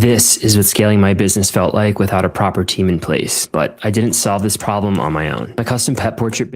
This is what scaling my business felt like without a proper team in place, but I didn't solve this problem on my own. My custom pet portrait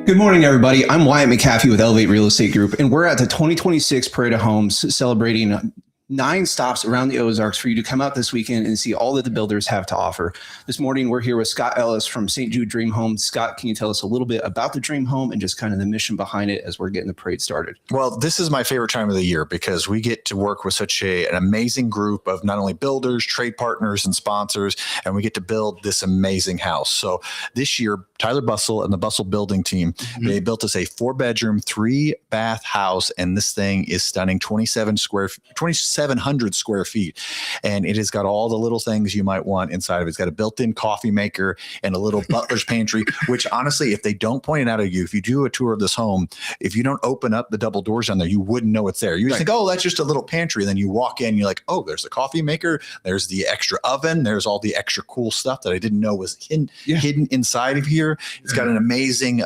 Good morning, everybody. I'm Wyatt McAfee with Elevate Real Estate Group, and we're at the 2026 Parade of Homes celebrating 9 stops around the Ozarks for you to come out this weekend and see all that the builders have to offer. This morning, we're here with Scott Ellis from St. Jude Dream Home. Scott, can you tell us a little bit about the Dream Home and just kind of the mission behind it as we're getting the parade started? Well, this is my favorite time of the year because we get to work with such an amazing group of not only builders, trade partners, and sponsors, and we get to build this amazing house. So this year, Tyler Bussell and the Bussell building team, they built us a 4-bedroom, 3-bath house, and this thing is stunning, 2,700 square feet. And it has got all the little things you might want inside of it. It's got a built-in coffee maker and a little butler's pantry, which honestly, if they don't point it out at you, if you do a tour of this home, if you don't open up the double doors on there, you wouldn't know it's there. You just think, oh, that's just a little pantry. And then you walk in, you're like, oh, there's the coffee maker. There's the extra oven. There's all the extra cool stuff that I didn't know was hidden inside of here. It's got an amazing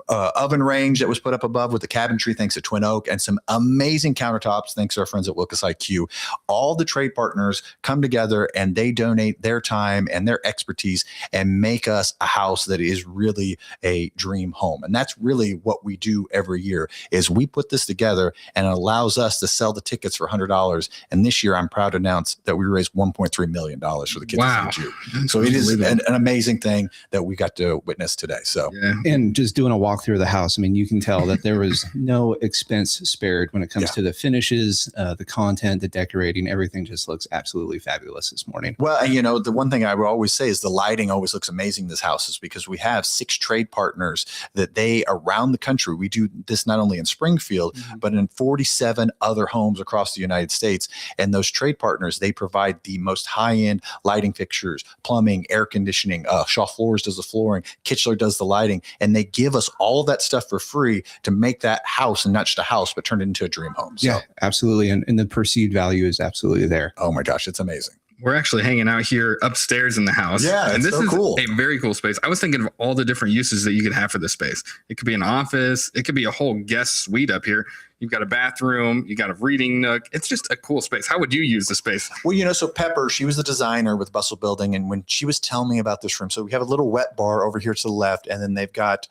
oven range that was put up above with the cabinetry thanks to Twin Oak, and some amazing countertops thanks to our friends at Wilkes IQ. All the trade partners come together and they donate their time and their expertise and make us a house that is really a dream home. And that's really what we do every year is we put this together, and it allows us to sell the tickets for $100. And this year I'm proud to announce that we raised $1.3 million for the kids of St. Jude. So it is an amazing thing that we got to witness today. So and just doing a walkthrough of the house, I mean, you can tell that there was no expense spared when it comes to the finishes, the content, the decorating. Everything just looks absolutely fabulous this morning. Well, and you know, the one thing I would always say is the lighting always looks amazing in this house is because we have 6 trade partners that they around the country. We do this not only in Springfield, but in 47 other homes across the United States. And those trade partners, they provide the most high-end lighting fixtures, plumbing, air conditioning. Shaw Floors does the flooring, Kitchler does the lighting, and they give us all of that stuff for free to make that house, and not just a house, but turn it into a dream home. So, yeah, absolutely. And the perceived value is absolutely there. Oh my gosh, it's amazing. We're actually hanging out here upstairs in the house. Yeah, and this so is cool. A very cool space. I was thinking of all the different uses that you could have for this space. It could be an office. It could be a whole guest suite up here. You've got a bathroom. You got a reading nook. It's just a cool space. How would you use the space? Well, you know, so Pepper, she was the designer with Bussell Building, and when she was telling me about this room, so we have a little wet bar over here to the left, and then they've got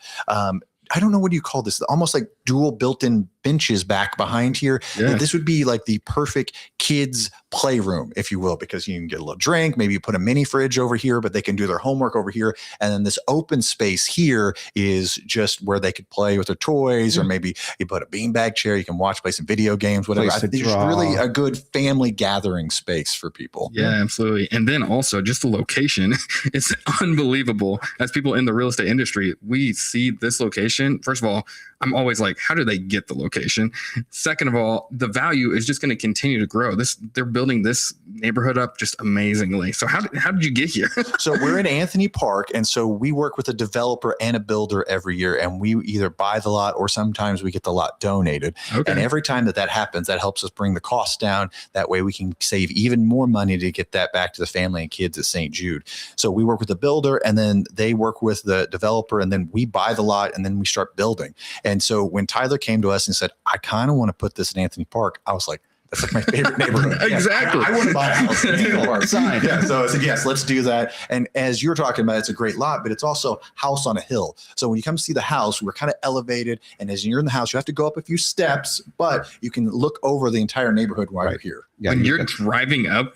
I don't know, what do you call this? Almost like dual built-in benches back behind here. Yeah. This would be like the perfect kids playroom, if you will, because you can get a little drink. Maybe you put a mini fridge over here, but they can do their homework over here. And then this open space here is just where they could play with their toys, or maybe you put a beanbag chair. You can play some video games, whatever. I think it's really a good family gathering space for people. Yeah, absolutely. And then also just the location is unbelievable. As people in the real estate industry, we see this location. First of all, I'm always like, how do they get the location? Second of all, the value is just going to continue to grow. They're building this neighborhood up just amazingly. So how did you get here? So we're in Anthony Park, and so we work with a developer and a builder every year, and we either buy the lot or sometimes we get the lot donated. Okay. And every time that happens, that helps us bring the costs down. That way we can save even more money to get that back to the family and kids at St. Jude. So we work with the builder, and then they work with the developer, and then we buy the lot, and then we start building. And so when Tyler came to us and said, I kind of want to put this in Anthony Park, I was like, that's like my favorite neighborhood. Exactly. I want to buy a house in Anthony Park. Yeah. So I said, yes, let's do that. And as you're talking about, it's a great lot, but it's also house on a hill. So when you come see the house, we're kind of elevated. And as you're in the house, you have to go up a few steps, but you can look over the entire neighborhood while you're here. Yeah, when you're driving up,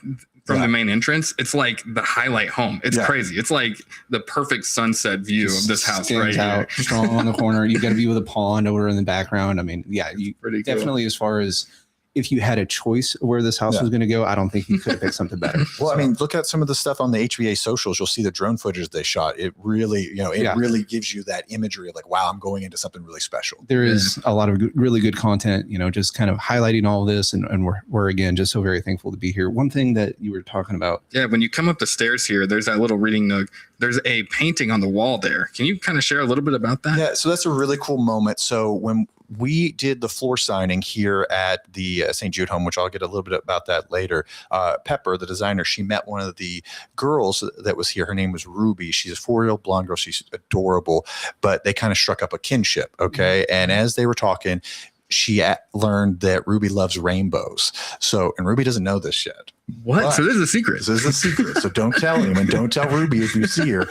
from the main entrance, it's like the highlight home. It's crazy. It's like the perfect sunset view of this house right here. Strong on the corner. You've got a view of the pond over in the background. I mean, yeah, you Pretty cool. definitely, as far as if you had a choice of where this house was going to go, I don't think you could have picked something better. Well, I mean, look at some of the stuff on the HBA socials. You'll see the drone footage they shot. It really, really gives you that imagery of like, wow, I'm going into something really special. There is a lot of really good content, just kind of highlighting all of this. And we're again, just so very thankful to be here. One thing that you were talking about. Yeah. When you come up the stairs here, there's that little reading nook. There's a painting on the wall there. Can you kind of share a little bit about that? Yeah. So that's a really cool moment. So when we did the floor signing here at the St. Jude home, which I'll get a little bit about that later. Pepper, the designer, she met one of the girls that was here. Her name was Ruby. She's a 4-year-old blonde girl. She's adorable, but they kind of struck up a kinship. Okay. And as they were talking, she learned that Ruby loves rainbows. So, and Ruby doesn't know this yet. What? But so this is a secret. This is a secret. So don't tell anyone. Don't tell Ruby if you see her.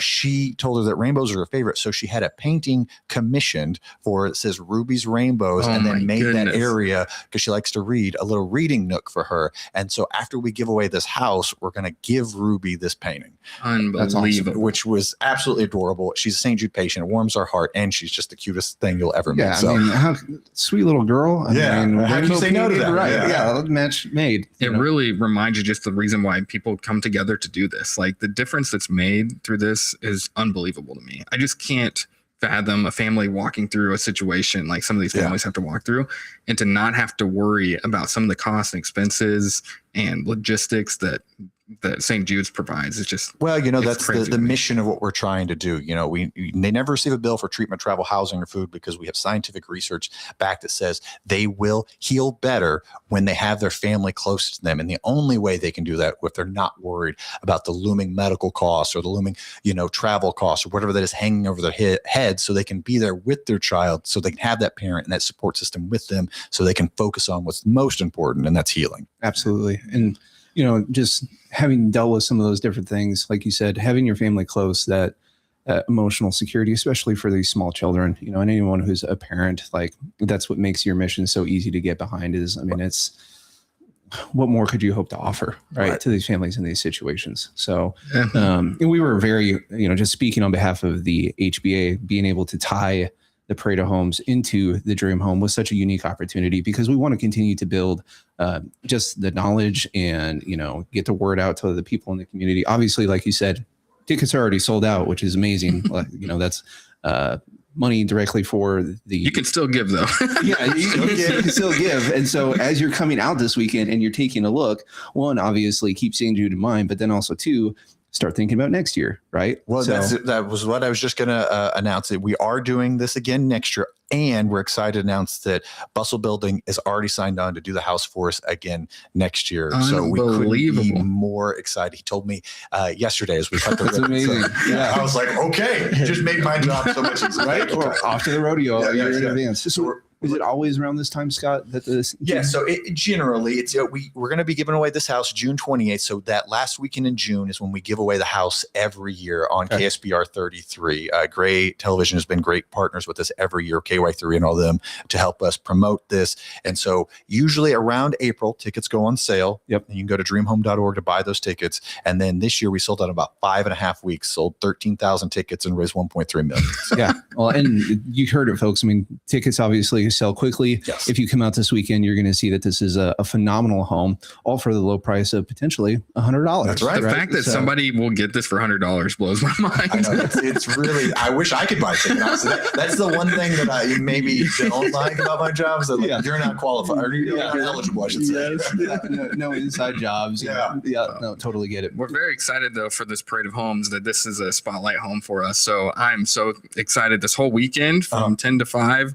She told her that rainbows are her favorite. So she had a painting commissioned for, it says Ruby's Rainbows, and then made that area, because she likes to read, a little reading nook for her. And so after we give away this house, we're going to give Ruby this painting. Unbelievable. Awesome, which was absolutely adorable. She's a St. Jude patient. It warms our heart. And she's just the cutest thing you'll ever meet. Yeah, So. I mean, sweet little girl. I mean, how can you say no to that? Right. Yeah, match made. It really reminds you just the reason why people come together to do this. Like the difference that's made through this is unbelievable to me. I just can't fathom a family walking through a situation like some of these families have to walk through, and to not have to worry about some of the costs and expenses and logistics that St. Jude's provides. It's just, well, that's the mission of what we're trying to do. They never receive a bill for treatment, travel, housing, or food, because we have scientific research back that says they will heal better when they have their family close to them. And the only way they can do that, if they're not worried about the looming medical costs or the looming, travel costs or whatever that is hanging over their head, so they can be there with their child, so they can have that parent and that support system with them, so they can focus on what's most important, and that's healing. Absolutely. And just having dealt with some of those different things, like you said, having your family close, that emotional security, especially for these small children, and anyone who's a parent, like that's what makes your mission so easy to get behind. It's what more could you hope to offer, right, to these families in these situations? So, and we were very, just speaking on behalf of the HBA, being able to tie the Parade of Homes into the Dream Home was such a unique opportunity, because we want to continue to build just the knowledge and, get the word out to the people in the community. Obviously, like you said, tickets are already sold out, which is amazing. That's money directly for the... You can still give, though. Yeah, you can still give. And so as you're coming out this weekend and you're taking a look, one, obviously keep St. Jude in mind, but then also two, start thinking about next year, right? Well, that was what I was just going to announce, that we are doing this again next year. And we're excited to announce that Bustle Building is already signed on to do the house for us again next year. So we couldn't be more excited. He told me yesterday as we cut the ribbon. Amazing. So, I was like, okay, you just made my job so much easier. Right? Well, off to the rodeo a year in advance. So is it always around this time, Scott? That this? Yeah. So generally, it's we're going to be giving away this house June 28th. So that last weekend in June is when we give away the house every year on KSBR 33. Gray Television has been great partners with us every year, KY3 and all of them, to help us promote this. And so usually around April, tickets go on sale. Yep. And you can go to dreamhome.org to buy those tickets. And then this year we sold out in about 5.5 weeks, sold 13,000 tickets and raised 1.3 million. Yeah. Well, and you heard it, folks. I mean, tickets obviously sell quickly. Yes. If you come out this weekend, you're going to see that this is a phenomenal home, all for the low price of potentially $100. That's right. The fact that somebody will get this for $100 blows my mind. I know, it's really, I wish I could buy tickets. That's the one thing that I maybe don't like about my job, is that you're not qualified, or you're not eligible, I should say. Yes. No inside jobs. No, totally get it. We're very excited, though, for this Parade of Homes, that this is a spotlight home for us. So I'm so excited this whole weekend from 10 to 5.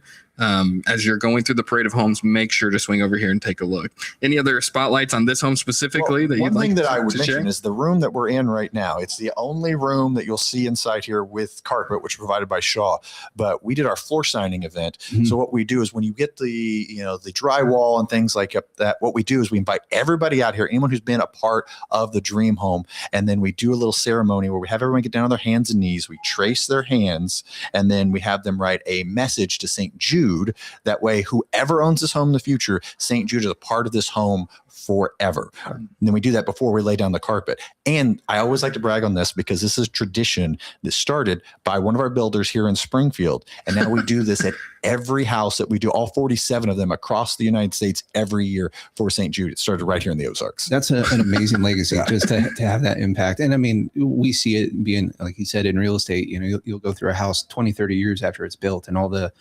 As you're going through the Parade of Homes, make sure to swing over here and take a look. Any other spotlights on this home specifically that you'd like to share? One thing that I would mention is the room that we're in right now. It's the only room that you'll see inside here with carpet, which is provided by Shaw. But we did our floor signing event. Mm-hmm. So what we do is when you get the drywall and things like that, what we do is we invite everybody out here, anyone who's been a part of the Dream Home, and then we do a little ceremony where we have everyone get down on their hands and knees. We trace their hands, and then we have them write a message to St. Jude Jude. That way, whoever owns this home in the future, St. Jude is a part of this home forever. And then we do that before we lay down the carpet. And I always like to brag on this because this is tradition that started by one of our builders here in Springfield. And now we do this at every house that we do, all 47 of them across the United States every year for St. Jude. It started right here in the Ozarks. That's an amazing legacy just to have that impact. And I mean, we see it being, like you said, in real estate, you know, you'll go through a house 20, 30 years after it's built and all the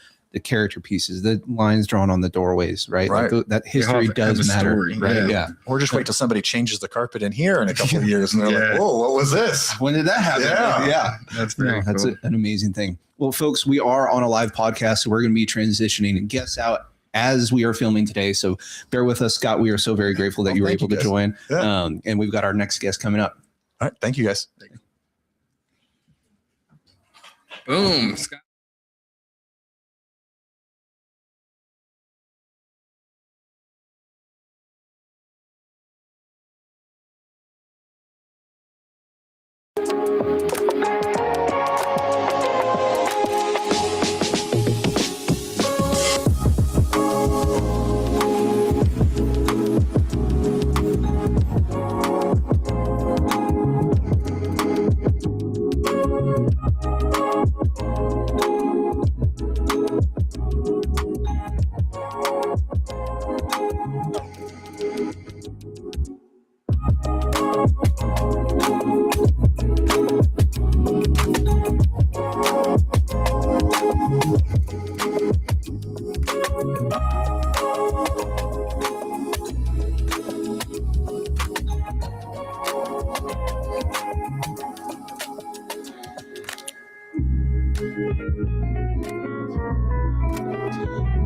character pieces, the lines drawn on the doorways, right? Right. Like that history does matter, story, right? Yeah. Or just wait till somebody changes the carpet in here in a couple of years and they're like, whoa, what was this? When did that happen? Yeah. That's very That's cool. an amazing thing. Well, folks, we are on a live podcast, so we're going to be transitioning guests out as we are filming today. So bear with us, Scott. We are so very grateful that you were able to join. Yeah. And we've got our next guest coming up. All right. Thank you, guys. Boom. Scott.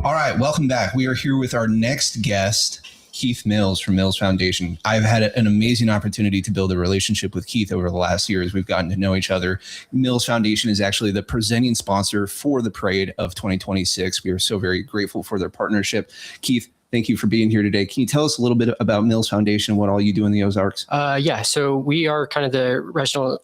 All right, welcome back. We are here with our next guest, Keith Mills from Mills Foundation. I've had an amazing opportunity to build a relationship with Keith over the last year as we've gotten to know each other. Mills Foundation is actually the presenting sponsor for the Parade of 2026. We are so very grateful for their partnership. Keith, thank you for being here today. Can you tell us a little bit about Mills Foundation, what all you do in the Ozarks? Yeah, so we are kind of the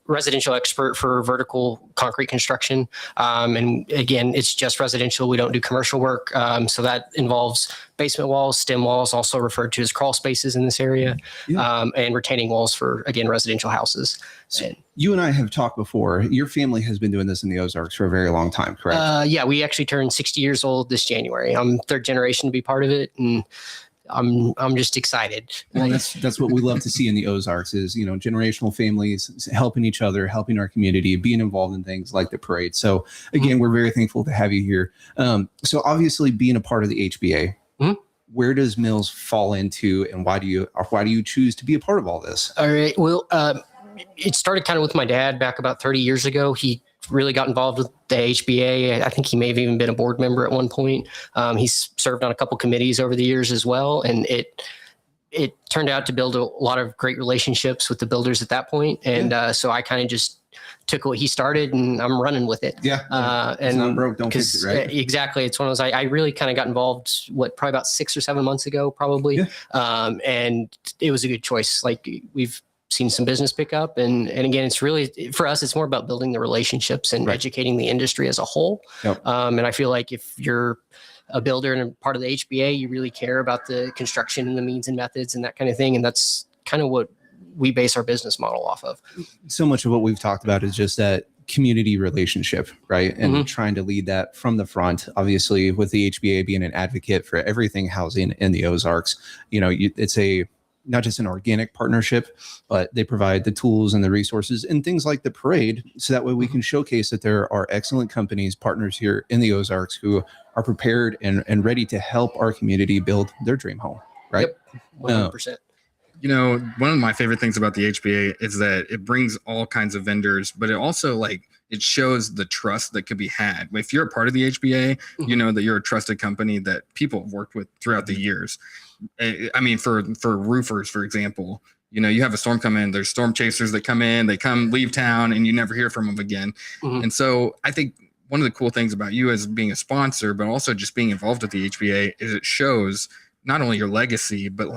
residential expert for vertical concrete construction. And again, it's just residential. We don't do commercial work. So that involves basement walls, stem walls, also referred to as crawl spaces in this area, and retaining walls for, again, residential houses. So you and I have talked before. Your family has been doing this in the Ozarks for a very long time, correct? Yeah, we actually turned 60 years old this January. I'm third generation to be part of it, and I'm just excited. Well, that's what we love to see in the Ozarks is, you know, generational families helping each other, helping our community, being involved in things like the parade. So again, we're very thankful to have you here. So obviously being a part of the HBA, where does Mills fall into, and why do you choose to be a part of all this? All right. Well, it started kind of with my dad back about 30 years ago. He really got involved with the HBA. I think he may have even been a board member at one point. He's served on a couple committees over the years as well. And it turned out to build a lot of great relationships with the builders at that point. And so I kind of just took what he started and I'm running with it. Yeah. And it's not broke, don't fix it, right? Exactly. It's one of those, I really kind of got involved, probably about 6 or 7 months ago, probably. Yeah. And it was a good choice. Like we've seen some business pick up. And again, it's really, for us, it's more about building the relationships and educating the industry as a whole. Yep. And I feel like if you're a builder and a part of the HBA, you really care about the construction and the means and methods and that kind of thing. And that's kind of what we base our business model off of. So much of what we've talked about is just that community relationship, right? And trying to lead that from the front, obviously with the HBA being an advocate for everything housing in the Ozarks, you know, it's not just an organic partnership, but they provide the tools and the resources and things like the parade. So that way we can showcase that there are excellent companies, partners here in the Ozarks who are prepared and ready to help our community build their dream home, right? Yep, 100%. You know, one of my favorite things about the HBA is that it brings all kinds of vendors, but it also it shows the trust that could be had. If you're a part of the HBA, you know that you're a trusted company that people have worked with throughout the years. I mean, for roofers, for example, you know, you have a storm come in, there's storm chasers that come in, they come leave town and you never hear from them again. And so I think one of the cool things about you as being a sponsor, but also just being involved with the HBA is it shows not only your legacy, but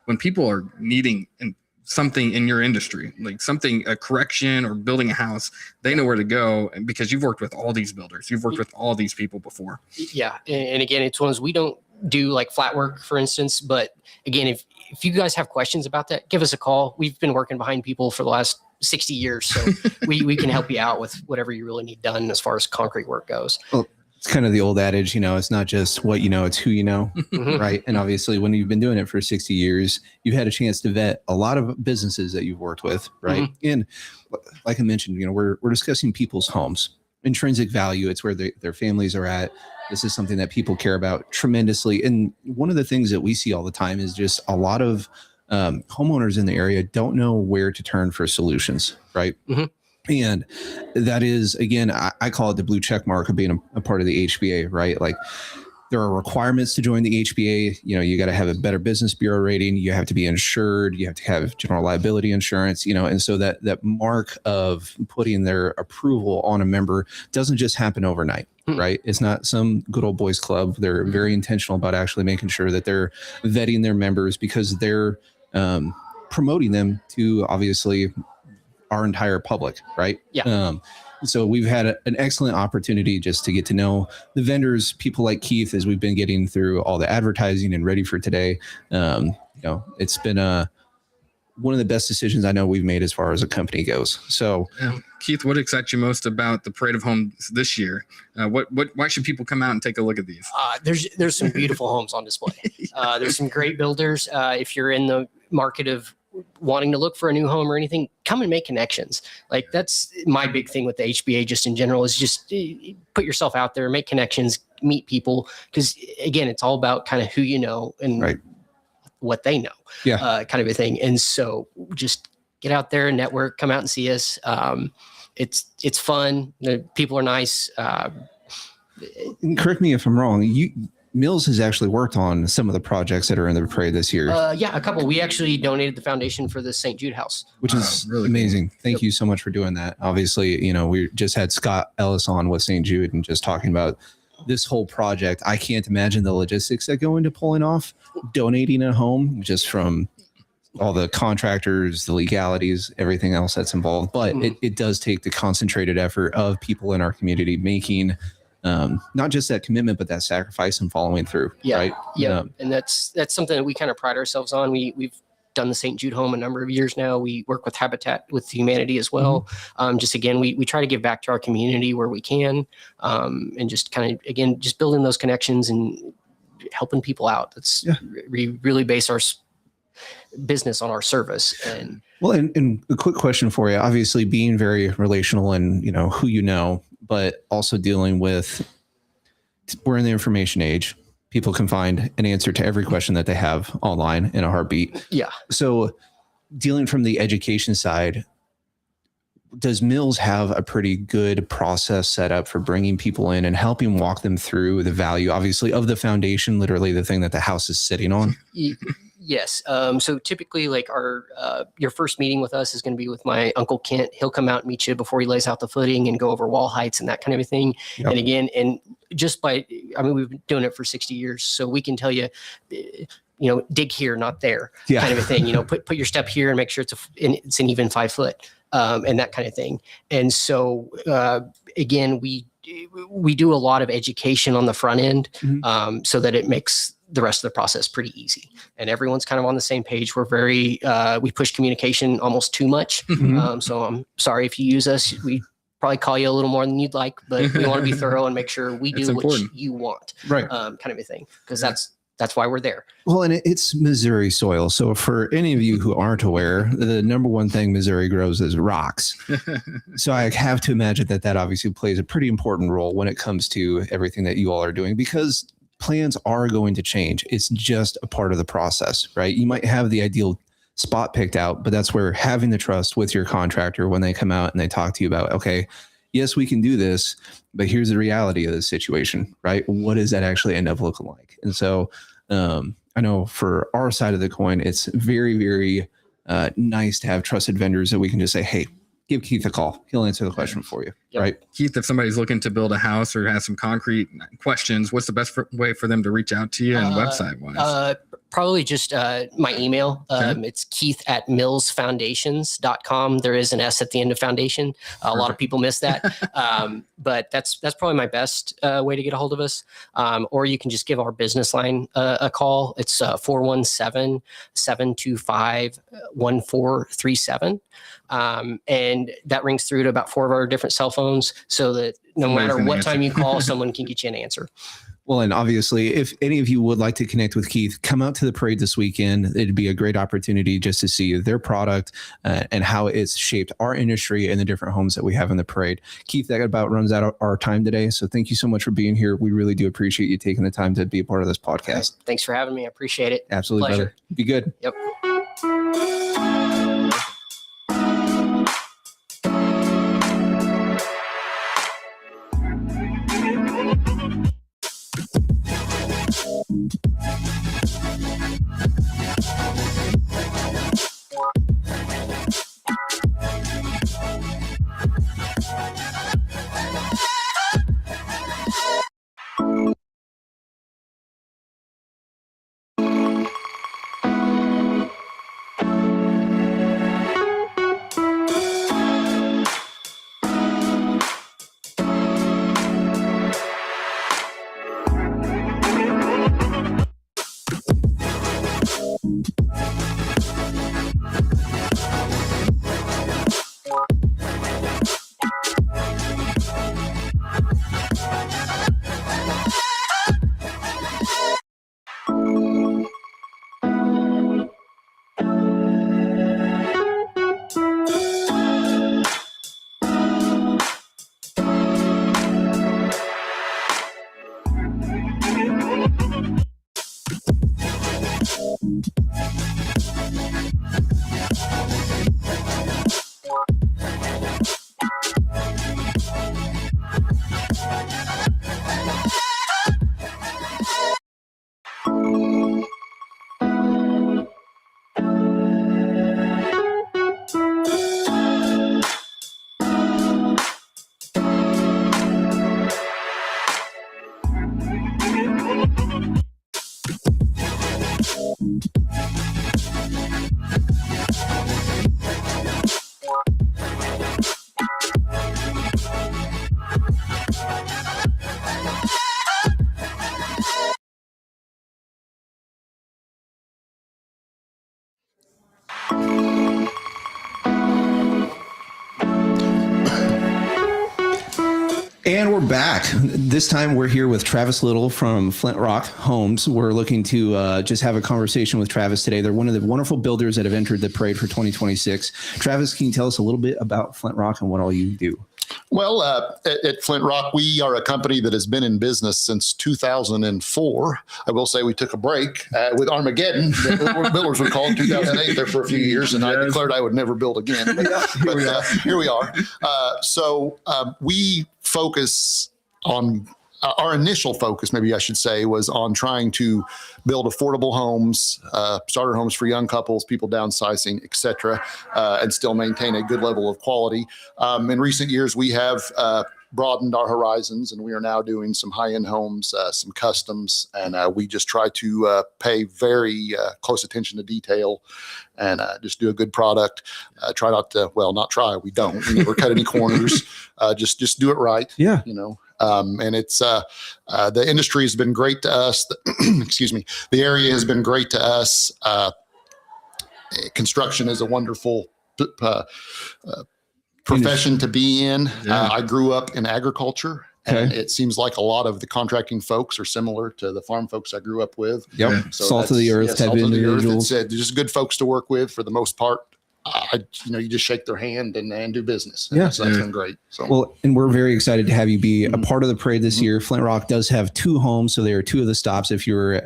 when people are needing something in your industry, like something, a correction or building a house, they know where to go because you've worked with all these builders. You've worked with all these people before. Yeah. And again, it's ones we don't do like flat work, for instance. But again, if you guys have questions about that, give us a call. We've been working behind people for the last 60 years. So we can help you out with whatever you really need done as far as concrete work goes. Well, it's kind of the old adage, it's not just what you know, it's who you know, right? And obviously, when you've been doing it for 60 years, you've had a chance to vet a lot of businesses that you've worked with, right? And like I mentioned, we're discussing people's homes, intrinsic value. It's where their families are at. This is something that people care about tremendously. And one of the things that we see all the time is just a lot of homeowners in the area don't know where to turn for solutions, right? And that is, again, I call it the blue check mark of being a part of the HBA, right? Like there are requirements to join the HBA. You got to have a Better Business Bureau rating. You have to be insured. You have to have general liability insurance, and so that mark of putting their approval on a member doesn't just happen overnight, right? It's not some good old boys club. They're very intentional about actually making sure that they're vetting their members because they're promoting them to obviously our entire public, right? Yeah. So we've had an excellent opportunity just to get to know the vendors, people like Keith, as we've been getting through all the advertising and ready for today. It's been one of the best decisions I know we've made as far as a company goes. So, Keith, what excites you most about the Parade of Homes this year? Why should people come out and take a look at these? There's some beautiful homes on display. There's some great builders. If you're in the market of wanting to look for a new home or anything, come and make connections. Like that's my big thing with the HBA just in general is just put yourself out there, make connections, meet people. Because again, it's all about kind of who you know and what they know, kind of a thing. And so just get out there and network, come out and see us. It's fun. The people are nice. Correct me if I'm wrong. Mills has actually worked on some of the projects that are in the parade this year. A couple. We actually donated the foundation for the St. Jude house, which is really amazing. Cool. Thank you so much for doing that. Obviously, we just had Scott Ellis on with St. Jude and just talking about this whole project. I can't imagine the logistics that go into pulling off donating a home, just from all the contractors, the legalities, everything else that's involved. But it does take the concentrated effort of people in our community making not just that commitment, but that sacrifice and following through. Right. Yeah. And that's something that we kind of pride ourselves on. We've done the St. Jude home a number of years now. We work with Habitat with Humanity as well. Just again, we try to give back to our community where we can, and just kind of, again, just building those connections and helping people out. That's we really base our business on our service. And a quick question for you, obviously being very relational and who but also dealing with, we're in the information age. People can find an answer to every question that they have online in a heartbeat. Yeah. So dealing from the education side, does Mills have a pretty good process set up for bringing people in and helping walk them through the value, obviously, of the foundation, literally the thing that the house is sitting on? Yes. So typically like your first meeting with us is going to be with my Uncle Kent. He'll come out and meet you before he lays out the footing and go over wall heights and that kind of a thing. Yep. And again, we've been doing it for 60 years. So we can tell you, dig here, not there, kind of a thing, put your step here and make sure it's an even 5 foot, and that kind of thing. And so, again, we do a lot of education on the front end, so that it makes the rest of the process pretty easy and everyone's kind of on the same page. We're very, we push communication almost too much. So I'm sorry if you use us, we probably call you a little more than you'd like, but we want to be thorough and make sure we do what you want, kind of a thing. Cause that's why we're there. Well, and it's Missouri soil. So for any of you who aren't aware, the number one thing Missouri grows is rocks. So I have to imagine that obviously plays a pretty important role when it comes to everything that you all are doing, because plans are going to change. It's just a part of the process, right? You might have the ideal spot picked out, but that's where having the trust with your contractor when they come out and they talk to you about, okay, yes, we can do this, but here's the reality of the situation, right? What does that actually end up looking like? And so I know for our side of the coin, it's very, very nice to have trusted vendors that we can just say, hey, give Keith a call. He'll answer the question for you, right? Keith, if somebody's looking to build a house or has some concrete questions, what's the best way for them to reach out to you and website-wise? Probably just my email. It's keith@millsfoundations.com. There is an S at the end of foundation. A lot of people miss that. But that's probably my best way to get a hold of us. Or you can just give our business line a call. It's 417-725-1437. And that rings through to about 4 of our different cell phones, so that no matter what time you call, someone can get you an answer. Well, and obviously, if any of you would like to connect with Keith, come out to the parade this weekend. It'd be a great opportunity just to see their product and how it's shaped our industry and the different homes that we have in the parade. Keith, that about runs out of our time today. So thank you so much for being here. We really do appreciate you taking the time to be a part of this podcast. Thanks for having me. I appreciate it. Absolutely, Pleasure. brother. Be good. Yep. And we're back. This time we're here with Travis Little from Flint Rock Homes. We're looking to just have a conversation with Travis today. They're one of the wonderful builders that have entered the parade for 2026. Travis, can you tell us a little bit about Flint Rock and what all you do? Well, at Flint Rock, we are a company that has been in business since 2004. I will say we took a break with Armageddon, builders would call it 2008 there for a few years, and I declared I would never build again. But here we are. So we focus on our initial focus, maybe I should say, was on trying to build affordable homes, starter homes for young couples, people downsizing, et cetera, and still maintain a good level of quality. In recent years, we have broadened our horizons, and we are now doing some high-end homes, some customs, and we just try to pay very close attention to detail and just do a good product. Try not to, well, not try, we don't. We never cut any corners. Just do it right. Yeah. You know. And it's the industry has been great to us. Excuse me. The area has been great to us. Construction is a wonderful profession to be in. Yeah. I grew up in agriculture, and Okay. it seems like a lot of the contracting folks are similar to the farm folks I grew up with. Yep. Yeah. So Salt of the earth type salt of the earth. individuals. It's just good folks to work with for the most part. You just shake their hand and do business. And Yeah. so that's been great. So Well, and we're very excited to have you be a part of the parade this year. Flint Rock does have 2 homes, so there are 2 of the stops if you're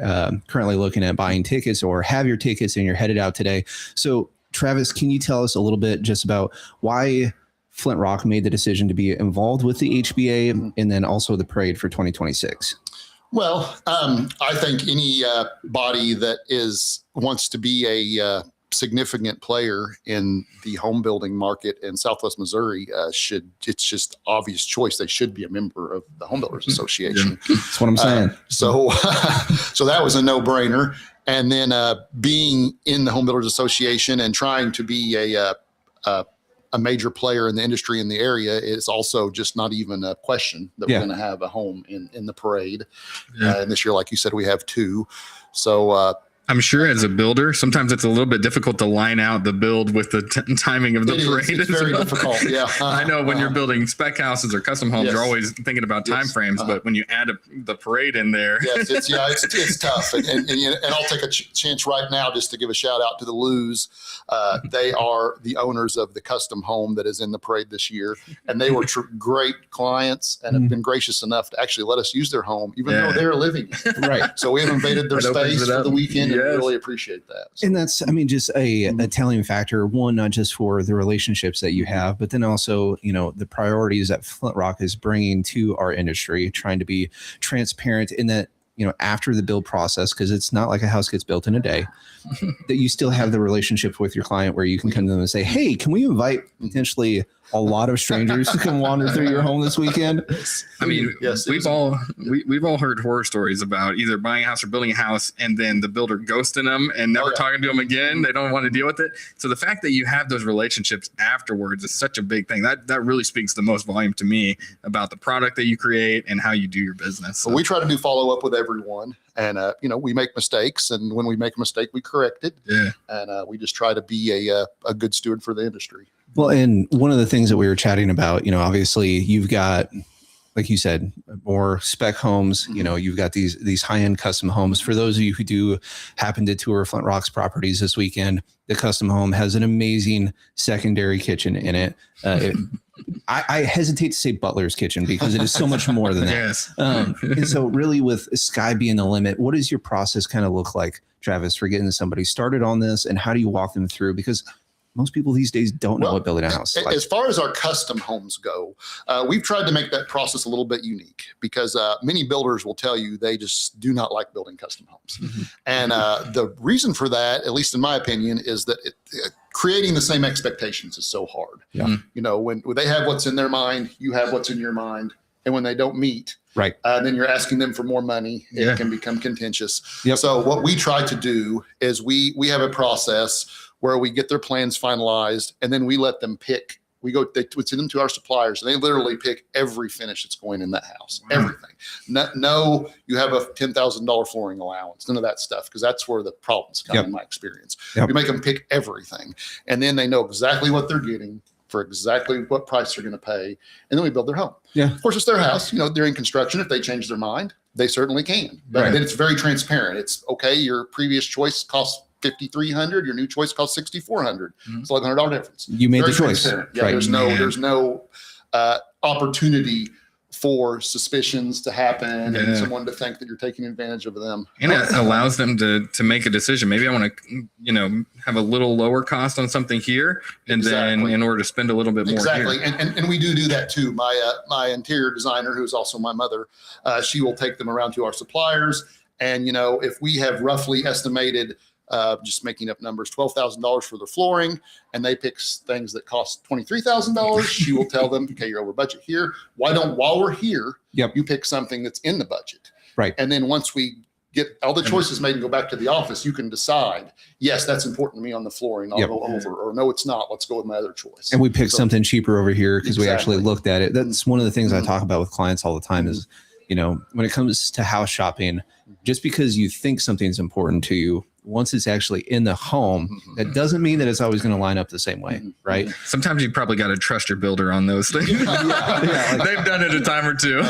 currently looking at buying tickets or have your tickets and you're headed out today. So, Travis, can you tell us a little bit just about why Flint Rock made the decision to be involved with the HBA and then also the parade for 2026? Well, I think any body that wants to be a significant player in the home building market in Southwest Missouri it's just obvious choice. They should be a member of the Home Builders Association. That's what I'm saying. So that was a no-brainer. And then being in the Home Builders Association and trying to be a major player in the industry in the area is also just not even a question that we're going to have a home in the parade. And this year, like you said, we have 2. So I'm sure as a builder, sometimes it's a little bit difficult to line out the build with the timing of the parade. It's very difficult. Yeah. I know when you're building spec houses or custom homes, you're always thinking about time frames, but when you add the parade in there. Yes, it's tough. And I'll take a chance right now just to give a shout out to the Loos. They are the owners of the custom home that is in the parade this year. And they were great clients and have been gracious enough to actually let us use their home, even though they're living in it. Right. So we have invaded their space for the weekend. Yes. Really appreciate that. So. And that's, I mean, just a telling factor, one, not just for the relationships that you have, but then also, you know, the priorities that Flint Rock is bringing to our industry, trying to be transparent in that, you know, after the build process, because it's not like a house gets built in a day, that you still have the relationship with your client where you can come to them and say, hey, can we invite potentially a lot of strangers to come wander through your home this weekend? I mean, we've all heard horror stories about either buying a house or building a house and then the builder ghosting them and never talking to them again. They don't want to deal with it. So the fact that you have those relationships afterwards is such a big thing. That really speaks the most volume to me about the product that you create and how you do your business. So. We try to do follow up with everyone. And, you know, we make mistakes, and when we make a mistake, we correct it. Yeah. And we just try to be a good steward for the industry. Well, and one of the things that we were chatting about, you know, obviously you've got, like you said, more spec homes, you know, you've got these high-end custom homes. For those of you who do happen to tour Flint Rock's properties this weekend, the custom home has an amazing secondary kitchen in it. I hesitate to say butler's kitchen because it is so much more than that. Yes. And so really with sky being the limit, what does your process kind of look like, Travis, for getting somebody started on this, and how do you walk them through? Because most people these days don't know what building a house is like. As far as our custom homes go, we've tried to make that process a little bit unique because many builders will tell you they just do not like building custom homes. Mm-hmm. And the reason for that, at least in my opinion, is that creating the same expectations is so hard. Yeah. You know, when they have what's in their mind, you have what's in your mind. And when they don't meet, right, then you're asking them for more money. It can become contentious. Yep. So what we try to do is we have a process where we get their plans finalized, and then we let them pick. We send them to our suppliers, and they literally pick every finish that's going in that house, everything. No, you have a $10,000 flooring allowance, none of that stuff, because that's where the problems come in my experience. We make them pick everything, and then they know exactly what they're getting for exactly what price they're going to pay, and then we build their home. Yeah, of course, it's their house. You know, during construction, if they change their mind, they certainly can. But then it's very transparent. It's okay. Your previous choice costs $5,300. Your new choice costs $6,400. It's $1,100 difference. You made the choice. Yeah, right. There's no opportunity for suspicions to happen and someone to think that you're taking advantage of them. And it allows them to make a decision. Maybe I want to, you know, have a little lower cost on something here, and then in order to spend a little bit more. Exactly. And we do that too. My interior designer, who's also my mother, she will take them around to our suppliers. And, you know, if we have roughly estimated, just making up numbers, $12,000 for the flooring, and they pick things that cost $23,000, she will tell them, okay, you're over budget here. While we're here, you pick something that's in the budget. Right. And then once we get all the choices made and go back to the office, you can decide, yes, that's important to me on the flooring. I'll go over, or no, it's not. Let's go with my other choice. And we picked something cheaper over here because we actually looked at it. That's one of the things I talk about with clients all the time is, you know, when it comes to house shopping, just because you think something's important to you, once it's actually in the home, that doesn't mean that it's always going to line up the same way, right? Sometimes you probably got to trust your builder on those things. They've done it a time or two.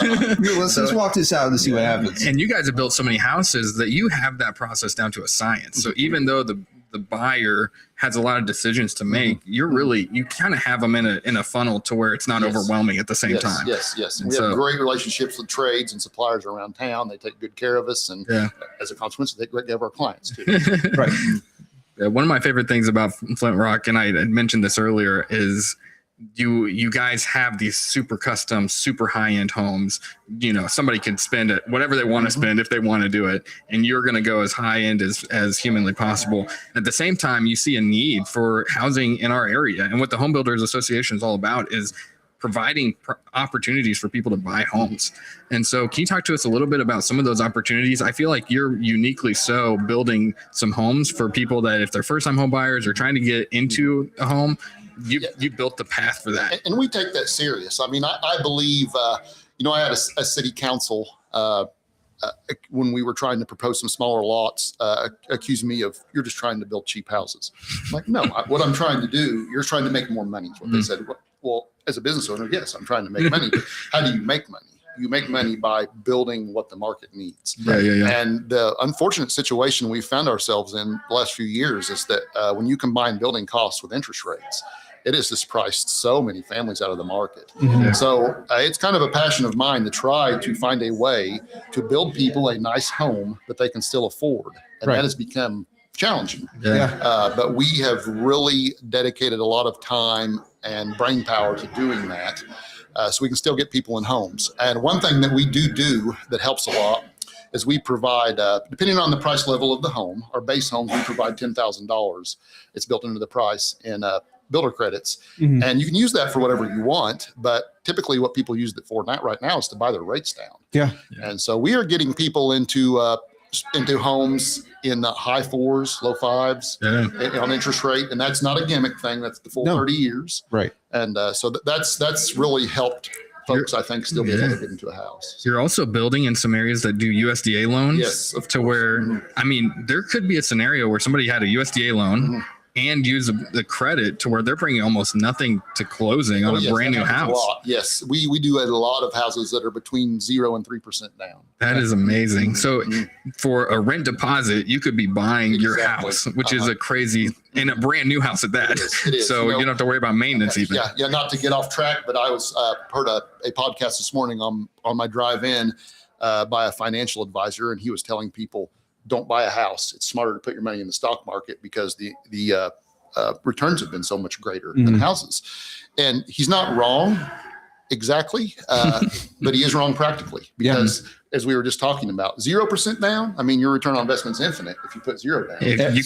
Let's walk this out and see what happens. And you guys have built so many houses that you have that process down to a science. So even though the buyer has a lot of decisions to make, you kind of have them in a funnel to where it's not overwhelming at the same time. Yes. We have great relationships with trades and suppliers around town. They take good care of us, and as a consequence, they take great care of our clients too. Right. One of my favorite things about Flint Rock, and I had mentioned this earlier, is you guys have these super custom, super high-end homes. You know, somebody can spend it whatever they want to spend if they want to do it, and you're going to go as high-end as humanly possible. At the same time, you see a need for housing in our area, and what the Home Builders Association is all about is providing opportunities for people to buy homes. And so can you talk to us a little bit about some of those opportunities? I feel like you're uniquely so building some homes for people that if they're first time home buyers or trying to get into a home, you built the path for that. And we take that serious. I mean, I believe, I had a city council when we were trying to propose some smaller lots, accused me of, you're just trying to build cheap houses. I'm like, no, what I'm trying to do, you're trying to make more money is what they said. Well, as a business owner, yes, I'm trying to make money, but how do you make money? You make money by building what the market needs. Yeah. And the unfortunate situation we found ourselves in the last few years is that when you combine building costs with interest rates, it has just priced so many families out of the market. So it's kind of a passion of mine to try to find a way to build people a nice home that they can still afford. And that has become challenging. But we have really dedicated a lot of time and brain power to doing that. So we can still get people in homes. And one thing that we do that helps a lot is we provide, depending on the price level of the home, our base homes, we provide $10,000. It's built into the price in builder credits. And you can use that for whatever you want. But typically what people use it for right now is to buy their rates down. And so we are getting people into homes in the high 4s, low 5s on interest rate. And that's not a gimmick thing. That's the full 30 years. Right. And so that's really helped folks, I think, still be able to get into a house. You're also building in some areas that do USDA loans. Yes, to where, I mean, there could be a scenario where somebody had a USDA loan and use the credit to where they're bringing almost nothing to closing on a brand new house. Yes, we do a lot of houses that are between 0 and 3% down. That is amazing. So for a rent deposit, you could be buying your house, which is a crazy, and a brand new house at that. It is. So you don't have to worry about maintenance even. Yeah. Not to get off track, but I was heard a podcast this morning on my drive in by a financial advisor, and he was telling people, don't buy a house. It's smarter to put your money in the stock market because the returns have been so much greater than houses. And he's not wrong exactly, but he is wrong practically because as we were just talking about, 0% down. I mean, your return on investment is infinite if you put 0 down. You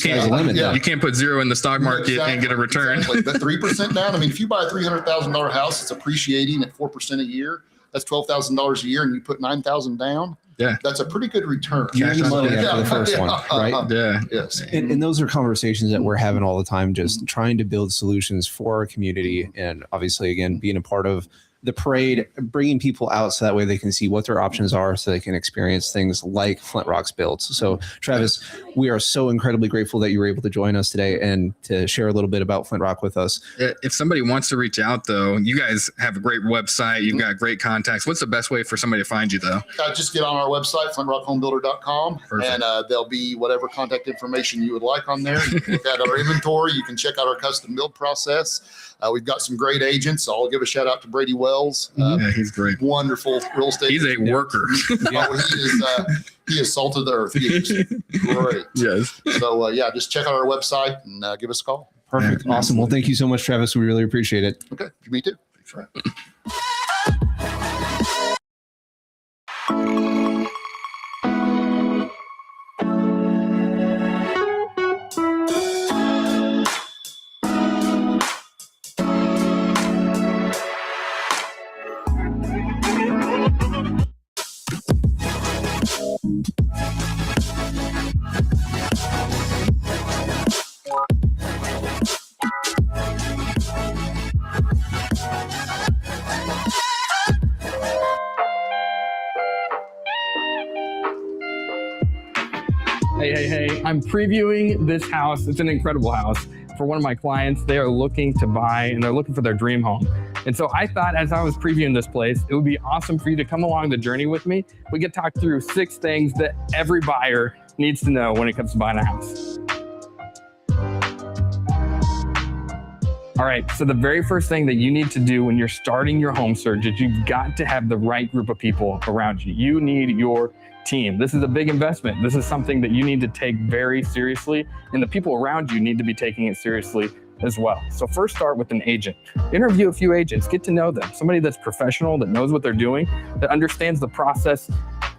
can't put 0 in the stock market and get a return. Exactly. But 3% down. I mean, if you buy a $300,000 house, it's appreciating at 4% a year. That's $12,000 a year, and you put $9,000 down. That's a pretty good return. You're the money after the first one, right? Yes. And those are conversations that we're having all the time, just trying to build solutions for our community. And obviously, again, being a part of the parade, bringing people out so that way they can see what their options are so they can experience things like Flint Rock's builds. So Travis, we are so incredibly grateful that you were able to join us today and to share a little bit about Flint Rock with us. If somebody wants to reach out though, you guys have a great website. You've got great contacts. What's the best way for somebody to find you though? Just get on our website, flintrockhomebuilder.com, and there'll be whatever contact information you would like on there. You can look at our inventory. You can check out our custom build process. We've got some great agents. I'll give a shout out to Brady Wells. He's great. Wonderful real estate. He's a worker. He is salt of the earth. He is great. Yes. So just check out our website and give us a call. Perfect. Awesome. Well, thank you so much, Travis. We really appreciate it. Okay. Me too. Hey, I'm previewing this house. It's an incredible house for one of my clients. They are looking to buy and they're looking for their dream home. And so I thought as I was previewing this place, it would be awesome for you to come along the journey with me. We get to talk through 6 things that every buyer needs to know when it comes to buying a house. All right, so the very first thing that you need to do when you're starting your home search is you've got to have the right group of people around you. You need your team. This is a big investment. This is something that you need to take very seriously, and the people around you need to be taking it seriously as well. So first start with an agent. Interview a few agents, get to know them. Somebody that's professional, that knows what they're doing, that understands the process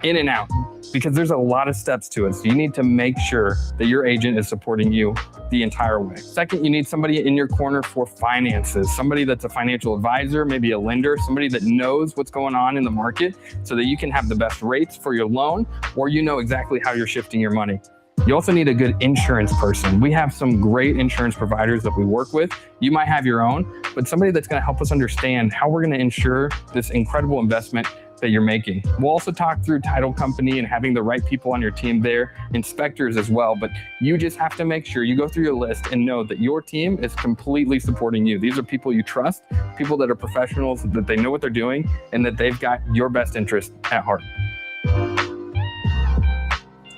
in and out, because there's a lot of steps to it. So you need to make sure that your agent is supporting you the entire way. Second, you need somebody in your corner for finances, somebody that's a financial advisor, maybe a lender, somebody that knows what's going on in the market so that you can have the best rates for your loan, or you know exactly how you're shifting your money. You also need a good insurance person. We have some great insurance providers that we work with. You might have your own, but somebody that's going to help us understand how we're going to insure this incredible investment that you're making. We'll also talk through title company and having the right people on your team there, inspectors as well, but you just have to make sure you go through your list and know that your team is completely supporting you. These are people you trust, people that are professionals, that they know what they're doing, and that they've got your best interest at heart.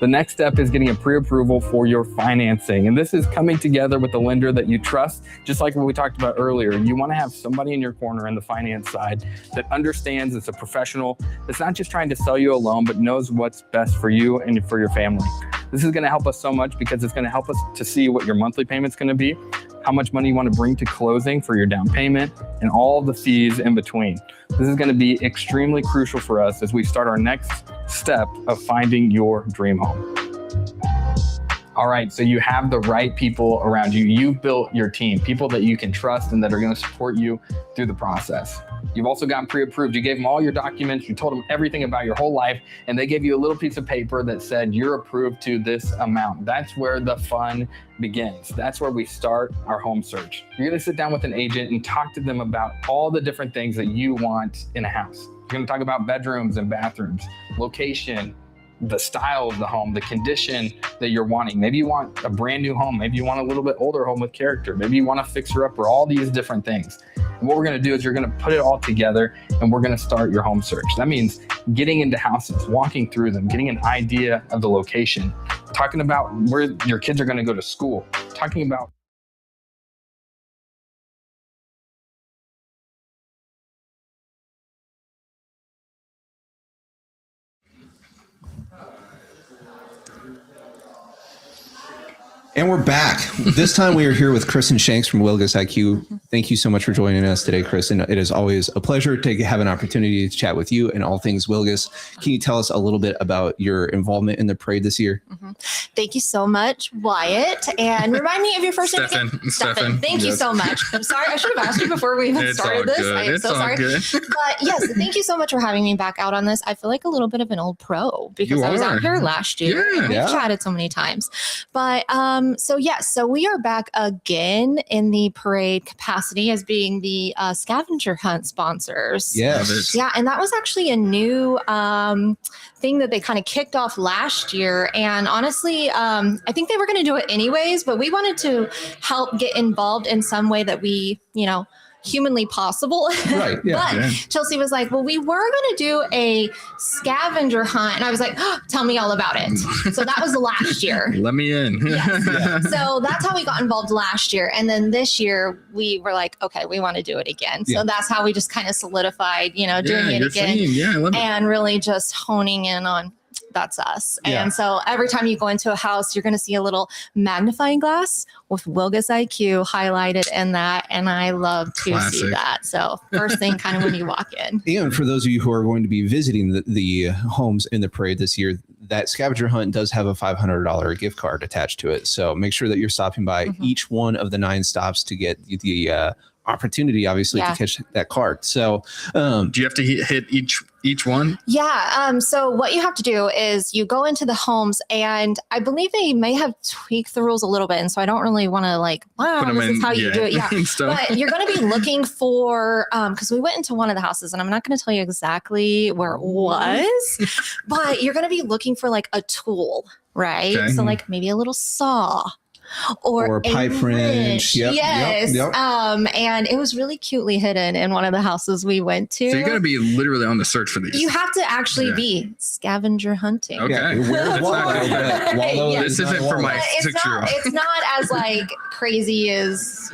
The next step is getting a pre-approval for your financing. And this is coming together with a lender that you trust, just like what we talked about earlier. You want to have somebody in your corner on the finance side that understands, it's a professional, that's not just trying to sell you a loan, but knows what's best for you and for your family. This is going to help us so much because it's going to help us to see what your monthly payment's going to be, how much money you want to bring to closing for your down payment, and all the fees in between. This is going to be extremely crucial for us as we start our next step of finding your dream home. All right, so you have the right people around you. You've built your team, people that you can trust and that are going to support you through the process. You've also gotten pre-approved. You gave them all your documents. You told them everything about your whole life, and they gave you a little piece of paper that said you're approved to this amount. That's where the fun begins. That's where we start our home search. You're going to sit down with an agent and talk to them about all the different things that you want in a house. You're going to talk about bedrooms and bathrooms, location, the style of the home, the condition that you're wanting. Maybe you want a brand new home. Maybe you want a little bit older home with character. Maybe you want a fixer-upper, all these different things. And what we're going to do is you're going to put it all together and we're going to start your home search. That means getting into houses, walking through them, getting an idea of the location, talking about where your kids are going to go to school, talking about And we're back. This time we are here with Kristen Shanks from Wilgus IQ. Thank you so much for joining us today, Kristen. It is always a pleasure to have an opportunity to chat with you and all things Wilgus. Can you tell us a little bit about your involvement in the parade this year? Thank you so much, Wyatt. And remind me of your first name. Stefan. Thank you so much. I'm sorry. I should have asked you before we even started this. I am so sorry. But yes, thank you so much for having me back out on this. I feel like a little bit of an old pro because I was out here last year. Yeah. And we've chatted so many times. But so we are back again in the parade capacity as being the scavenger hunt sponsors. Yes. Yeah, and that was actually a new thing that they kind of kicked off last year. And honestly, I think they were going to do it anyways, but we wanted to help get involved in some way that we, humanly possible. Right. Yeah. But Chelsea was like, well, we were going to do a scavenger hunt. And I was like, tell me all about it. So that was last year. Let me in. Yes. So that's how we got involved last year. And then this year we were like, okay, we want to do it again. So that's how we just kind of solidified, doing it again and really just honing in on that's us. And so every time you go into a house, you're going to see a little magnifying glass with Wilgus IQ highlighted in that. And I love to see that. So first thing kind of when you walk in. And for those of you who are going to be visiting the homes in the parade this year, that scavenger hunt does have a $500 gift card attached to it. So make sure that you're stopping by each one of the 9 stops to get the opportunity, obviously, to catch that card. So do you have to hit each one? Yeah. So what you have to do is you go into the homes, and I believe they may have tweaked the rules a little bit. And so I don't really want to this is how you do it. Yeah. But you're going to be looking for, because we went into one of the houses, and I'm not going to tell you exactly where it was, but you're going to be looking for a tool, right? Okay. So maybe a little saw. Or a pipe wrench. Yes. Yep. And it was really cutely hidden in one of the houses we went to. So you're going to be literally on the search for these. You have to actually be scavenger hunting. Okay. This isn't for my 6-year-old. It's not as crazy as,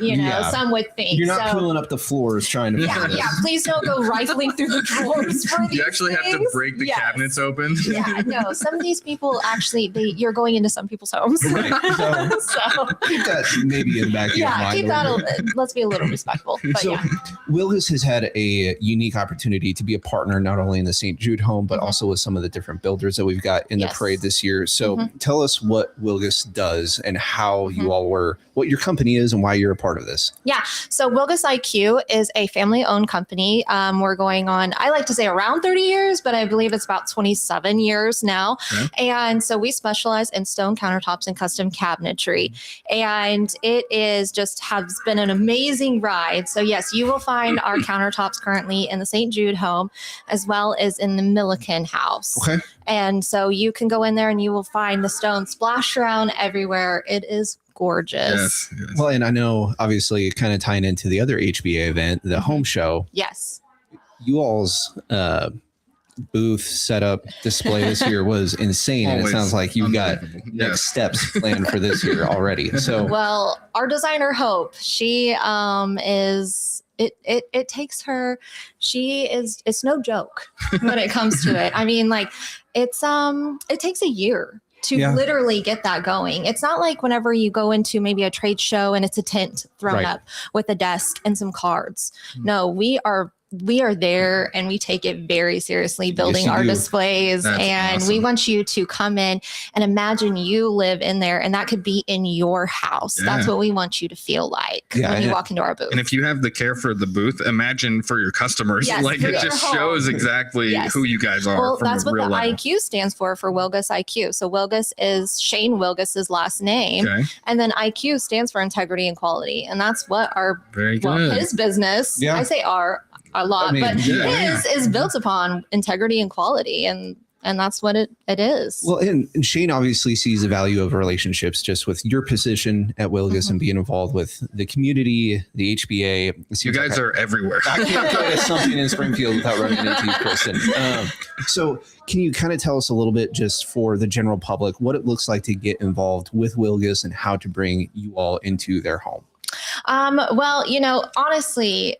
some would think. You're not pulling up the floors trying to find it. Please don't go rifling through the drawers for these You actually have to break the cabinets open. Yeah, no. Some of these people actually, you're going into some people's homes. Right. Keep that maybe in the back of your mind. Keep that. Let's be a little respectful. But So, Wilgus has had a unique opportunity to be a partner not only in the St. Jude home, but also with some of the different builders that we've got in the parade this year. So tell us what Wilgus does and how you all what your company is and why you're a part of this. Yeah. So Wilgus IQ is a family-owned company. We're going on, I like to say around 30 years, but I believe it's about 27 years now. Okay. And so we specialize in stone countertops and custom cabinetry. And it is just has been an amazing ride. So yes, you will find our countertops currently in the St. Jude home, as well as in the Milliken house. Okay. And so you can go in there and you will find the stone splashed around everywhere. It is gorgeous. Yes. Well, and I know obviously kind of tying into the other HBA event, the home show. Yes. You all's booth setup display this year was insane. And it sounds like you've got next steps planned for this year already. So, well, our designer Hope, she is it takes her, it's no joke when it comes to it. I mean, like it takes a year to literally get that going. It's not like whenever you go into maybe a trade show and it's a tent thrown up with a desk and some cards. No, we are there and we take it very seriously, building our displays. That's and awesome. We want you to come in and imagine you live in there, and that could be in your house. That's what we want you to feel like when you walk into our booth. And if you have the care for the booth, imagine for your customers. Like it just shows exactly who you guys are. Well, that's what the IQ stands for Wilgus IQ. So Wilgus is Shane Wilgus's last name. Okay. And then IQ stands for integrity and quality. And that's what his business, I say a lot, but his is built upon integrity and quality, and that's what it is. Well, and Shane obviously sees the value of relationships just with your position at Wilgus and being involved with the community, the HBA. You guys are everywhere. I can't go to something in Springfield without running into you, Kristen. So can you kind of tell us a little bit just for the general public what it looks like to get involved with Wilgus and how to bring you all into their home? Well, honestly,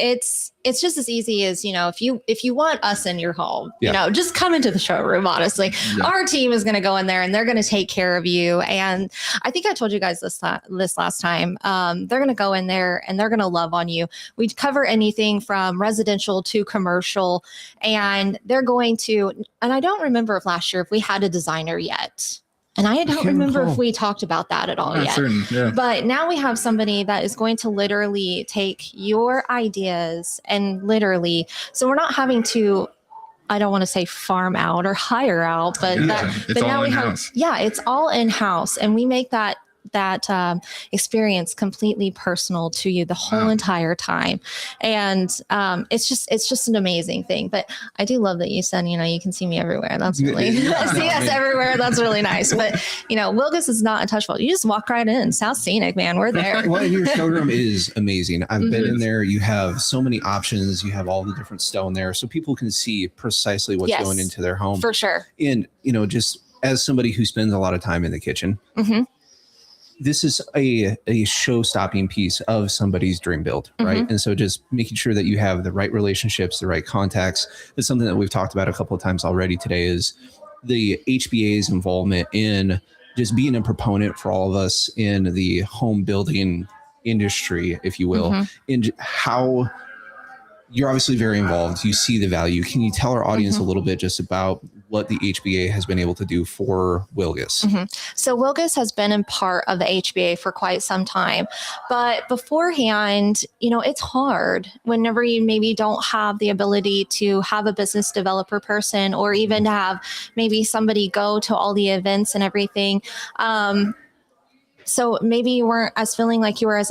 it's just as easy as, if you want us in your home, just come into the showroom. Honestly, our team is going to go in there and they're going to take care of you. And I think I told you guys this last time. They're going to go in there and they're going to love on you. We cover anything from residential to commercial, and they're going to, and I don't remember if last year if we had a designer yet. And I don't remember if we talked about that at all yet. But now we have somebody that is going to literally take your ideas and so we're not having to, I don't want to say farm out or hire out, but now we have, it's all in-house, and we make that experience completely personal to you the whole entire time. And it's just an amazing thing. But I do love that you said, you can see me everywhere. That's really see us everywhere. That's really nice. But Wilgus is not untouchable. You just walk right in. South Scenic, man. We're there. Well, your showroom is amazing. I've been in there. You have so many options. You have all the different stone there, so people can see precisely what's going into their home. For sure. And just as somebody who spends a lot of time in the kitchen, this is a show-stopping piece of somebody's dream build, right? And so just making sure that you have the right relationships, the right contacts. It's something that we've talked about a couple of times already today, is the HBA's involvement in just being a proponent for all of us in the home building industry, if you will, and how you're obviously very involved. You see the value. Can you tell our audience a little bit just about what the HBA has been able to do for Wilgus? So Wilgus has been in part of the HBA for quite some time, but beforehand, it's hard whenever you maybe don't have the ability to have a business developer person, or even have maybe somebody go to all the events and everything. So maybe you weren't as feeling like you were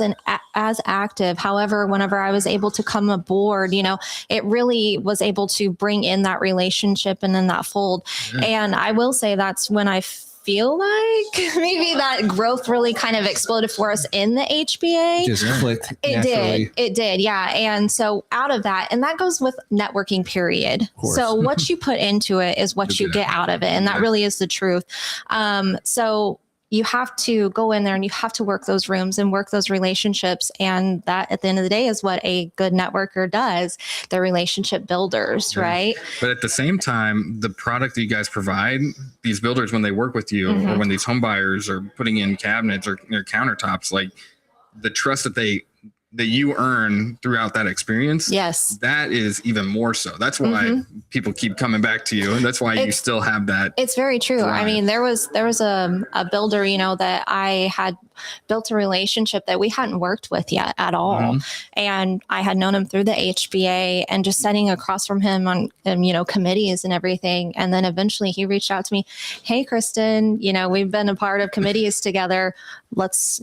as active. However, whenever I was able to come aboard, it really was able to bring in that relationship and in that fold. And I will say that's when I feel like maybe that growth really kind of exploded for us in the HBA. Just clicked. It did. Yeah. And so out of that, and that goes with networking, period. So what you put into it is what you get out of it. And that really is the truth. So you have to go in there and you have to work those rooms and work those relationships. And that at the end of the day is what a good networker does. They're relationship builders, right? But at the same time, the product that you guys provide, these builders, when they work with you or when these home buyers are putting in cabinets or countertops, like the trust that you earn throughout that experience, yes, that is even more so. That's why people keep coming back to you, and that's why you still have that. It's very true. drive. I mean, there was a builder, that I had built a relationship that we hadn't worked with yet at all, and I had known him through the HBA and just sitting across from him on committees and everything. And then eventually he reached out to me, "Hey, Kristen, we've been a part of committees together. Let's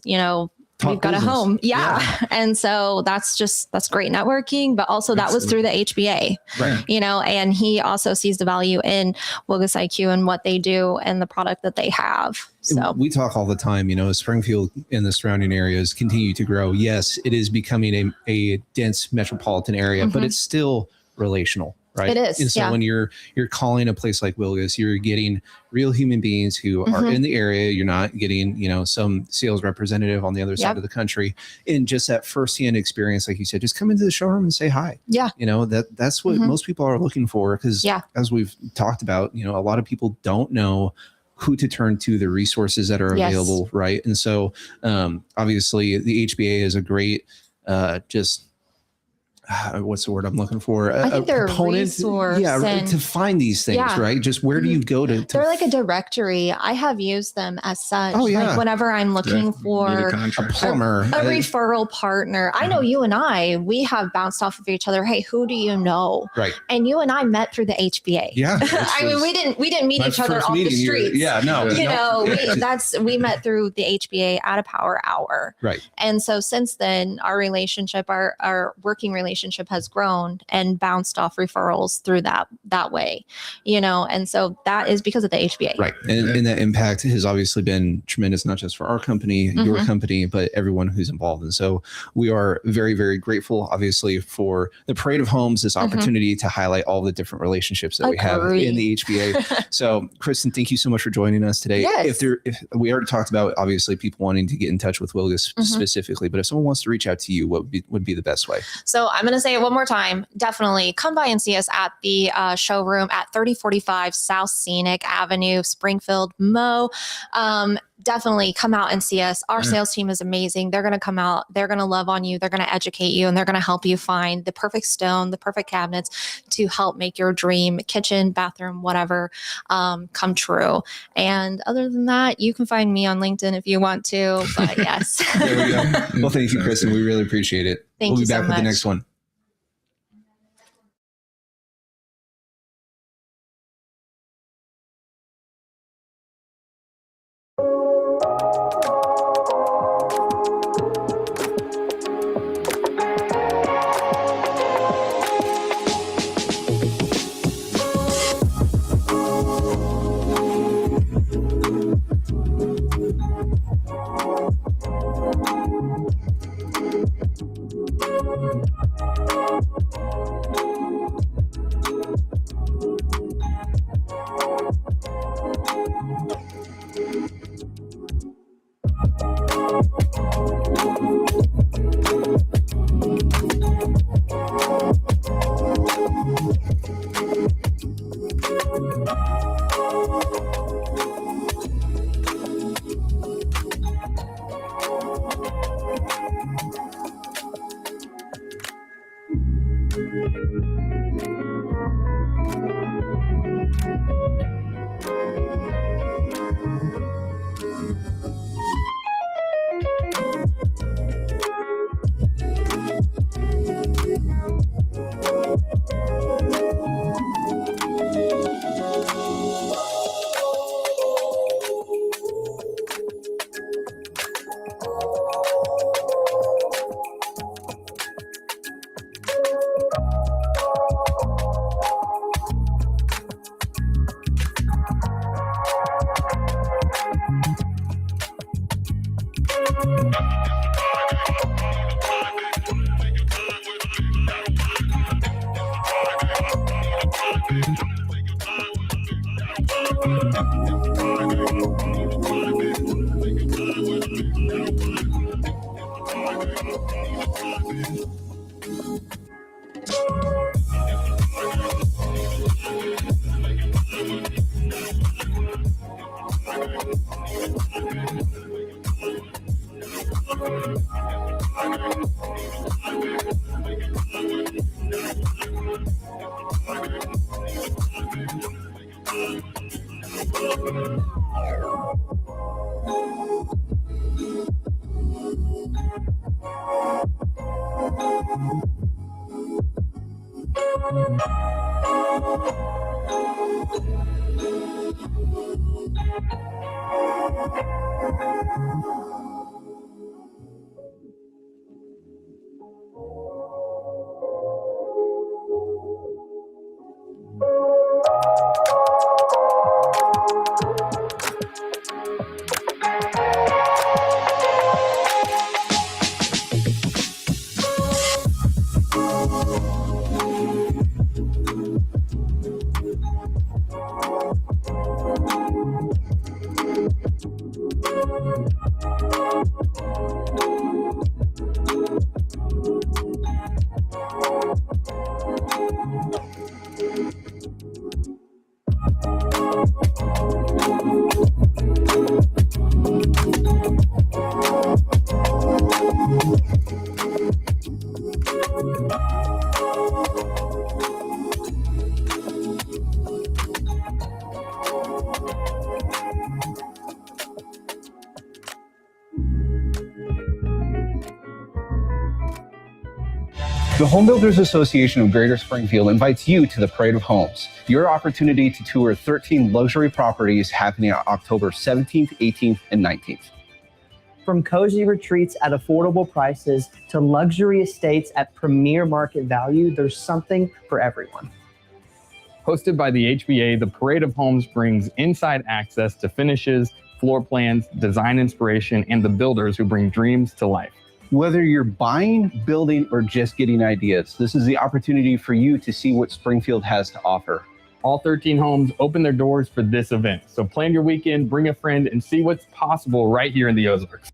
we've got a home." Yeah. And so that's great networking, but also that was through the HBA, Right. And he also sees the value in Wilgus IQ and what they do and the product that they have. So we talk all the time, Springfield and the surrounding areas continue to grow. Yes, it is becoming a dense metropolitan area, but it's still relational. Right. It is. And so when you're calling a place like Wilgus, you're getting real human beings who are in the area. You're not getting, some sales representative on the other side of the country. And just that firsthand experience, like you said, just come into the showroom and say hi. Yeah. That's what most people are looking for. Because as we've talked about, a lot of people don't know who to turn to, the resources that are available. Right. And so obviously the HBA is a great what's the word I'm looking for? I think they're a proponent, resource. To find these things, right? Just where do you go to? They're like a directory. I have used them as such. Oh, yeah. Like whenever I'm looking for a plumber, a referral partner. I know you and we have bounced off of each other. Hey, who do you know? Right. And you and I met through the HBA. Yeah. I mean, we didn't meet each other off the streets. We met through the HBA at a power hour. Right. And so since then, our relationship, our working relationship has grown and bounced off referrals through that way, and so that is because of the HBA. Right. And that impact has obviously been tremendous, not just for our company, your company, but everyone who's involved. And so we are very, very grateful, obviously, for the Parade of Homes, this opportunity to highlight all the different relationships that we have in the HBA. So Kristen, thank you so much for joining us today. Yes. If we already talked about, obviously, people wanting to get in touch with Wilgus specifically, but if someone wants to reach out to you, what would be the best way? So I'm going to say it one more time. Definitely come by and see us at the showroom at 3045 South Scenic Avenue, Springfield, Mo. Definitely come out and see us. Our sales team is amazing. They're going to come out. They're going to love on you. They're going to educate you, and they're going to help you find the perfect stone, the perfect cabinets to help make your dream kitchen, bathroom, whatever, come true. And other than that, you can find me on LinkedIn if you want to. But yes. There we go. Well, thank you, Kristen. We really appreciate it. We'll be back with the next one. The Home Builders Association of Greater Springfield invites you to the Parade of Homes, your opportunity to tour 13 luxury properties happening on October 17th, 18th, and 19th. From cozy retreats at affordable prices to luxury estates at premier market value, there's something for everyone. Hosted by the HBA, the Parade of Homes brings inside access to finishes, floor plans, design inspiration, and the builders who bring dreams to life. Whether you're buying, building, or just getting ideas, this is the opportunity for you to see what Springfield has to offer. All 13 homes open their doors for this event. So plan your weekend, bring a friend, and see what's possible right here in the Ozarks.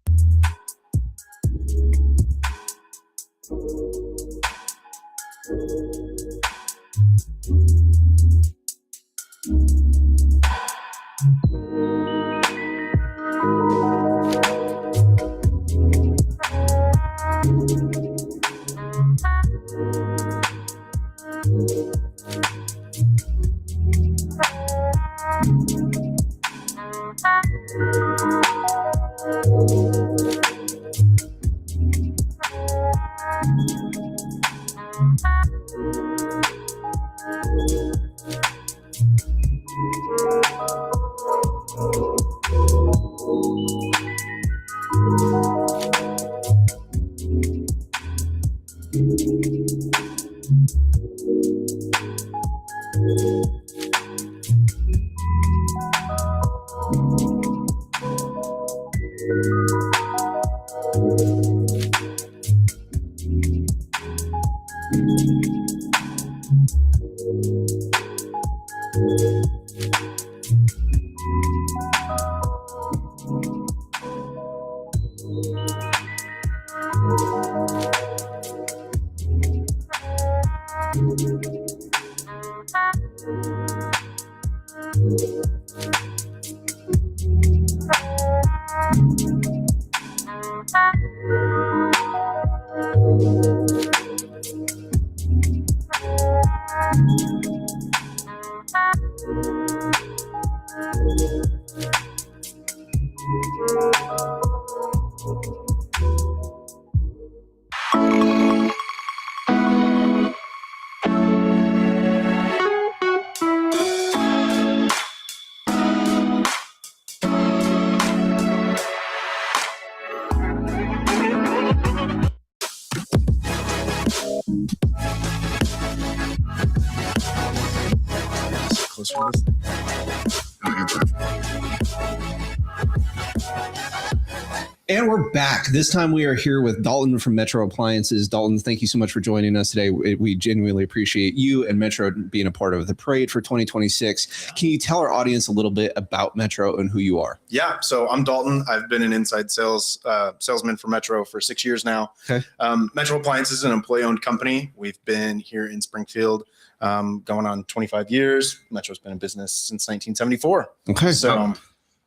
And we're back. This time we are here with Dalton from Metro Appliances. Dalton, thank you so much for joining us today. We genuinely appreciate you and Metro being a part of the parade for 2026. Can you tell our audience a little bit about Metro and who you are? Yeah, so I'm Dalton. I've been an inside salesman for Metro for 6 years now. Okay. Metro Appliances is an employee-owned company. We've been here in Springfield going on 25 years. Metro's been in business since 1974. Okay. So,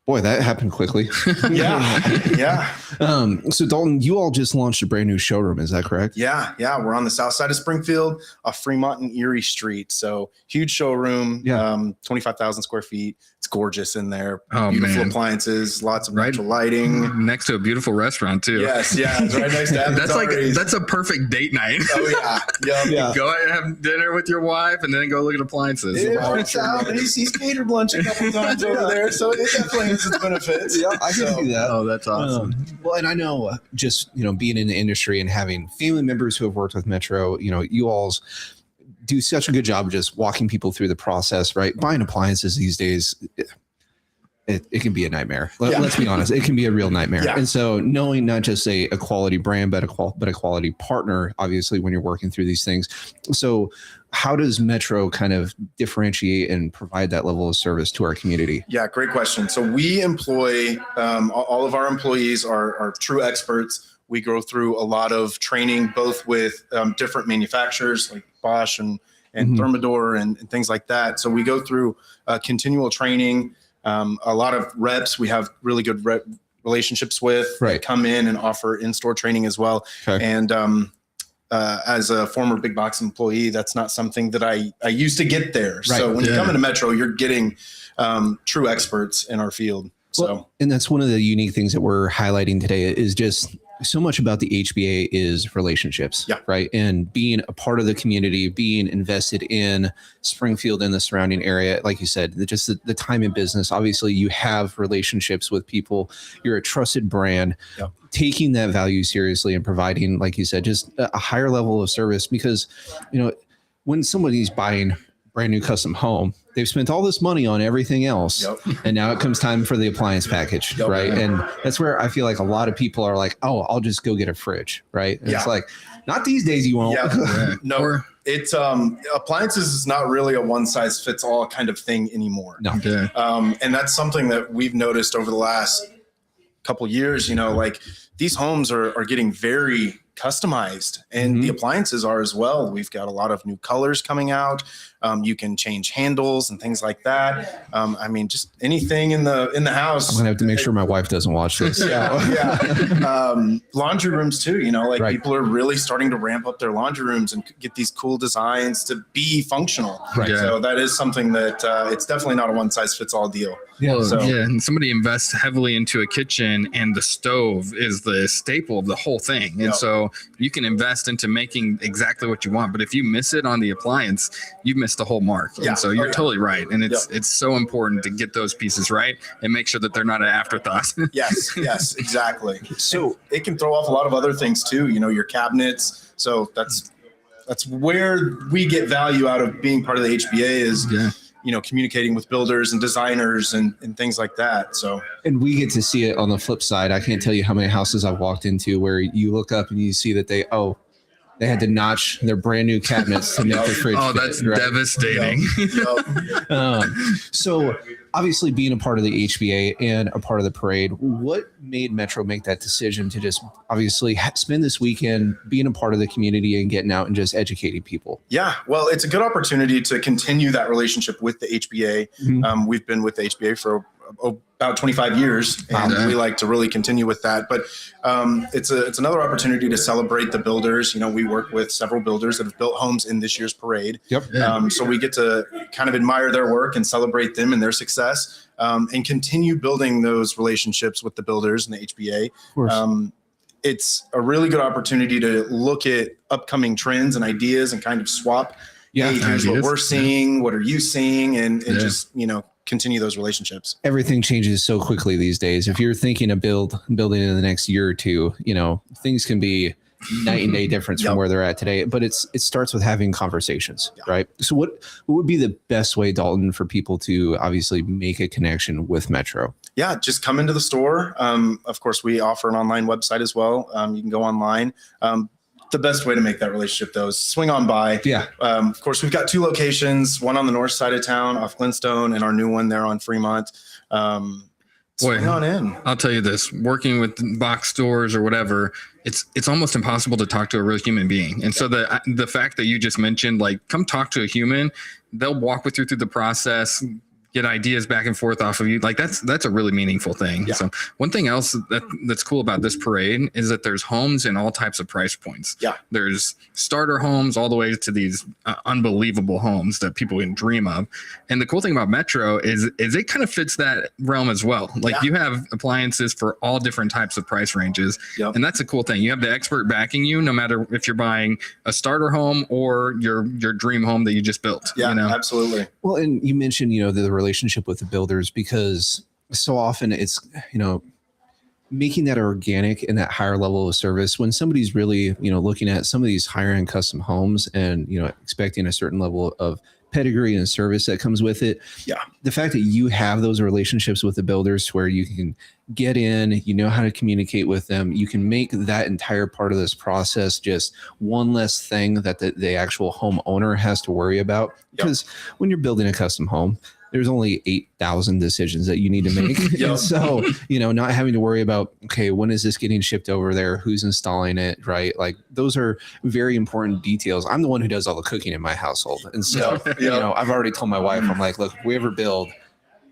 boy, that happened quickly. yeah. So Dalton, you all just launched a brand new showroom. Is that correct? Yeah. We're on the south side of Springfield, off Fremont and Erie Street. So huge showroom, 25,000 square feet. It's gorgeous in there. Beautiful appliances, lots of natural lighting. Next to a beautiful restaurant too. Yes, it's right next to That's a perfect date night. Oh yeah. Go out and have dinner with your wife and then go look at appliances. It works out. He's catered lunch a couple times over there, so it definitely has its benefits. Yeah, I can see that. Oh, that's awesome. Well, and I know just, being in the industry and having family members who have worked with Metro, you all's do such a good job of just walking people through the process, right? Buying appliances these days, it can be a nightmare. Let's be honest. It can be a real nightmare. Yeah. And so knowing not just a quality brand, but a quality partner, obviously, when you're working through these things. So how does Metro kind of differentiate and provide that level of service to our community? Yeah, great question. So we employ, all of our employees are true experts. We go through a lot of training, both with different manufacturers like Bosch and Thermador and things like that. So we go through continual training. A lot of reps we have really good relationships with. They come in and offer in-store training as well. Okay. And as a former big box employee, that's not something that I used to get there. Right. So when you come into Metro, you're getting true experts in our field. So, and that's one of the unique things that we're highlighting today is just so much about the HBA is relationships, right? And being a part of the community, being invested in Springfield and the surrounding area. Like you said, just the time in business, obviously you have relationships with people. You're a trusted brand, taking that value seriously and providing, like you said, just a higher level of service because, when somebody's buying brand new custom home, they've spent all this money on everything else. And now it comes time for the appliance package, right? And that's where I feel like a lot of people are like, oh, I'll just go get a fridge, right? And it's like, not these days you won't. No, it's appliances is not really a one size fits all kind of thing anymore. No. And that's something that we've noticed over the last couple years, like these homes are getting very customized and the appliances are as well. We've got a lot of new colors coming out. You can change handles and things like that. I mean, just anything in the house. I'm gonna have to make sure my wife doesn't watch this. Laundry rooms too, people are really starting to ramp up their laundry rooms and get these cool designs to be functional. So that is something that it's definitely not a one size fits all deal. And somebody invests heavily into a kitchen and the stove is the staple of the whole thing. And so you can invest into making exactly what you want, but if you miss it on the appliance, you've missed the whole mark. And so you're totally right. And it's so important to get those pieces right and make sure that they're not an afterthought. Yes, exactly. So it can throw off a lot of other things too, your cabinets. So that's where we get value out of being part of the HBA is communicating with builders and designers and things like that. So, and we get to see it on the flip side. I can't tell you how many houses I've walked into where you look up and you see that they had to notch their brand new cabinets to make their fridge. Oh, that's devastating. So obviously being a part of the HBA and a part of the parade, what made Metro make that decision to just obviously spend this weekend being a part of the community and getting out and just educating people? Yeah, well, it's a good opportunity to continue that relationship with the HBA. We've been with the HBA for about 25 years, and we like to really continue with that. But it's another opportunity to celebrate the builders. We work with several builders that have built homes in this year's parade. So we get to kind of admire their work and celebrate them and their success, and continue building those relationships with the builders and the HBA. It's a really good opportunity to look at upcoming trends and ideas and kind of swap. Hey, here's what we're seeing. What are you seeing? And just, continue those relationships. Everything changes so quickly these days. If you're thinking of building in the next year or two, things can be night and day difference from where they're at today. But it starts with having conversations, right? So what would be the best way, Dalton, for people to obviously make a connection with Metro? Yeah, just come into the store. Of course, we offer an online website as well. You can go online. The best way to make that relationship, though, is swing on by. Yeah. Of course, we've got 2 locations, one on the north side of town off Glenstone and our new one there on Fremont. Swing on in. I'll tell you this, working with box stores or whatever, it's almost impossible to talk to a real human being. And so the fact that you just mentioned, like, come talk to a human, they'll walk with you through the process, get ideas back and forth off of you. Like that's a really meaningful thing. Yeah. So one thing else that's cool about this parade is that there's homes in all types of price points. Yeah. There's starter homes all the way to these unbelievable homes that people can dream of. And the cool thing about Metro is it kind of fits that realm as well. Like you have appliances for all different types of price ranges. Yep. And that's a cool thing. You have the expert backing you, no matter if you're buying a starter home or your dream home that you just built. Yeah, you know? Absolutely. Well, and you mentioned, the relationship with the builders, because so often it's, making that organic and that higher level of service when somebody's really, looking at some of these higher end custom homes and, expecting a certain level of pedigree and service that comes with it. Yeah. The fact that you have those relationships with the builders to where you can get in, how to communicate with them, you can make that entire part of this process just one less thing that the actual homeowner has to worry about. Because when you're building a custom home, there's only 8,000 decisions that you need to make. And so, not having to worry about, okay, when is this getting shipped over there? Who's installing it? Right. Like those are very important details. I'm the one who does all the cooking in my household. And so, I've already told my wife, I'm like, look, if we ever build,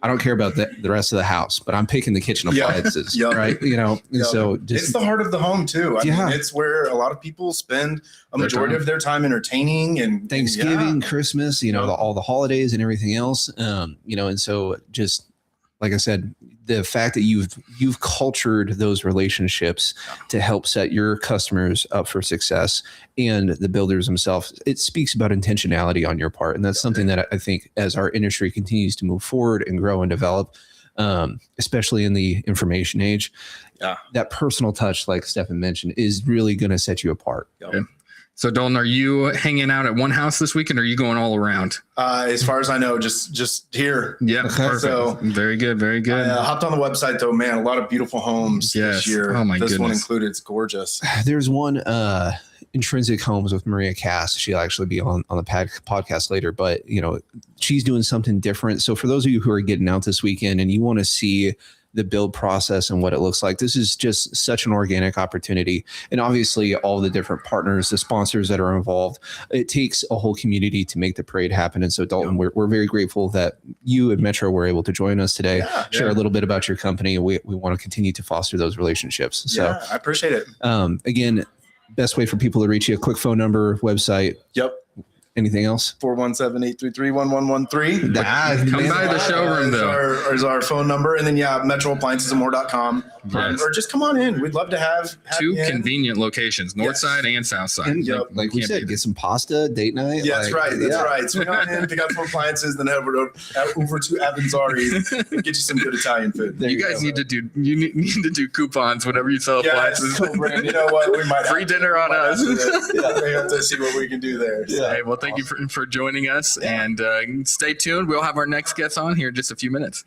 I don't care about the rest of the house, but I'm picking the kitchen appliances, right? And so just, it's the heart of the home too. I mean, it's where a lot of people spend a majority of their time entertaining and Thanksgiving, Christmas, all the holidays and everything else. And so just like I said, the fact that you've cultured those relationships to help set your customers up for success and the builders themselves, it speaks about intentionality on your part. And that's something that I think as our industry continues to move forward and grow and develop, especially in the information age, that personal touch, like Stefan mentioned, is really going to set you apart. Yeah. So Dalton, are you hanging out at one house this weekend, or are you going all around? As far as I know, just here. Yeah. Okay. So very good. Very good. I hopped on the website though, man, a lot of beautiful homes this year. Oh my goodness. This one included. It's gorgeous. There's one, Intrinsic Homes with Maria Cass. She'll actually be on the podcast later, but she's doing something different. So for those of you who are getting out this weekend and you want to see the build process and what it looks like, this is just such an organic opportunity. And obviously all the different partners, the sponsors that are involved, it takes a whole community to make the parade happen. And so Dalton, we're very grateful that you and Metro were able to join us today, share a little bit about your company. We want to continue to foster those relationships. So I appreciate it. Again, best way for people to reach you, a quick phone number, website. Yep. Anything else? 417-833-1113. Come by the showroom though. Is our phone number. And then metroappliancesandmore.com. Or just come on in. We'd love to have 2 convenient locations, north side and south side. And like we said, get some pasta, date night. Yeah, that's right. That's right. Swing on in, pick up some appliances, then over to Avanzari's and get you some good Italian food. You guys need to do coupons whenever you sell appliances. You know what? We might free dinner on us. We have to see what we can do there. So. Hey, well, thank you for joining us, and stay tuned. We'll have our next guest on here in just a few minutes.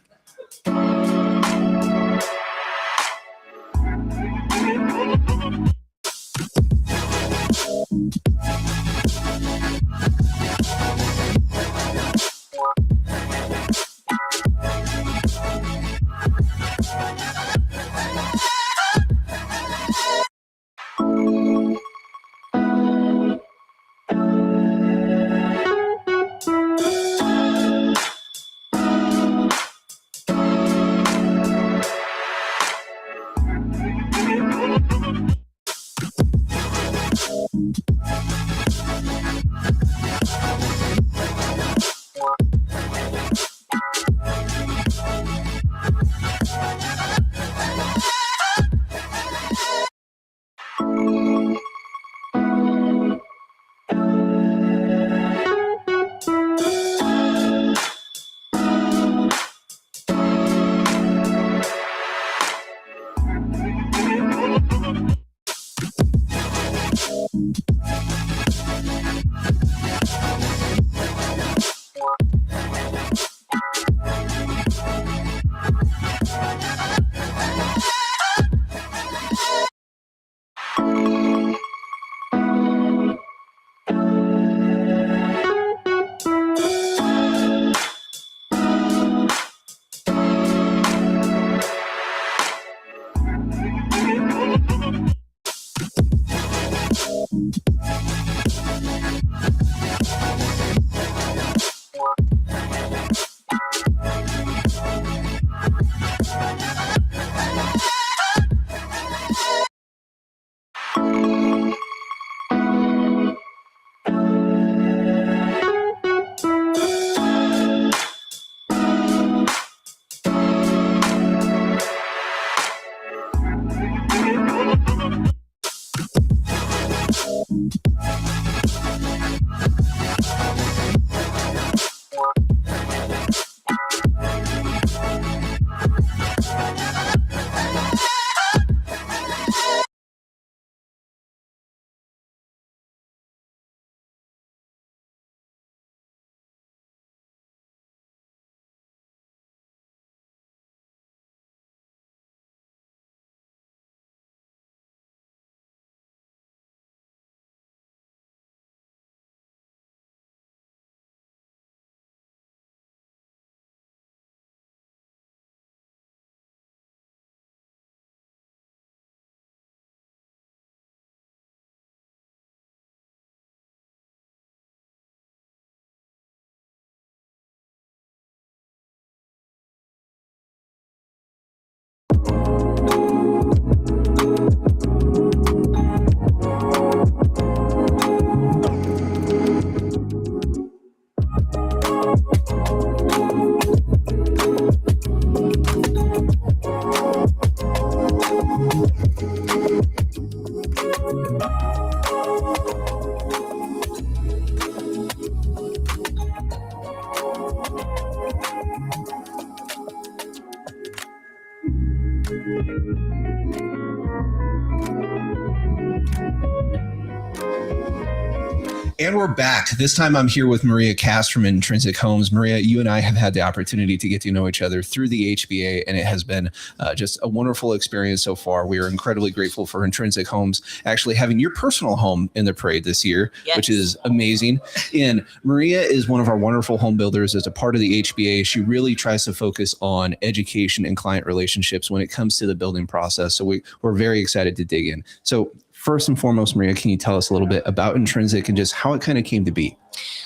And we're back. This time I'm here with Maria Cass from Intrinsic Homes. Maria, you and I have had the opportunity to get to know each other through the HBA, and it has been just a wonderful experience so far. We are incredibly grateful for Intrinsic Homes actually having your personal home in the parade this year, which is amazing. And Maria is one of our wonderful home builders. As a part of the HBA, she really tries to focus on education and client relationships when it comes to the building process. So we're very excited to dig in. So first and foremost, Maria, can you tell us a little bit about Intrinsic and just how it kind of came to be?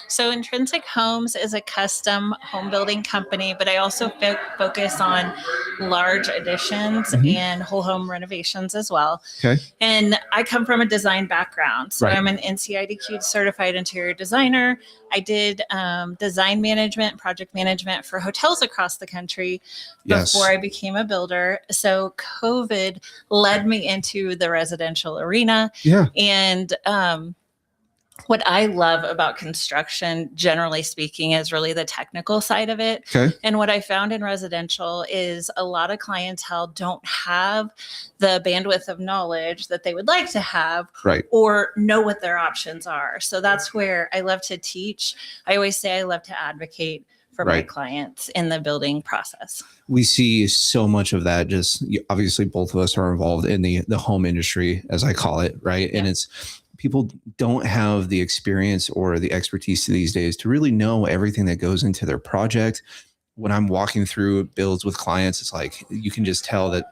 So Intrinsic Homes is a custom home building company, but I also focus on large additions and whole home renovations as well. Okay. And I come from a design background. So I'm an NCIDQ certified interior designer. I did design management, project management for hotels across the country before I became a builder. So COVID led me into the residential arena. Yeah. And what I love about construction, generally speaking, is really the technical side of it. Okay. And what I found in residential is a lot of clientele don't have the bandwidth of knowledge that they would like to have, or know what their options are. So that's where I love to teach. I always say I love to advocate for my clients in the building process. We see so much of that. Just obviously both of us are involved in the home industry, as I call it, right? And it's people don't have the experience or the expertise these days to really know everything that goes into their project. When I'm walking through builds with clients, it's like you can just tell that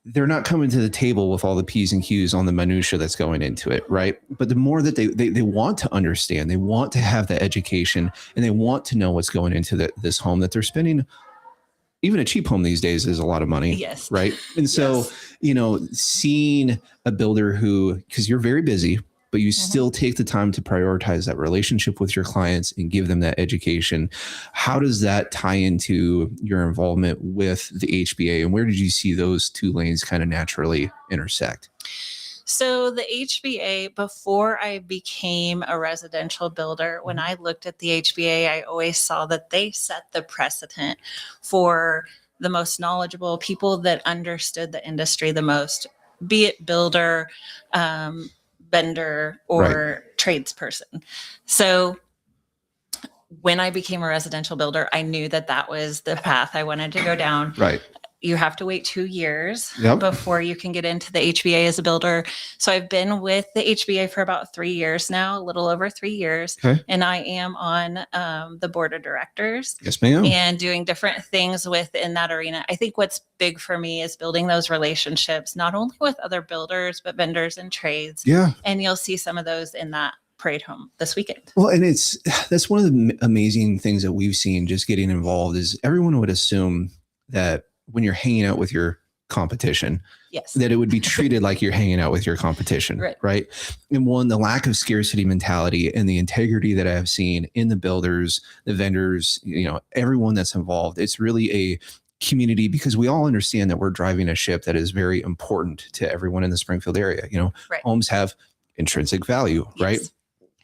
they're not coming to the table with all the P's and Q's on the minutia that's going into it, right? But the more that they want to understand, they want to have the education, and they want to know what's going into this home that they're spending. Even a cheap home these days is a lot of money, right? And so, you know, seeing a builder who, because you're very busy, but you still take the time to prioritize that relationship with your clients and give them that education. How does that tie into your involvement with the HBA, and where did you see those two lanes kind of naturally intersect? So the HBA, before I became a residential builder, when I looked at the HBA, I always saw that they set the precedent for the most knowledgeable people that understood the industry the most, be it builder, vendor, or tradesperson. So when I became a residential builder, I knew that that was the path I wanted to go down. You have to wait 2 years before you can get into the HBA as a builder. So I've been with the HBA for about 3 years now, a little over 3 years. And I am on the board of directors. Yes, ma'am. And doing different things within that arena. I think what's big for me is building those relationships, not only with other builders, but vendors and trades. And you'll see some of those in that parade home this weekend. Well, and that's one of the amazing things that we've seen just getting involved is everyone would assume that when you're hanging out with your competition, that it would be treated like you're hanging out with your competition, right? And one, the lack of scarcity mentality and the integrity that I have seen in the builders, the vendors, you know, everyone that's involved, it's really a community because we all understand that we're driving a ship that is very important to everyone in the Springfield area. You know, homes have intrinsic value, right?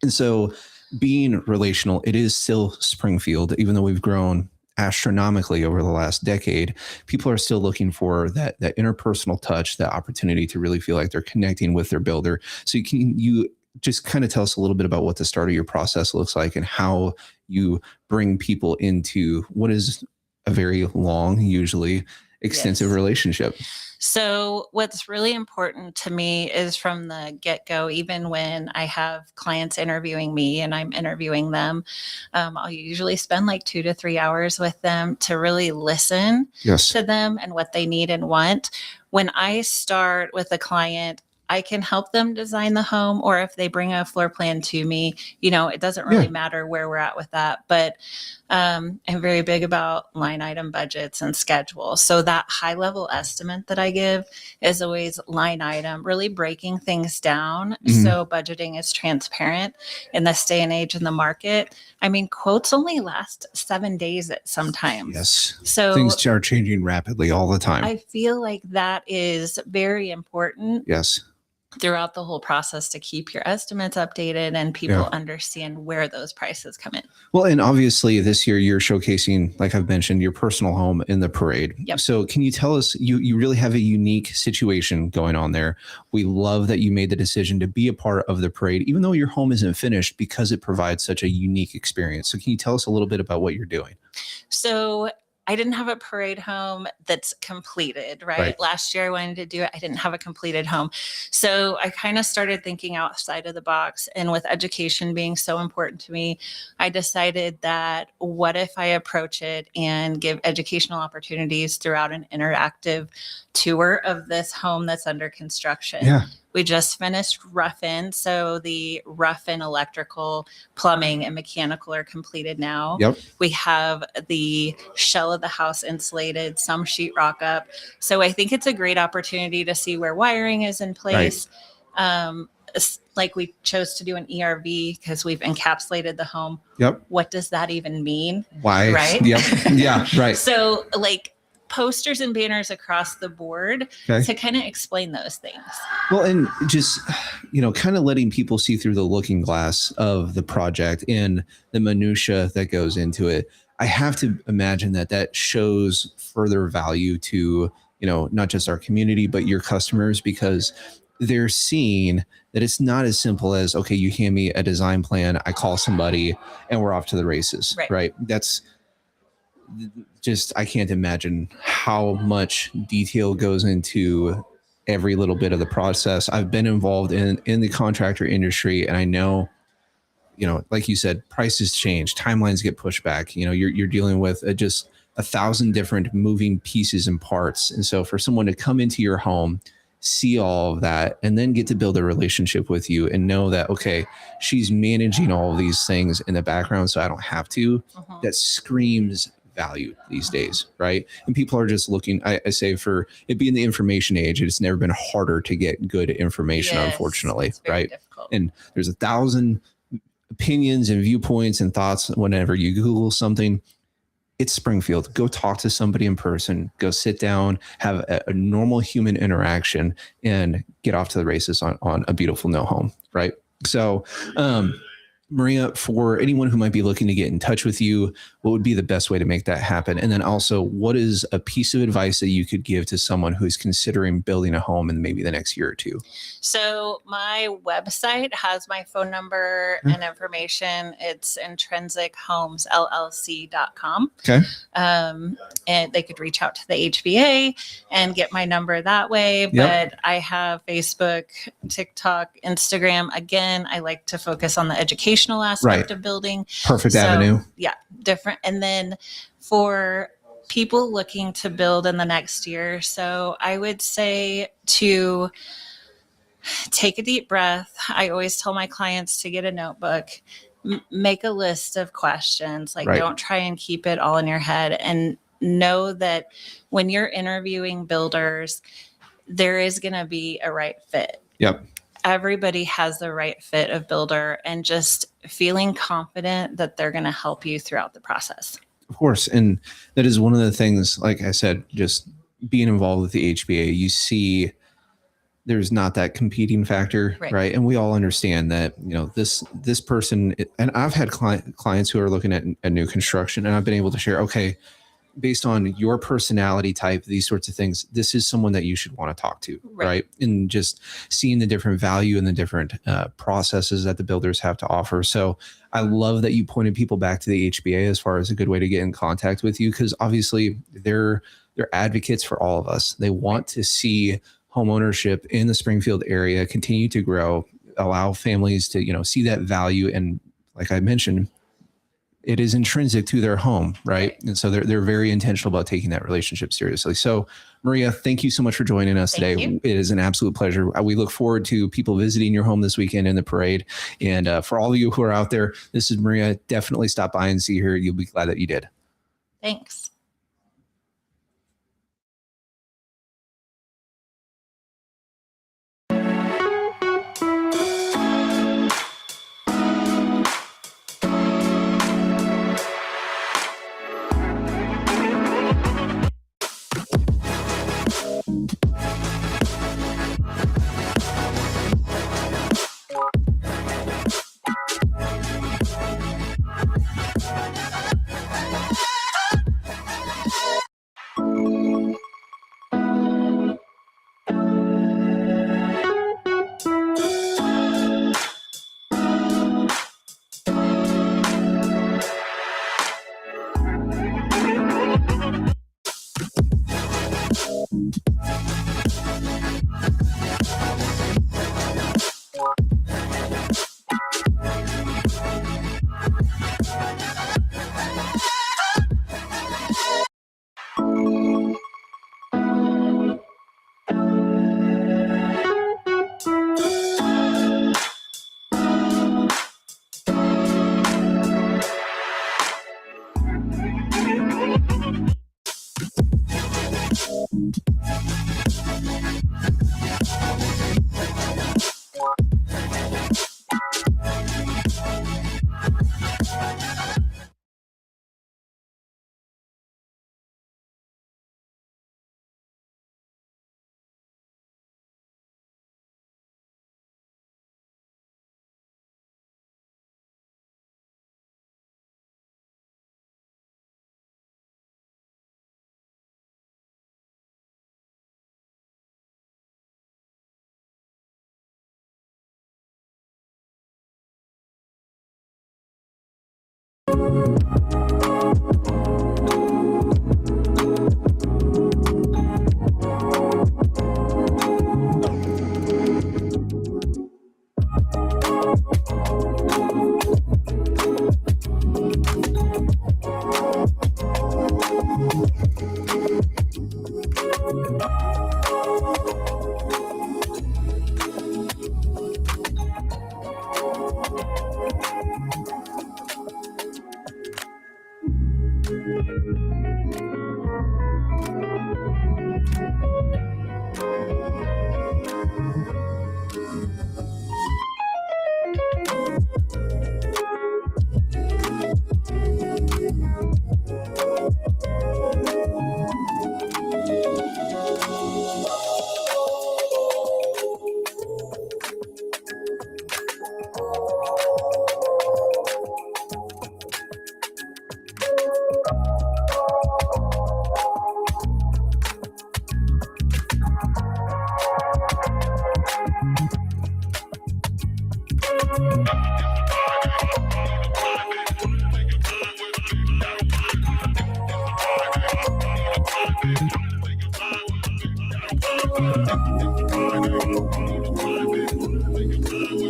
And so being relational, it is still Springfield, even though we've grown astronomically over the last decade. People are still looking for that interpersonal touch, that opportunity to really feel like they're connecting with their builder. So you just kind of tell us a little bit about what the start of your process looks like and how you bring people into what is a very long, usually extensive relationship. So what's really important to me is from the get-go, even when I have clients interviewing me and I'm interviewing them, I'll usually spend like 2 to 3 hours with them to really listen to them and what they need and want. When I start with a client, I can help them design the home, or if they bring a floor plan to me, you know, it doesn't really matter where we're at with that. But I'm very big about line item budgets and schedules. So that high level estimate that I give is always line item, really breaking things down. So budgeting is transparent in this day and age in the market. I mean, quotes only last 7 days at sometimes. So things are changing rapidly all the time. I feel like that is very important. throughout the whole process to keep your estimates updated and people understand where those prices come in. Well, and obviously this year you're showcasing, like I've mentioned, your personal home in the parade. Yep. So can you tell us, you really have a unique situation going on there. We love that you made the decision to be a part of the parade, even though your home isn't finished, because it provides such a unique experience. So can you tell us a little bit about what you're doing? So I didn't have a parade home that's completed, right? Last year I wanted to do it. I didn't have a completed home. So I kind of started thinking outside of the box. And with education being so important to me, I decided that what if I approach it and give educational opportunities throughout an interactive tour of this home that's under construction. Yeah. We just finished rough-in. So the rough-in electrical, plumbing, and mechanical are completed now. Yep. We have the shell of the house insulated, some sheetrock up. So I think it's a great opportunity to see where wiring is in place. Like we chose to do an ERV because we've encapsulated the home. Yep. What does that even mean? Why? Right? Yep. Yeah. Right. So like posters and banners across the board to kind of explain those things. Well, and just, kind of letting people see through the looking glass of the project and the minutia that goes into it. I have to imagine that shows further value to, not just our community, but your customers, because they're seeing that it's not as simple as, okay, you hand me a design plan, I call somebody and we're off to the races, right? That's just, I can't imagine how much detail goes into every little bit of the process. I've been involved in the contractor industry, and I know, like you said, prices change, timelines get pushed back. You're dealing with just 1,000 different moving pieces and parts. And so for someone to come into your home, see all of that, and then get to build a relationship with you and know that, okay, she's managing all of these things in the background, so I don't have to, that screams value these days, right? And people are just looking, I say, for it being the information age, it's never been harder to get good information, unfortunately, right? Difficult. And there's 1,000 opinions and viewpoints and thoughts whenever you Google something. It's Springfield. Go talk to somebody in person, go sit down, have a normal human interaction, and get off to the races on a beautiful no home, right? So, Maria, for anyone who might be looking to get in touch with you, what would be the best way to make that happen? And then also, what is a piece of advice that you could give to someone who's considering building a home in maybe the next year or two? So my website has my phone number and information. It's intrinsichomesllc.com. Okay. And they could reach out to the HBA and get my number that way. But I have Facebook, TikTok, Instagram. Again, I like to focus on the educational aspect of building. Perfect avenue. Yeah, different. And then for people looking to build in the next year, so I would say to take a deep breath. I always tell my clients to get a notebook, make a list of questions. Like, don't try and keep it all in your head, and know that when you're interviewing builders, there is going to be a right fit. Yep. Everybody has the right fit of builder, and just feeling confident that they're going to help you throughout the process. Of course. And that is one of the things, like I said, just being involved with the HBA, you see there's not that competing factor, right? And we all understand that, this person, and I've had clients who are looking at a new construction, and I've been able to share, okay, based on your personality type, these sorts of things, this is someone that you should want to talk to, right? And just seeing the different value and the different processes that the builders have to offer. So I love that you pointed people back to the HBA as far as a good way to get in contact with you, because obviously they're advocates for all of us. They want to see home ownership in the Springfield area continue to grow, allow families to, see that value. And like I mentioned, it is intrinsic to their home, right? And so they're very intentional about taking that relationship seriously. So Maria, thank you so much for joining us today. It is an absolute pleasure. We look forward to people visiting your home this weekend in the parade. And for all of you who are out there, this is Maria. Definitely stop by and see her. You'll be glad that you did. Thanks.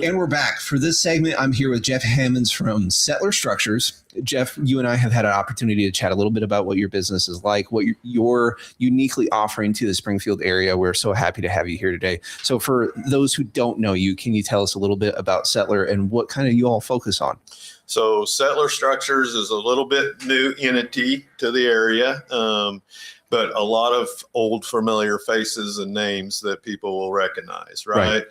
And we're back. For this segment, I'm here with Jeff Hammonds from Settler Structures. Jeff, you and I have had an opportunity to chat a little bit about what your business is like, what you're uniquely offering to the Springfield area. We're so happy to have you here today. So for those who don't know you, can you tell us a little bit about Settler and what kind of you all focus on? So Settler Structures is a little bit new entity to the area, but a lot of old familiar faces and names that people will recognize, right?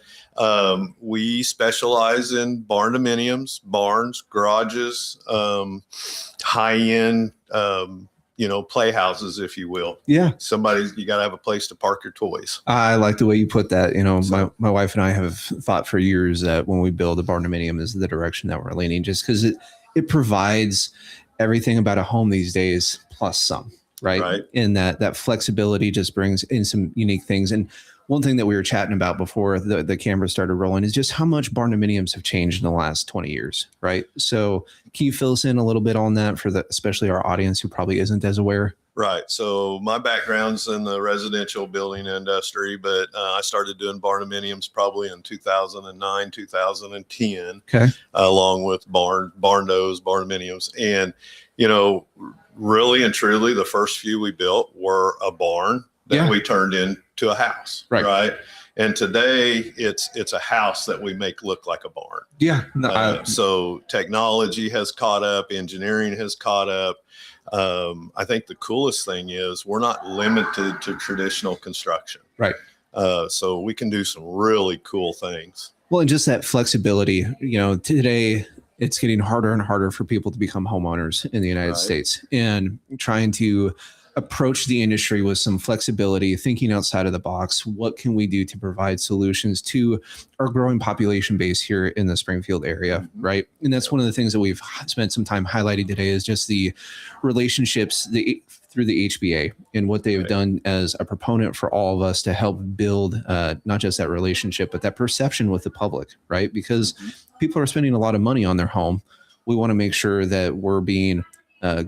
We specialize in barn dominiums, barns, garages, high-end, playhouses, if you will. Yeah. You got to have a place to park your toys. I like the way you put that. You know, my wife and I have thought for years that when we build a barn dominium is the direction that we're leaning, just because it provides everything about a home these days, plus some, right? And that flexibility just brings in some unique things. And one thing that we were chatting about before the camera started rolling is just how much barn dominiums have changed in the last 20 years, right? So can you fill us in a little bit on that for especially our audience who probably isn't as aware? Right. So my background's in the residential building industry, but I started doing barn dominiums probably in 2009, 2010, along with barn doors, barn dominiums. And, really and truly, the first few we built were a barn that we turned into a house, right? And today it's a house that we make look like a barn. Yeah. So technology has caught up, engineering has caught up. I think the coolest thing is we're not limited to traditional construction. Right. So we can do some really cool things. Well, and just that flexibility, today it's getting harder and harder for people to become homeowners in the United States, and trying to approach the industry with some flexibility, thinking outside of the box. What can we do to provide solutions to our growing population base here in the Springfield area, right? And that's one of the things that we've spent some time highlighting today is just the relationships through the HBA and what they have done as a proponent for all of us to help build not just that relationship, but that perception with the public, right? Because people are spending a lot of money on their home. We want to make sure that we're being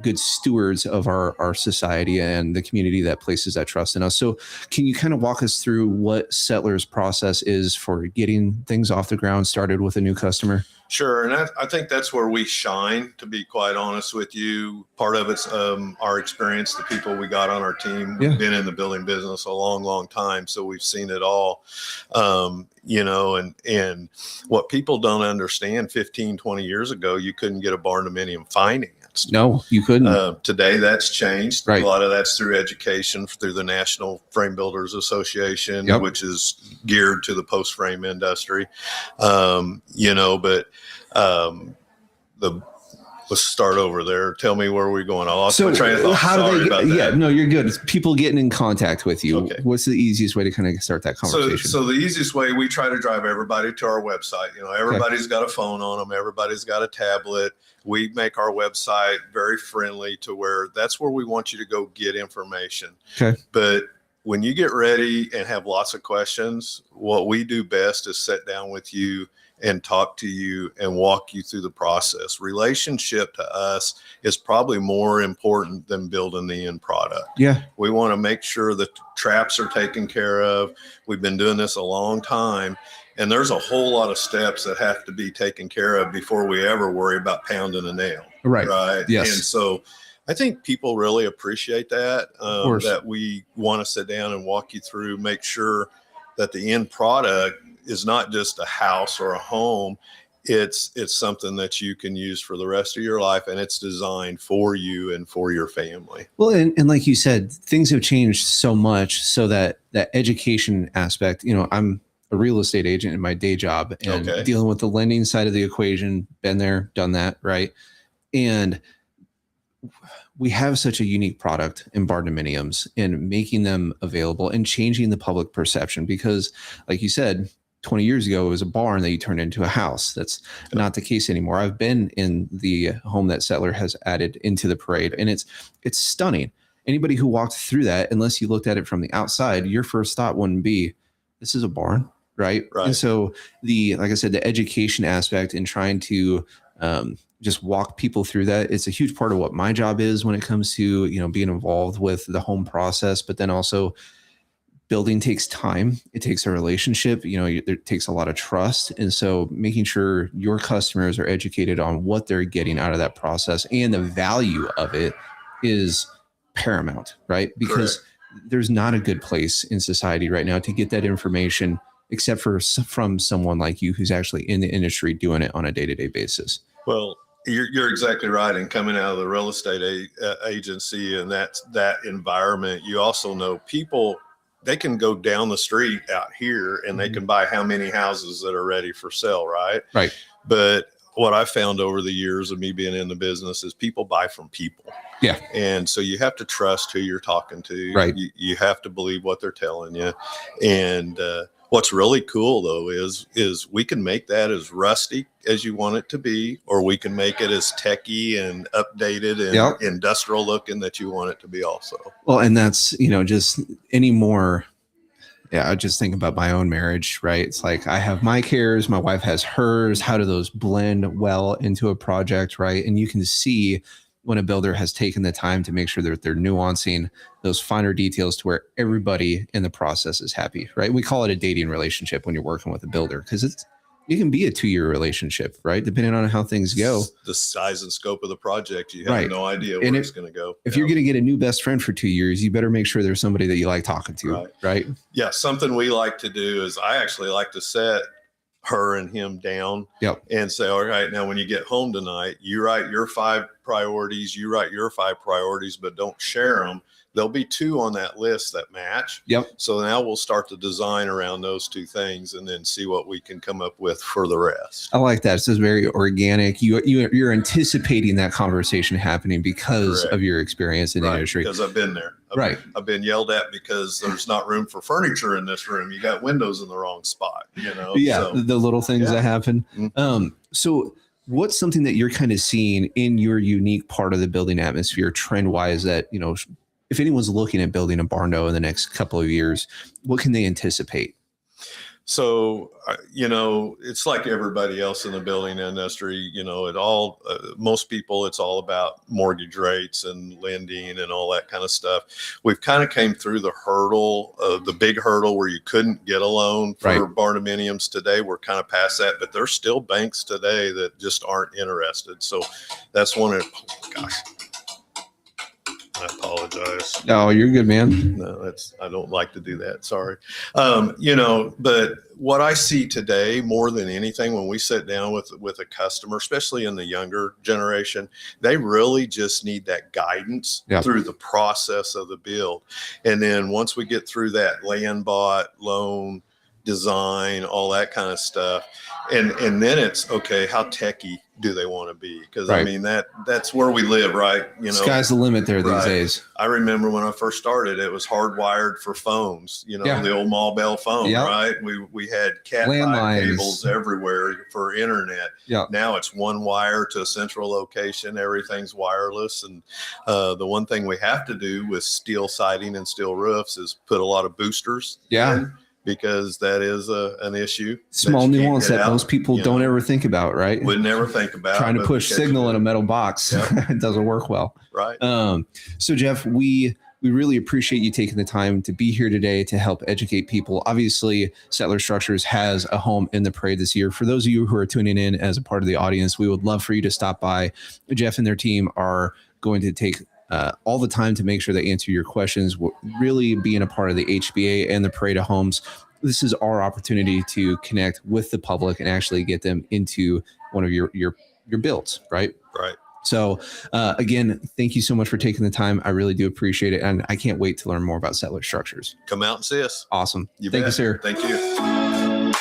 good stewards of our society and the community that places that trust in us. So can you kind of walk us through what Settler's process is for getting things off the ground started with a new customer? Sure. And I think that's where we shine, to be quite honest with you. Part of it's our experience, the people we got on our team. We've been in the building business a long, long time, so we've seen it all. And what people don't understand, 15, 20 years ago, you couldn't get a barn dominium financed. No, you couldn't. Today, that's changed. Right. A lot of that's through education, through the National Frame Builders Association, which is geared to the post frame industry. Let's start over there. Tell me where we're going. I lost my train of thought. Sorry about that. Yeah, no, you're good. It's people getting in contact with you. Okay. What's the easiest way to kind of start that conversation? So the easiest way, we try to drive everybody to our website. Everybody's got a phone on them. Everybody's got a tablet. We make our website very friendly to where that's where we want you to go get information. Okay. But when you get ready and have lots of questions, what we do best is sit down with you and talk to you and walk you through the process. Relationship to us is probably more important than building the end product. Yeah. We want to make sure that traps are taken care of. We've been doing this a long time, and there's a whole lot of steps that have to be taken care of before we ever worry about pounding a nail. Right. Right. Yes. And so I think people really appreciate that, that we want to sit down and walk you through, make sure that the end product is not just a house or a home. It's something that you can use for the rest of your life, and it's designed for you and for your family. Well, and like you said, things have changed so much so that education aspect, I'm a real estate agent in my day job and dealing with the lending side of the equation, been there, done that. Right. And we have such a unique product in barndominiums and making them available and changing the public perception, because like you said, 20 years ago, it was a barn that you turned into a house. That's not the case anymore. I've been in the home that Settler has added into the parade, and it's stunning. Anybody who walked through that, unless you looked at it from the outside, your first thought wouldn't be, this is a barn, right? And so like I said, the education aspect and trying to just walk people through that, it's a huge part of what my job is when it comes to, being involved with the home process, but then also building takes time. It takes a relationship, it takes a lot of trust. And so making sure your customers are educated on what they're getting out of that process and the value of it is paramount, right? Because there's not a good place in society right now to get that information, except from someone like you who's actually in the industry doing it on a day-to-day basis. Well, you're exactly right. And coming out of the real estate agency and that environment, you also know people, they can go down the street out here and they can buy how many houses that are ready for sale, right? Right. But what I found over the years of me being in the business is people buy from people. Yeah. And so you have to trust who you're talking to. Right. You have to believe what they're telling you. And what's really cool though is we can make that as rustic as you want it to be, or we can make it as techie and updated and industrial looking that you want it to be also. Well, and that's, just any more. Yeah, I just think about my own marriage, right? It's like I have my cares, my wife has hers. How do those blend well into a project, right? And you can see when a builder has taken the time to make sure that they're nuancing those finer details to where everybody in the process is happy, right? We call it a dating relationship when you're working with a builder, because it can be a 2-year relationship, right? Depending on how things go. The size and scope of the project, you have no idea where it's going to go. If you're going to get a new best friend for 2 years, you better make sure there's somebody that you like talking to, right? Yeah, something we like to do is I actually like to set her and him down and say, all right, now when you get home tonight, you write your 5 priorities, you write your 5 priorities, but don't share them. There'll be 2 on that list that match. So now we'll start to design around those 2 things and then see what we can come up with for the rest. I like that. It's just very organic. You're anticipating that conversation happening because of your experience in the industry. Because I've been there. I've been yelled at because there's not room for furniture in this room. You got windows in the wrong spot, Yeah, so, the little things that happen. So what's something that you're kind of seeing in your unique part of the building atmosphere trend-wise that, if anyone's looking at building a barn-do in the next couple of years, what can they anticipate? So, it's like everybody else in the building industry, most people, it's all about mortgage rates and lending and all that kind of stuff. We've kind of came through the big hurdle where you couldn't get a loan for barndominiums today. We're kind of past that, but there's still banks today that just aren't interested. So that's I apologize. No, you're good, man. No, I don't like to do that. Sorry. But what I see today more than anything, when we sit down with a customer, especially in the younger generation, they really just need that guidance through the process of the build. And then once we get through that land bought, loan, design, all that kind of stuff. And then it's okay, how techie do they want to be? Because I mean, that's where we live, right? Sky's the limit there these days. I remember when I first started, it was hardwired for phones, the old Mall Bell phone, right? We had Cat 5 cables everywhere for internet. Now it's one wire to a central location. Everything's wireless. And the one thing we have to do with steel siding and steel roofs is put a lot of boosters in. because that is an issue. Small nuance that most people don't ever think about, right? Would never think about trying to push signal in a metal box. Yep. It doesn't work well. Right. So Jeff, we really appreciate you taking the time to be here today to help educate people. Obviously, Settler Structures has a home in the parade this year. For those of you who are tuning in as a part of the audience, we would love for you to stop by. Jeff and their team are going to take all the time to make sure they answer your questions. Really being a part of the HBA and the Parade of Homes, this is our opportunity to connect with the public and actually get them into one of your builds, right? Right. So again, thank you so much for taking the time. I really do appreciate it. And I can't wait to learn more about Settler Structures. Come out and see us. Awesome. Thank you, sir. Thank you.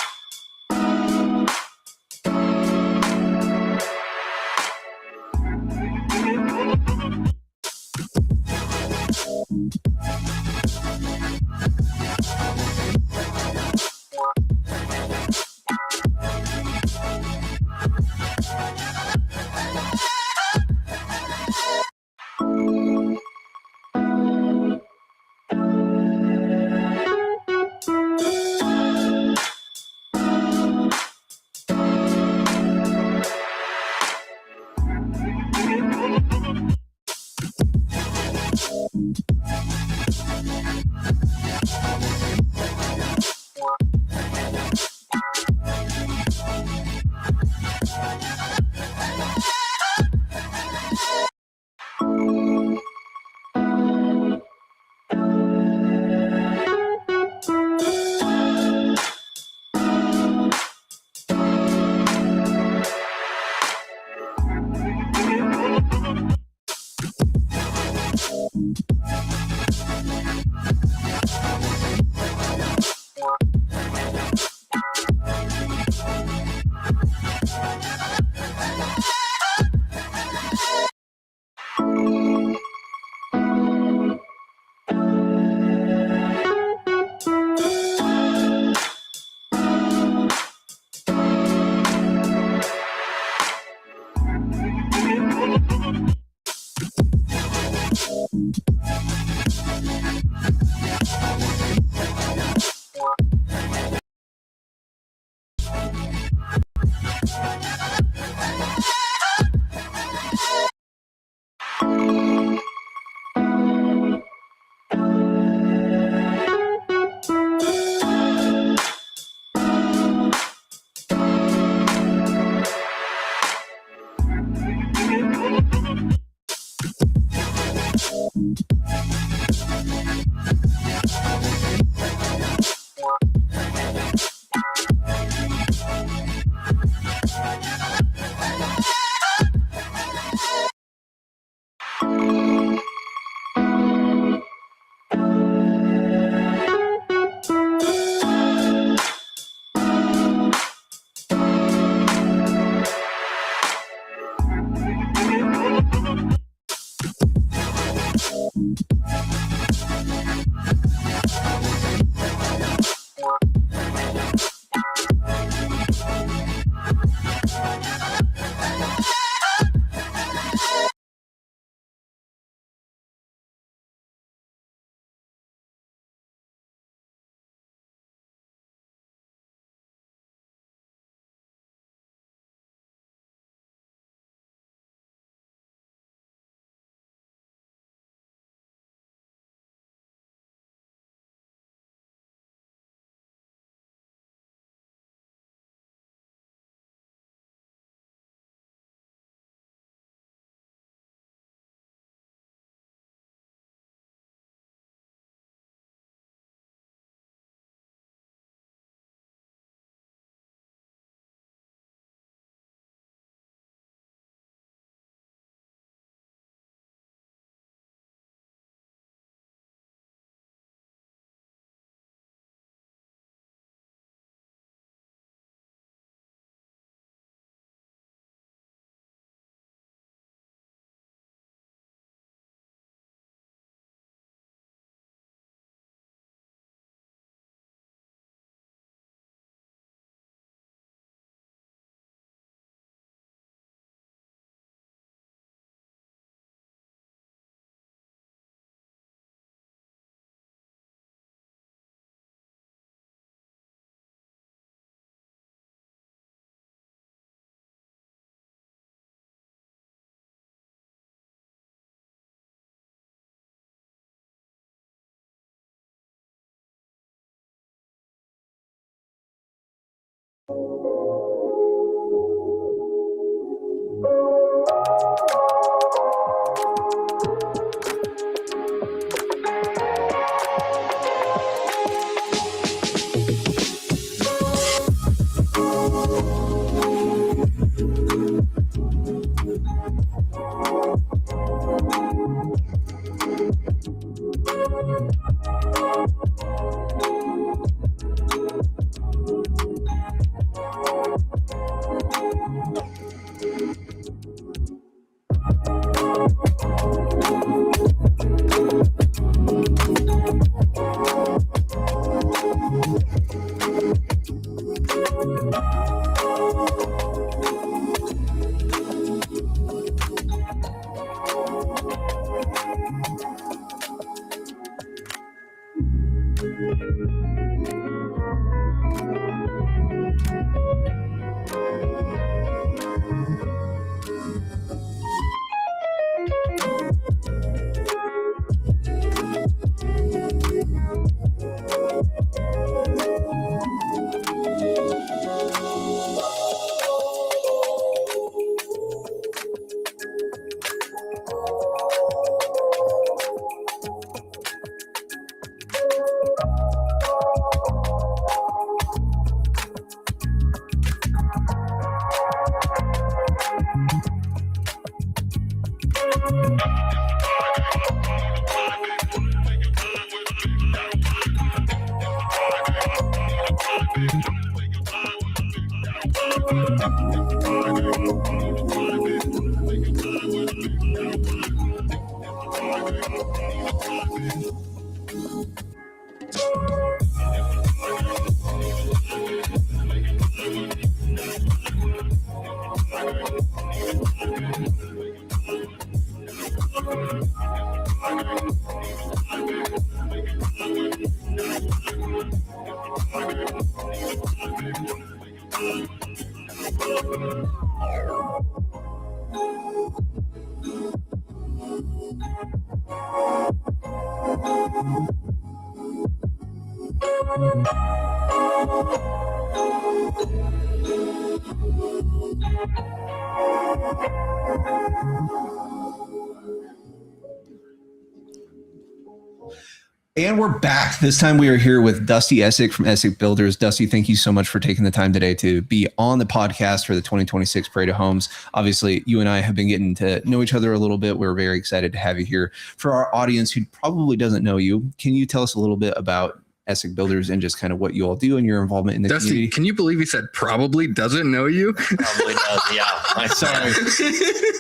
And we're back. This time we are here with Dusty Essick from Essick Builders. Dusty, thank you so much for taking the time today to be on the podcast for the 2026 Parade of Homes. Obviously, you and I have been getting to know each other a little bit. We're very excited to have you here. For our audience who probably doesn't know you, can you tell us a little bit about Essick Builders and just kind of what you all do and your involvement in the Dusty, community? can you believe he said probably doesn't know you? Probably does, yeah. I'm sorry.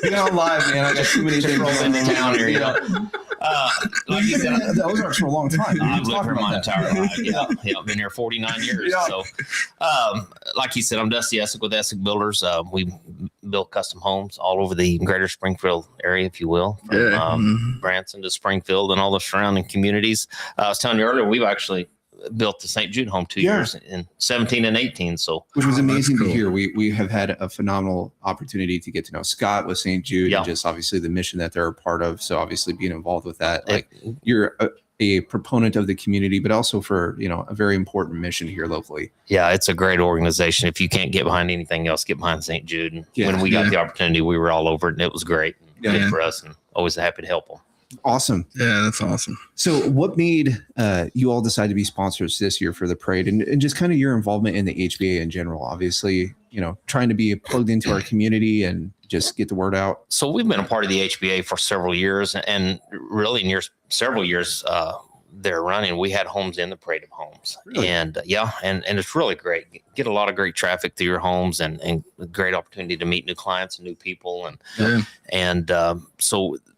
You're on live, man. I got too many things rolling into town here. Like you said, the Ozarks for a long time. I've lived here my entire life. Yeah, I've been here 49 years. Yeah. So, like you said, I'm Dusty Essick with Essick Builders. We build custom homes all over the greater Springfield area, if you will, from Branson to Springfield and all the surrounding communities. I was telling you earlier, we've actually built the St. Jude home 2 years in 17 and 18. So, which was amazing to hear. We have had a phenomenal opportunity to get to know Scott with St. Jude and just obviously the mission that they're a part of. So obviously being involved with that, like you're a proponent of the community, but also for, a very important mission here locally. Yeah, it's a great organization. If you can't get behind anything else, get behind St. Jude. And when we got the opportunity, we were all over it and it was great. Good for us and always happy to help them. Awesome. Yeah, that's awesome. So what made you all decide to be sponsors this year for the parade and just kind of your involvement in the HBA in general? Obviously, trying to be plugged into our community and just get the word out. So we've been a part of the HBA for several years and really several years they're running. We had homes in the Parade of Homes. Really? And and it's really great. Get a lot of great traffic through your homes and a great opportunity to meet new clients and new people.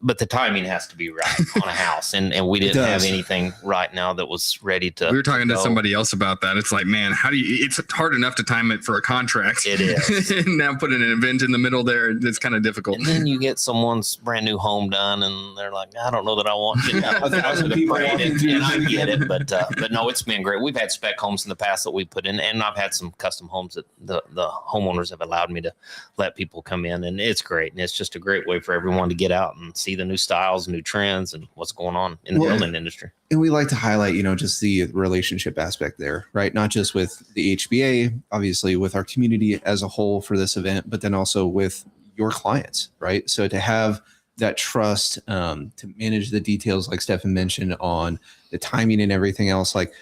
But the timing has to be right on a house. And we didn't have anything right now that was ready to. We were talking to somebody else about that. It's like, man, it's hard enough to time it for a contract. It is. And now putting an event in the middle there, it's kind of difficult. And then you get someone's brand new home done and they're like, I don't know that I want to. 1,000 people walking through. And I get it, but no, it's been great. We've had spec homes in the past that we put in, and I've had some custom homes that the homeowners have allowed me to let people come in, and it's great. And it's just a great way for everyone to get out and see the new styles, new trends, and what's going on in the building industry. And we like to highlight, just the relationship aspect there, right? Not just with the HBA, obviously with our community as a whole for this event, but then also with your clients, right? So to have that trust to manage the details, like Stefan mentioned, on the timing and everything else, like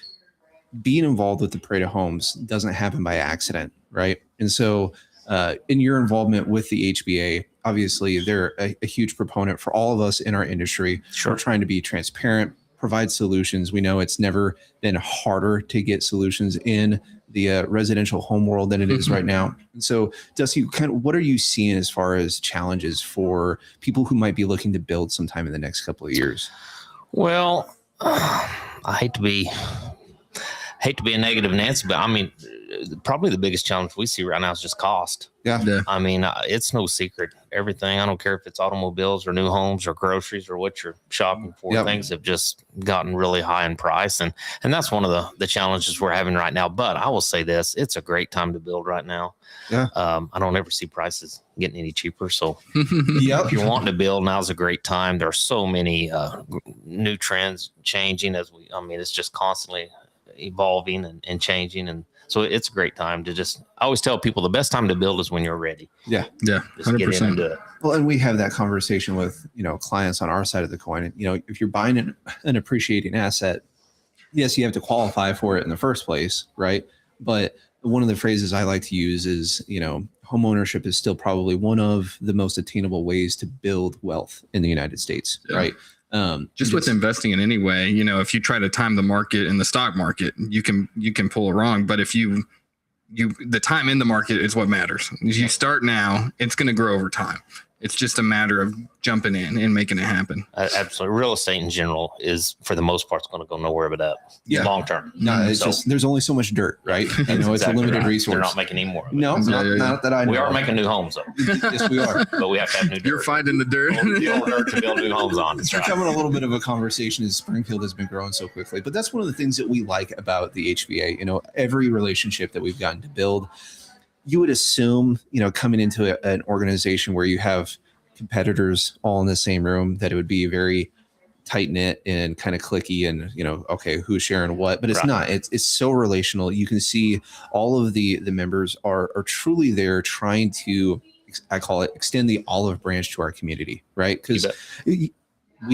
being involved with the Parade of Homes doesn't happen by accident, right? And so in your involvement with the HBA, obviously they're a huge proponent for all of us in our industry. Sure. We're trying to be transparent, provide solutions. We know it's never been harder to get solutions in the residential home world than it is right now. And so, Dusty, what are you seeing as far as challenges for people who might be looking to build sometime in the next couple of years? Well, I hate to be a negative Nancy, but I mean, probably the biggest challenge we see right now is just cost. Yeah. I mean, it's no secret. Everything, I don't care if it's automobiles or new homes or groceries or what you're shopping for, things have just gotten really high in price. And that's one of the challenges we're having right now. But I will say this, it's a great time to build right now. Yeah. I don't ever see prices getting any cheaper. So if you're wanting to build, now's a great time. There are so many new trends changing it's just constantly evolving and changing. And so it's a great time to I always tell people the best time to build is when you're ready. Yeah. Yeah. 100%. Just get in and do it. Well, and we have that conversation with, clients on our side of the coin. And, if you're buying an appreciating asset, yes, you have to qualify for it in the first place. Right. But one of the phrases I like to use is, home ownership is still probably one of the most attainable ways to build wealth in the United States. Yeah. Right. Just with investing in any way, if you try to time the market in the stock market, you can pull it wrong. But if the time in the market is what matters. If you start now, it's going to grow over time. It's just a matter of jumping in and making it happen. Absolutely. Real estate in general is, for the most part, going to go nowhere but up. Yeah. Long term. No, it's just there's only so much dirt, right? It's Exactly a limited right. resource. They're not making any more of it. No, not that I know. We are making new homes, though. Yes, we are. But we have to have new dirt. You're finding the dirt. The old dirt to build new homes on. It's becoming a little bit of a conversation as Springfield has been growing so quickly. But that's one of the things that we like about the HBA. Every relationship that we've gotten to build, you would assume, coming into an organization where you have competitors all in the same room, that it would be very tight knit and kind of clicky and, okay, who's sharing what, but it's not. It's so relational. You can see all of the members are truly there trying to, I call it, extend the olive branch to our community, right? Because we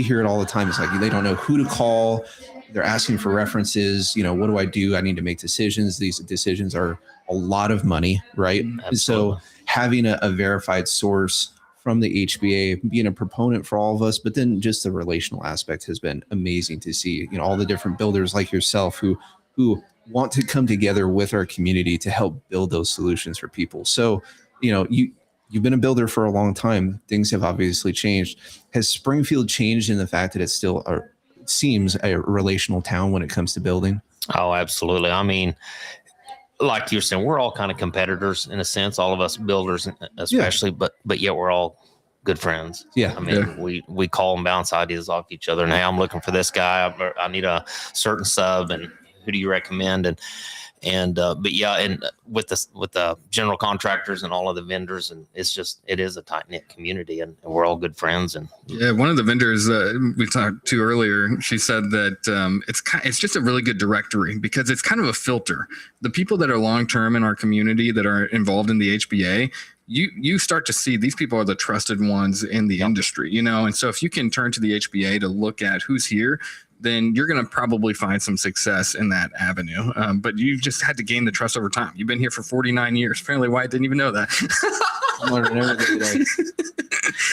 hear it all the time. It's like, they don't know who to call. They're asking for references. What do I do? I need to make decisions. These decisions are a lot of money, right? And so having a verified source from the HBA, being a proponent for all of us, but then just the relational aspect has been amazing to see, all the different builders like yourself who want to come together with our community to help build those solutions for people. So, you've been a builder for a long time. Things have obviously changed. Has Springfield changed in the fact that it's still seems a relational town when it comes to building? Oh, absolutely. I mean, like you're saying, we're all kind of competitors in a sense, all of us builders especially, but yet we're all good friends. Yeah. I mean, we call and bounce ideas off each other. And hey, I'm looking for this guy. I need a certain sub, and who do you recommend? But yeah, and with the general contractors and all of the vendors, and it is a tight knit community, and we're all good friends. And yeah, one of the vendors we talked to earlier, she said that it's just a really good directory because it's kind of a filter. The people that are long term in our community that are involved in the HBA, you start to see these people are the trusted ones in the industry, and so if you can turn to the HBA to look at who's here, then you're going to probably find some success in that avenue. But you just had to gain the trust over time. You've been here for 49 years. Apparently Wyatt didn't even know that. I'm learning everything today.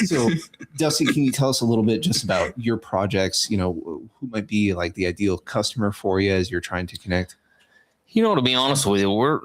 So, Dusty, can you tell us a little bit just about your projects? Who might be like the ideal customer for you as you're trying to connect? To be honest with you, we're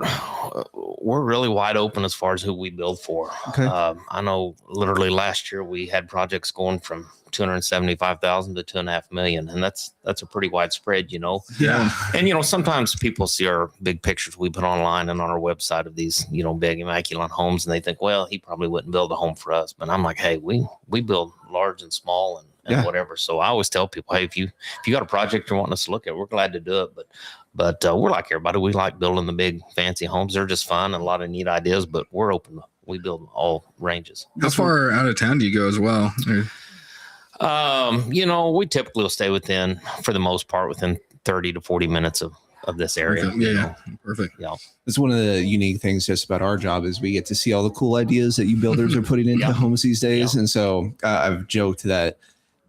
really wide open as far as who we build for. Okay. I know literally last year we had projects going from $275,000 to $2.5 million, and that's a pretty wide spread, Yeah. And sometimes people see our big pictures we put online and on our website of these big immaculate homes, and they think, well, he probably wouldn't build a home for us. But I'm like, hey, we build large and small and whatever. So I always tell people, hey, if you got a project you're wanting us to look at, we're glad to do it. But we're like everybody. We like building the big fancy homes. They're just fun and a lot of neat ideas, but we're open. We build all ranges. How far out of town do you go as well? We typically will stay for the most part, within 30 to 40 minutes of this area. Okay. Yeah. Perfect. Yeah. It's one of the unique things just about our job is we get to see all the cool ideas that you builders are putting into homes these days. And so I've joked that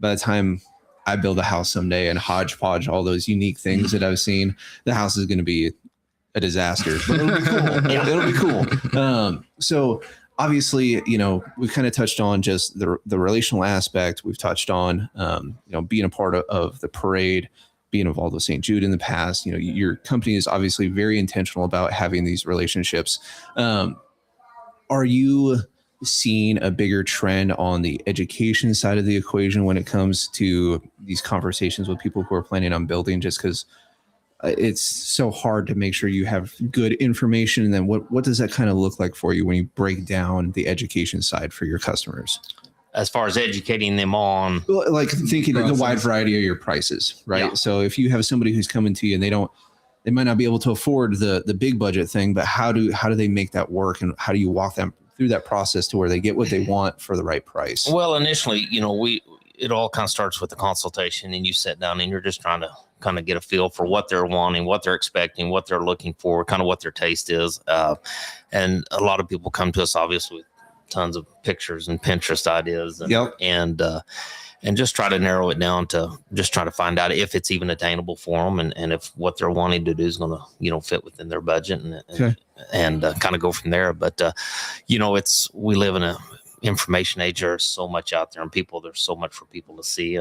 by the time I build a house someday and hodgepodge all those unique things that I've seen, the house is going to be a disaster, but it'll be cool. It'll be cool. So obviously, we've kind of touched on just the relational aspect. We've touched on, being a part of the parade, being involved with St. Jude in the past. Your company is obviously very intentional about having these relationships. Are you seeing a bigger trend on the education side of the equation when it comes to these conversations with people who are planning on building, just because it's so hard to make sure you have good information? And then what does that kind of look like for you when you break down the education side for your customers? As far as educating them on, like thinking of the wide variety of your prices, right? Yeah. So if you have somebody who's coming to you and they might not be able to afford the big budget thing, but how do they make that work, and how do you walk them through that process to where they get what they want for the right price? Well, initially, it all kind of starts with the consultation, and you sit down and you're just trying to kind of get a feel for what they're wanting, what they're expecting, what they're looking for, kind of what their taste is. And a lot of people come to us obviously with tons of pictures and Pinterest ideas, and just try to narrow it down to just try to find out if it's even attainable for them, and if what they're wanting to do is going to, fit within their budget, and kind of go from there. But, we live in a information age. There's so much out there, and there's so much for people to see.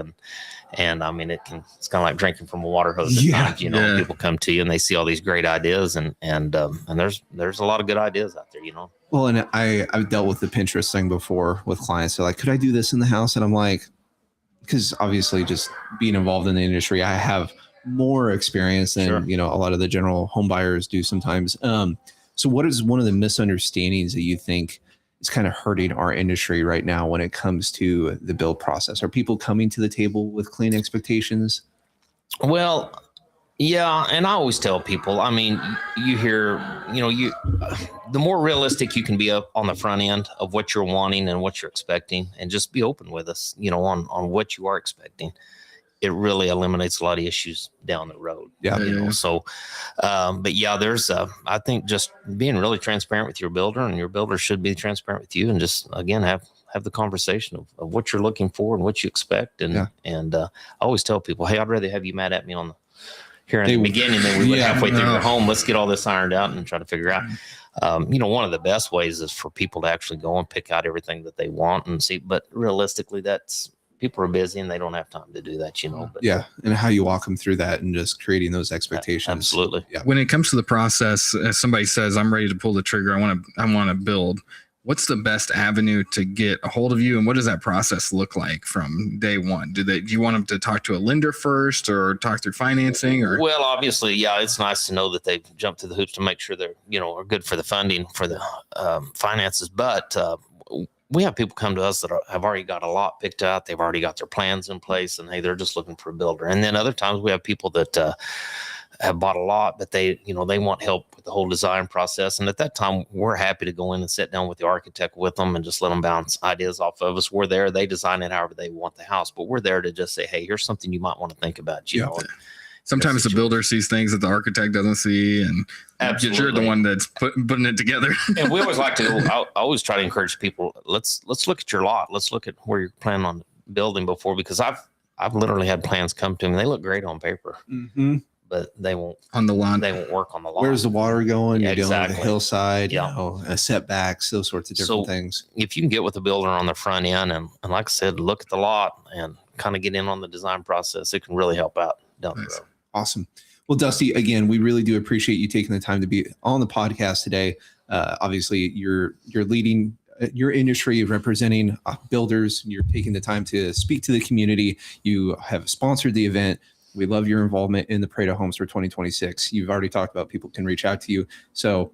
And I mean, it's kind of like drinking from a water hose at times, people come to you and they see all these great ideas, and there's a lot of good ideas out there, Well, and I've dealt with the Pinterest thing before with clients. They're like, could I do this in the house? And I'm like, because obviously just being involved in the industry, I have more experience than, a lot of the general home buyers do sometimes. So what is one of the misunderstandings that you think is kind of hurting our industry right now when it comes to the build process? Are people coming to the table with clean expectations? Well, yeah. And I always tell people, I mean, you hear, the more realistic you can be up on the front end of what you're wanting and what you're expecting, and just be open with us, on what you are expecting, it really eliminates a lot of issues down the road. Yeah. So, but yeah, there's, I think just being really transparent with your builder, and your builder should be transparent with you, and just, again, have the conversation of what you're looking for and what you expect. And I always tell people, hey, I'd rather have you mad at me here in the beginning than we would halfway through your home. Let's get all this ironed out and try to figure out. One of the best ways is for people to actually go and pick out everything that they want and see. But realistically, people are busy and they don't have time to do that, But, and how you walk them through that and just creating those expectations. Absolutely. Yeah. When it comes to the process, as somebody says, I'm ready to pull the trigger, I want to build. What's the best avenue to get a hold of you, and what does that process look like from day one? Do you want them to talk to a lender first, or talk through financing? Or well, obviously, it's nice to know that they've jumped through the hoops to make sure they're are good for the funding for the finances. But we have people come to us that have already got a lot picked out. They've already got their plans in place, and hey, they're just looking for a builder. And then other times we have people that have bought a lot, but they want help with the whole design process. And at that time, we're happy to go in and sit down with the architect with them and just let them bounce ideas off of us. We're there. They design it however they want the house, but we're there to just say, hey, here's something you might want to think about, know. Sometimes the builder sees things that the architect doesn't see, and you're the one that's putting it together. And we always like to, I always try to encourage people, let's look at your lot. Let's look at where you're planning on building before, because I've literally had plans come to me. They look great on paper. Mm-hmm. But they won't on the lawn. They won't work on the lawn. Where's the water going? You're dealing with the exactly. hillside, setbacks, those sorts of different things. If you can get with the builder on the front end and like I said, look at the lot and kind of get in on the design process, it can really help out down the road. Awesome. Well, Dusty, again, we really do appreciate you taking the time to be on the podcast today. Obviously, you're leading your industry, representing builders. You're taking the time to speak to the community. You have sponsored the event. We love your involvement in the Parade of Homes for 2026. You've already talked about people can reach out to you. So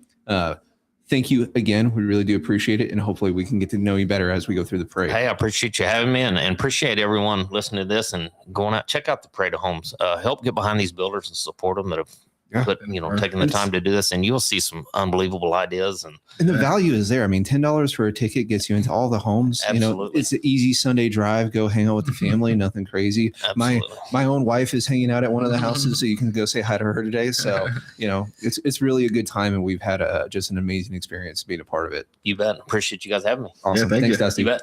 thank you again. We really do appreciate it. And hopefully we can get to know you better as we go through the parade. Hey, I appreciate you having me, and appreciate everyone listening to this and going out. Check out the Parade of Homes. Help get behind these builders and support them that have taken the time to do this, and you'll see some unbelievable ideas. And the value is there. I mean, $10 for a ticket gets you into all the homes. Absolutely. It's an easy Sunday drive. Go hang out with the family. Nothing crazy. My own wife is hanging out at one of the houses, so you can go say hi to her today. So it's really a good time, and we've had just an amazing experience being a part of it. You bet. Appreciate you guys having me. Awesome. Yeah, Thanks, Dusty. You bet.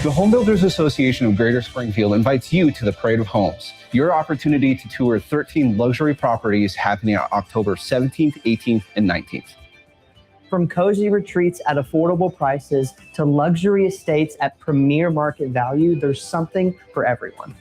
The Home Builders Association of Greater Springfield invites you to the Parade of Homes, your opportunity to tour 13 luxury properties happening on October 17th, 18th, and 19th. From cozy retreats at affordable prices to luxury estates at premier market value, there's something for everyone.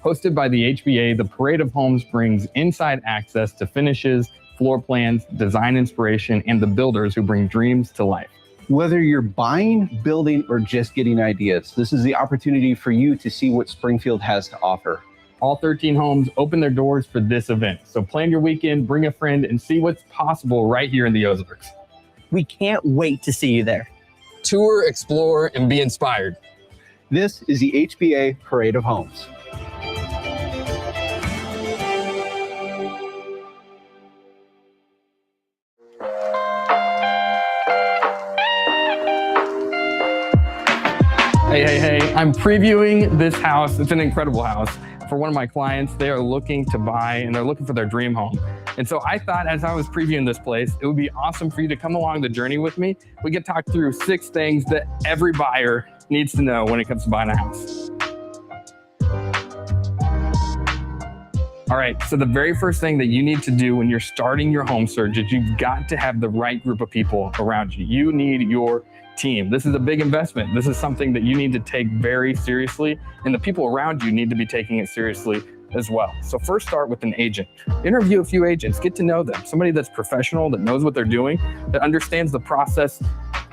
Hosted by the HBA, the Parade of Homes brings inside access to finishes, floor plans, design inspiration, and the builders who bring dreams to life. Whether you're buying, building, or just getting ideas, this is the opportunity for you to see what Springfield has to offer. All 13 homes open their doors for this event. So plan your weekend, bring a friend, and see what's possible right here in the Ozarks. We can't wait to see you there. Tour, explore, and be inspired. This is the HBA Parade of Homes. Hey, I'm previewing this house. It's an incredible house. For one of my clients, they are looking to buy and they're looking for their dream home. And so I thought as I was previewing this place, it would be awesome for you to come along the journey with me. We can talk through 6 things that every buyer needs to know when it comes to buying a house. All right, so the very first thing that you need to do when you're starting your home search is you've got to have the right group of people around you. You need your team. This is a big investment. This is something that you need to take very seriously, and the people around you need to be taking it seriously as well. So first, start with an agent. Interview a few agents, get to know them. Somebody that's professional, that knows what they're doing, that understands the process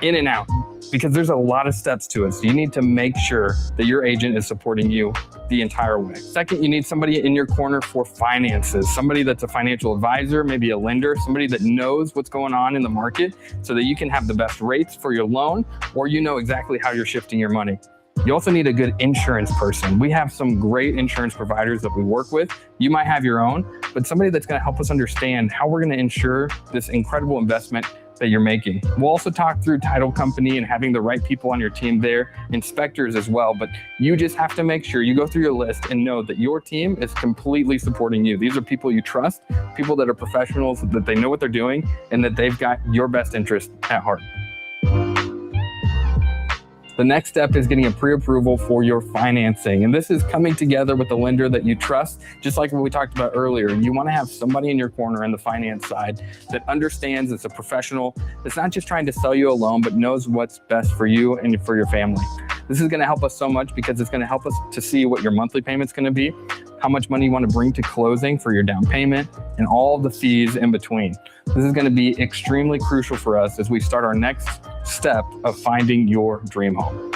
in and out, because there's a lot of steps to it. So you need to make sure that your agent is supporting you the entire way. Second, you need somebody in your corner for finances, somebody that's a financial advisor, maybe a lender, somebody that knows what's going on in the market so that you can have the best rates for your loan, or you know exactly how you're shifting your money. You also need a good insurance person. We have some great insurance providers that we work with. You might have your own, but somebody that's going to help us understand how we're going to insure this incredible investment that you're making. We'll also talk through title company and having the right people on your team there, inspectors as well, but you just have to make sure you go through your list and know that your team is completely supporting you. These are people you trust, people that are professionals, that they know what they're doing, and that they've got your best interest at heart. The next step is getting a pre-approval for your financing. And this is coming together with a lender that you trust, just like what we talked about earlier. You want to have somebody in your corner on the finance side that understands, it's a professional, that's not just trying to sell you a loan, but knows what's best for you and for your family. This is going to help us so much because it's going to help us to see what your monthly payment's going to be, how much money you want to bring to closing for your down payment, and all the fees in between. This is going to be extremely crucial for us as we start our next step of finding your dream home.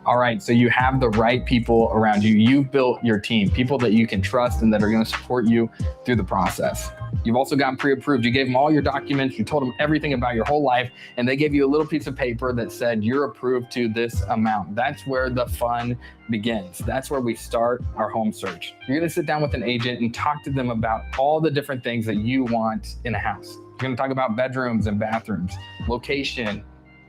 All right, so you have the right people around you. You've built your team, people that you can trust and that are going to support you through the process. You've also gotten pre-approved. You gave them all your documents. You told them everything about your whole life, and they gave you a little piece of paper that said you're approved to this amount. That's where the fun begins. That's where we start our home search. You're going to sit down with an agent and talk to them about all the different things that you want in a house. You're going to talk about bedrooms and bathrooms, location,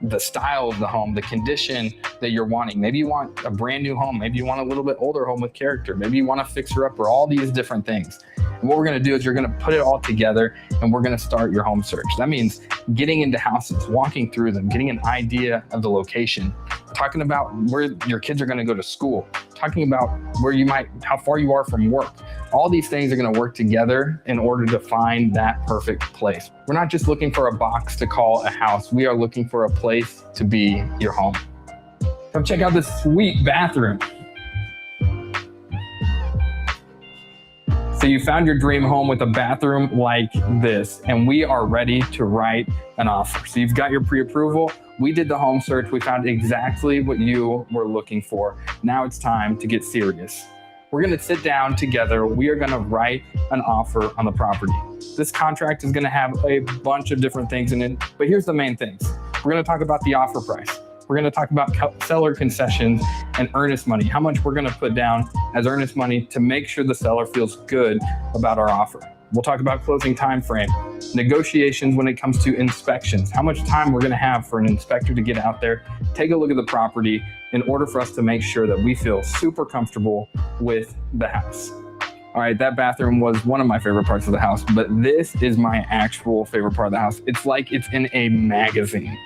the style of the home, the condition that you're wanting. Maybe you want a brand new home. Maybe you want a little bit older home with character. Maybe you want a fixer upper, all these different things. And what we're going to do is you're going to put it all together and we're going to start your home search. That means getting into houses, walking through them, getting an idea of the location, talking about where your kids are going to go to school, talking about how far you are from work. All these things are going to work together in order to find that perfect place. We're not just looking for a box to call a house. We are looking for a place to be your home. Come check out this sweet bathroom. So you found your dream home with a bathroom like this, and we are ready to write an offer. So you've got your pre-approval. We did the home search. We found exactly what you were looking for. Now it's time to get serious. We're going to sit down together. We are going to write an offer on the property. This contract is going to have a bunch of different things in it, but here's the main things. We're going to talk about the offer price. We're going to talk about seller concessions and earnest money, how much we're going to put down as earnest money to make sure the seller feels good about our offer. We'll talk about closing time frame, negotiations when it comes to inspections, how much time we're going to have for an inspector to get out there, take a look at the property in order for us to make sure that we feel super comfortable with the house. All right, that bathroom was one of my favorite parts of the house, but this is my actual favorite part of the house. It's like it's in a magazine.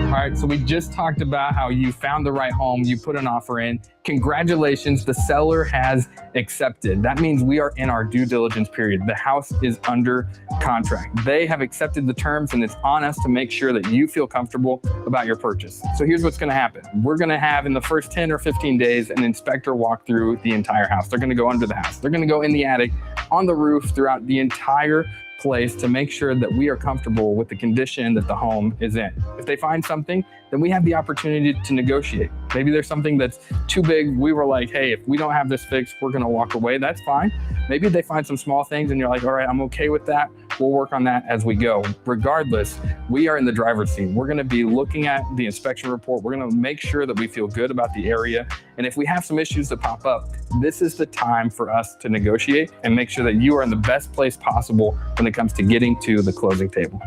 All right, so we just talked about how you found the right home, you put an offer in. Congratulations, the seller has accepted. That means we are in our due diligence period. The house is under contract. They have accepted the terms, and it's on us to make sure that you feel comfortable about your purchase. So here's what's gonna happen. We're gonna have in the first 10 or 15 days, an inspector walk through the entire house. They're gonna go under the house. They're gonna go in the attic, on the roof, throughout the entire place to make sure that we are comfortable with the condition that the home is in. If they find something, then we have the opportunity to negotiate. Maybe there's something that's too big. We were like, hey, if we don't have this fixed, we're gonna walk away. That's fine. Maybe they find some small things and you're like, all right, I'm okay with that. We'll work on that as we go. Regardless, we are in the driver's seat. We're gonna be looking at the inspection report. We're gonna make sure that we feel good about the area. And if we have some issues that pop up, this is the time for us to negotiate and make sure that you are in the best place possible when it comes to getting to the closing table.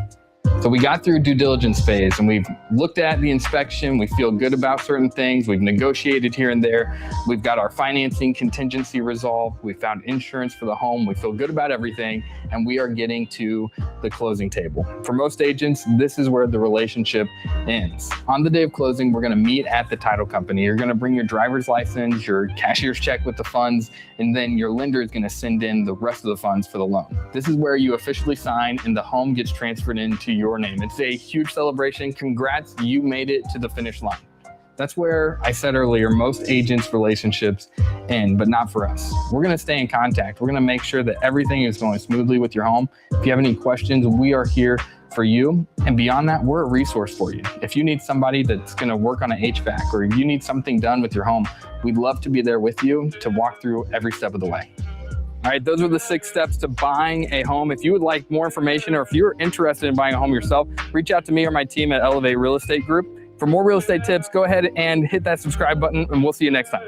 So we got through due diligence phase and we've looked at the inspection. We feel good about certain things. We've negotiated here and there. We've got our financing contingency resolved. We found insurance for the home. We feel good about everything. And we are getting to the closing table. For most agents, this is where the relationship ends. On the day of closing, we're gonna meet at the title company. You're gonna bring your driver's license, your cashier's check with the funds, and then your lender is gonna send in the rest of the funds for the loan. This is where you officially sign and the home gets transferred into your name. It's a huge celebration. Congrats, you made it to the finish line. That's where I said earlier, most agents' relationships end, but not for us. We're gonna stay in contact. We're gonna make sure that everything is going smoothly with your home. If you have any questions, we are here for you. And beyond that, we're a resource for you. If you need somebody that's gonna work on an HVAC or if you need something done with your home, we'd love to be there with you to walk through every step of the way. All right, those are the 6 steps to buying a home. If you would like more information or if you're interested in buying a home yourself, reach out to me or my team at Elevate Real Estate Group. For more real estate tips, go ahead and hit that subscribe button and we'll see you next time.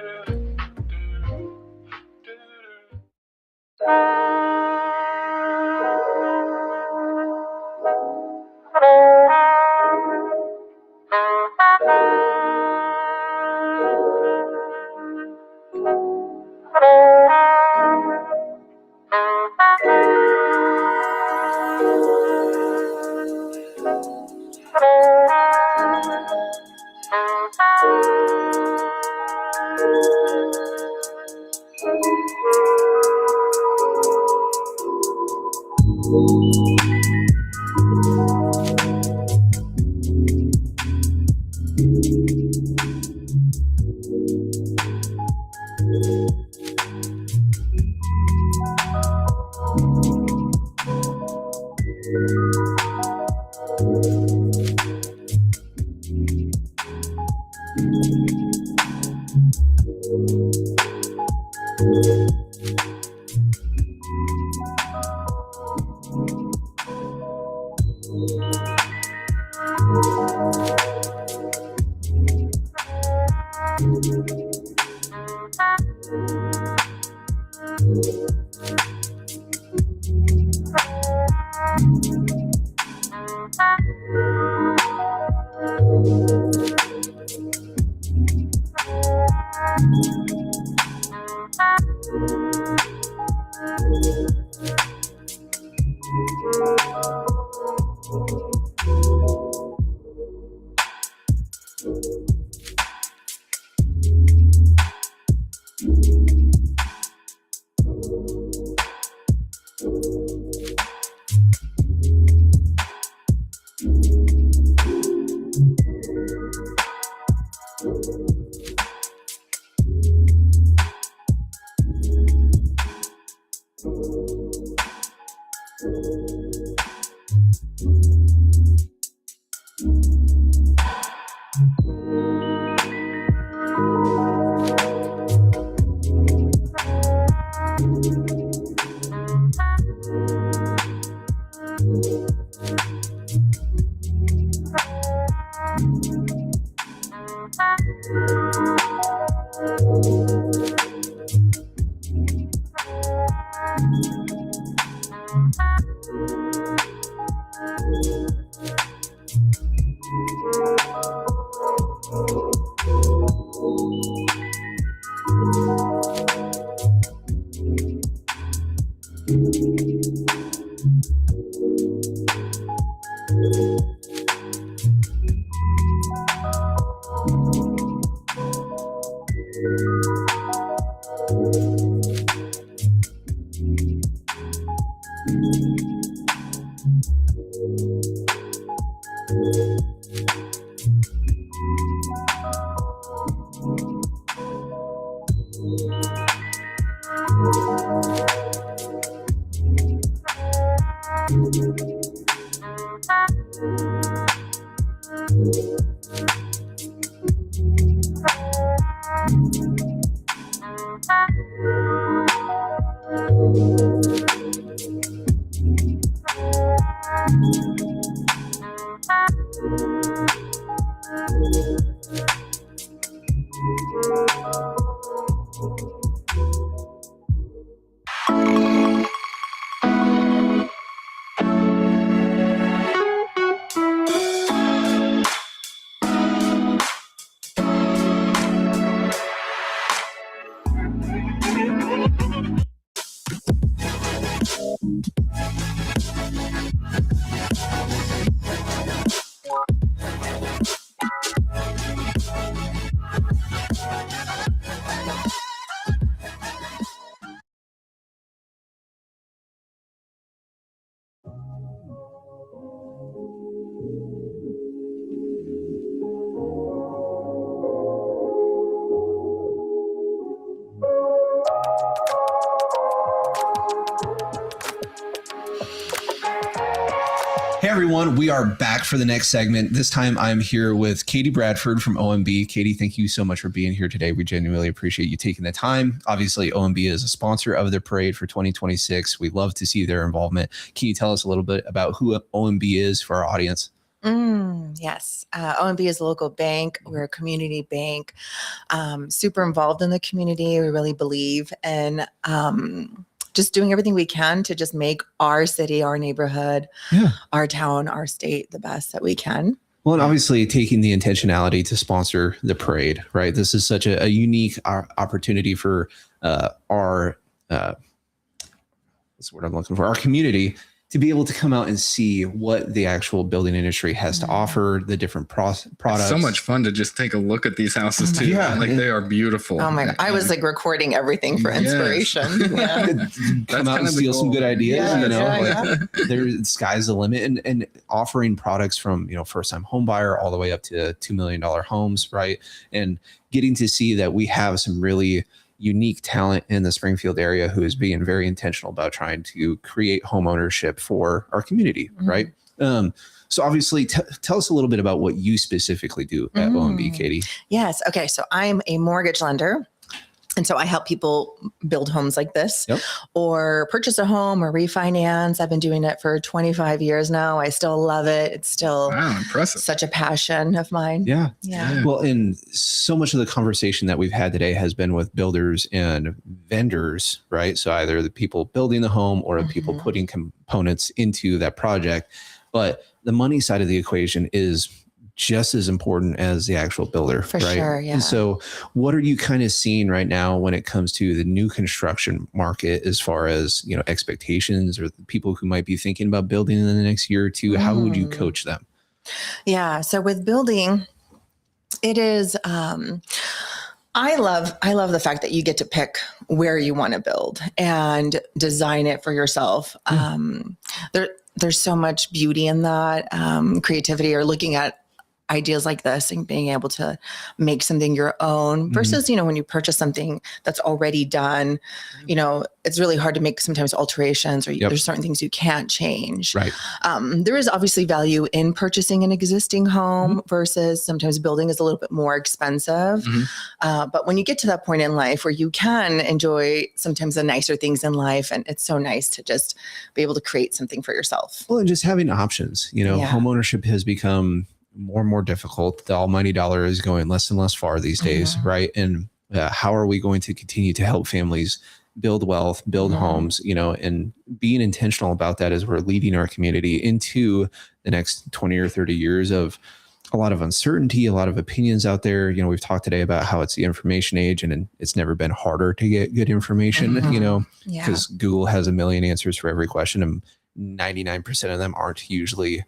Hey everyone, we are back for the next segment. This time I'm here with Katie Bradford from OMB. Katie, thank you so much for being here today. We genuinely appreciate you taking the time. Obviously, OMB is a sponsor of the parade for 2026. We love to see their involvement. Can you tell us a little bit about who OMB is for our audience? Yes. OMB is a local bank. We're a community bank, super involved in the community. We really believe in just doing everything we can to just make our city, our neighborhood, our town, our state the best that we can. Well, and obviously taking the intentionality to sponsor the parade, right? This is such a unique opportunity for our, what's the word I'm looking for, our community to be able to come out and see what the actual building industry has to offer, the different products. It's so much fun to just take a look at these houses too. Yeah. Like they are beautiful. Oh my God. I was like recording everything for inspiration. Yeah. Come out and steal some good ideas, the sky's the limit, and offering products from, first time home buyer all the way up to $2 million homes, right? And getting to see that we have some really unique talent in the Springfield area who is being very intentional about trying to create home ownership for our community, right? So obviously tell us a little bit about what you specifically do at OMB, Katie. Yes. Okay. So I'm a mortgage lender. And so I help people build homes like this or purchase a home or refinance. I've been doing it for 25 years now. I still love it. It's still impressive. Such a passion of mine. Yeah. Yeah. Well, and so much of the conversation that we've had today has been with builders and vendors, right? So either the people building the home or the people putting components into that project. But the money side of the equation is just as important as the actual builder, For right? sure, yeah. And so what are you kind of seeing right now when it comes to the new construction market as far as, you know, expectations or the people who might be thinking about building in the next year or two? How would you coach them? Yeah. So with building, it is, I love the fact that you get to pick where you want to build and design it for yourself. There's so much beauty in that, creativity, or looking at ideas like this and being able to make something your own versus, you know, when you purchase something that's already done, you know, it's really hard to make sometimes alterations, or there's certain things you can't change. Right. There is obviously value in purchasing an existing home versus sometimes building is a little bit more expensive. But when you get to that point in life where you can enjoy sometimes the nicer things in life, and it's so nice to just be able to create something for yourself. Well, and just having options, you know, home ownership has become more and more difficult. The almighty dollar is going less and less far these days, right? And how are we going to continue to help families build wealth, build homes, you know, and being intentional about that as we're leading our community into the next 20 or 30 years of a lot of uncertainty, a lot of opinions out there. You know, we've talked today about how it's the information age, and it's never been harder to get good information, you know, because Google has a million answers for every question, and 99% of them aren't usually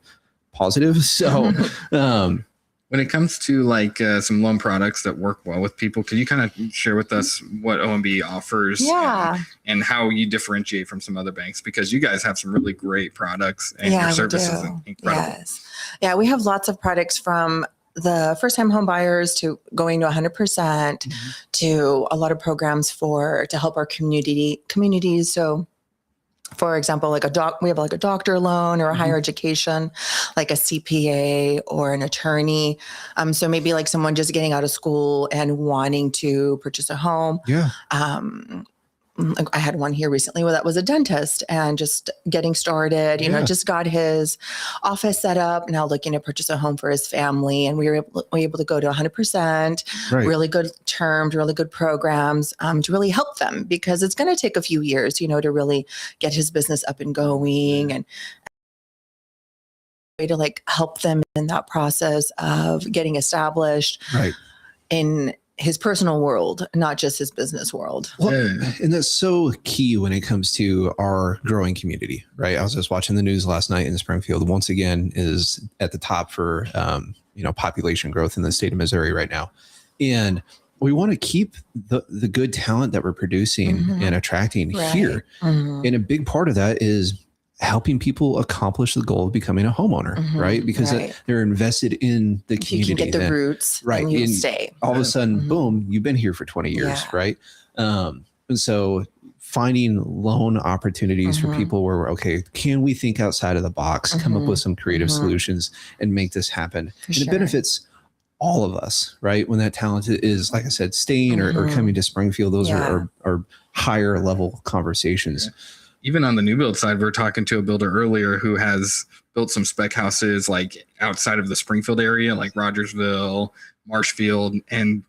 positive. So when it comes to like some loan products that work well with people, could you kind of share with us what OMB offers and how you differentiate from some other banks? Because you guys have some really great products and your service is incredible. Yeah, we have lots of products from the first-time home buyers to going to 100% to a lot of programs to help our communities. So for example, we have like a doctor loan or a higher education, like a CPA or an attorney. So maybe like someone just getting out of school and wanting to purchase a home. Yeah. I had one here recently where that was a dentist and just getting started, you know, just got his office set up, now looking to purchase a home for his family. And we were able to go to 100%, really good terms, really good programs to really help them, because it's going to take a few years, you know, to really get his business up and going, and way to like help them in that process of getting established in his personal world, not just his business world. Well, and that's so key when it comes to our growing community, right? I was just watching the news last night, in Springfield once again is at the top for, you know, population growth in the state of Missouri right now. And we want to keep the good talent that we're producing and attracting here. And a big part of that is helping people accomplish the goal of becoming a homeowner, right? Because they're invested in the community. You can get the roots, and you stay. All of a sudden, boom, you've been here for 20 years, right? And so finding loan opportunities for people where we're, okay, can we think outside of the box, come up with some creative solutions and make this happen? And it benefits all of us, right? When that talent is, like I said, staying or coming to Springfield, those are higher level conversations. Even on the new build side, we were talking to a builder earlier who has built some spec houses like outside of the Springfield area, like Rogersville, Marshfield. And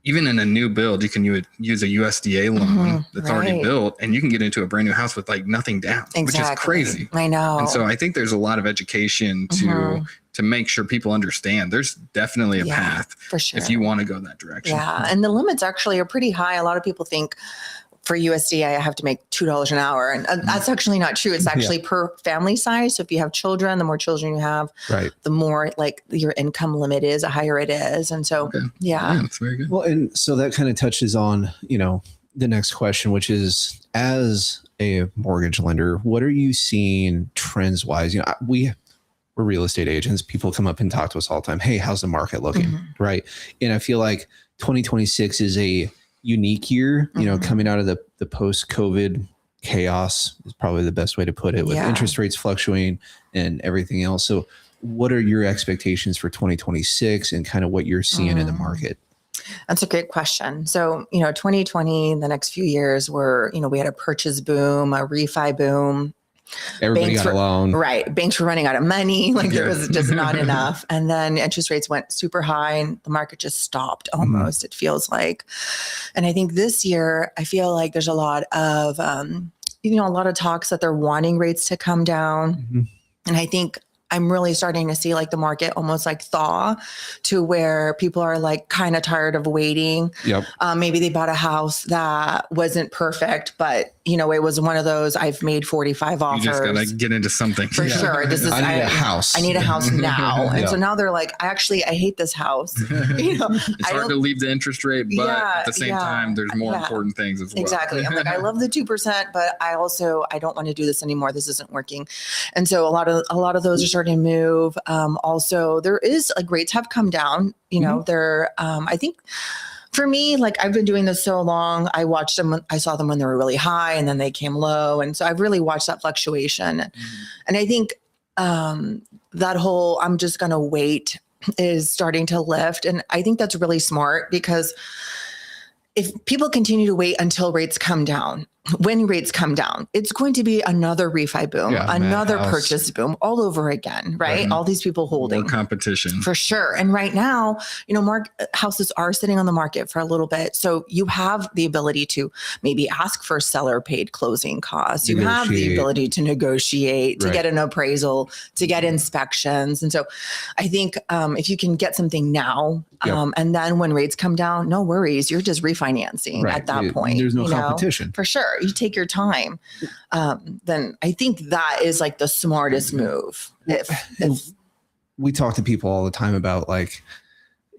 even in a new build, you can use a USDA loan that's already built, and you can get into a brand new house with like nothing down, which is crazy. I know. And so I think there's a lot of education to make sure people understand there's definitely a path for sure if you want to go that direction. Yeah. And the limits actually are pretty high. A lot of people think for USDA, I have to make $2 an hour. And that's actually not true. It's actually per family size. So if you have children, the more children you have, the more like your income limit is, the higher it is. And so, that's very good. Well, and so that kind of touches on, you know, the next question, which is, as a mortgage lender, what are you seeing trends wise? You know, we're real estate agents. People come up and talk to us all the time. Hey, how's the market looking? Right. And I feel like 2026 is a unique year, you know, coming out of the post-COVID chaos is probably the best way to put it, with interest rates fluctuating and everything else. So what are your expectations for 2026 and kind of what you're seeing in the market? That's a great question. So, 2020, the next few years were, we had a purchase boom, a refi boom. Everybody got a loan. Right. Banks were running out of money. Like there was just not enough. And then interest rates went super high and the market just stopped almost, it feels like. And I think this year, I feel like there's a lot of, a lot of talks that they're wanting rates to come down. And I think I'm really starting to see like the market almost like thaw to where people are like kind of tired of waiting. Yep. Maybe they bought a house that wasn't perfect, but it was one of those, I've made 45 offers. You just got to get into something. For sure. I need a house. I need a house now. And so now they're like, I hate this house. It's hard to leave the interest rate, but at the same time, there's more important things as well. Exactly. I'm like, I love the 2%, but I don't want to do this anymore. This isn't working. And so a lot of those are starting to move. Also, there is like rates have come down. They're I think for me, like I've been doing this so long, I watched them. I saw them when they were really high, and then they came low, and so I've really watched that fluctuation. And I think that whole "I'm just going to wait" is starting to lift, and I think that's really smart because if people continue to wait until rates come down, when rates come down, it's going to be another refi boom, another purchase boom all over again, right? All these people holding. More competition. For sure. And right now, houses are sitting on the market for a little bit. So you have the ability to maybe ask for seller paid closing costs. You have the ability to negotiate, to get an appraisal, to get inspections. And so I think if you can get something now, and then when rates come down, no worries. You're just refinancing at that point. There's no competition. For sure. You take your time. Then I think that is like the smartest move. If we talk to people all the time about like,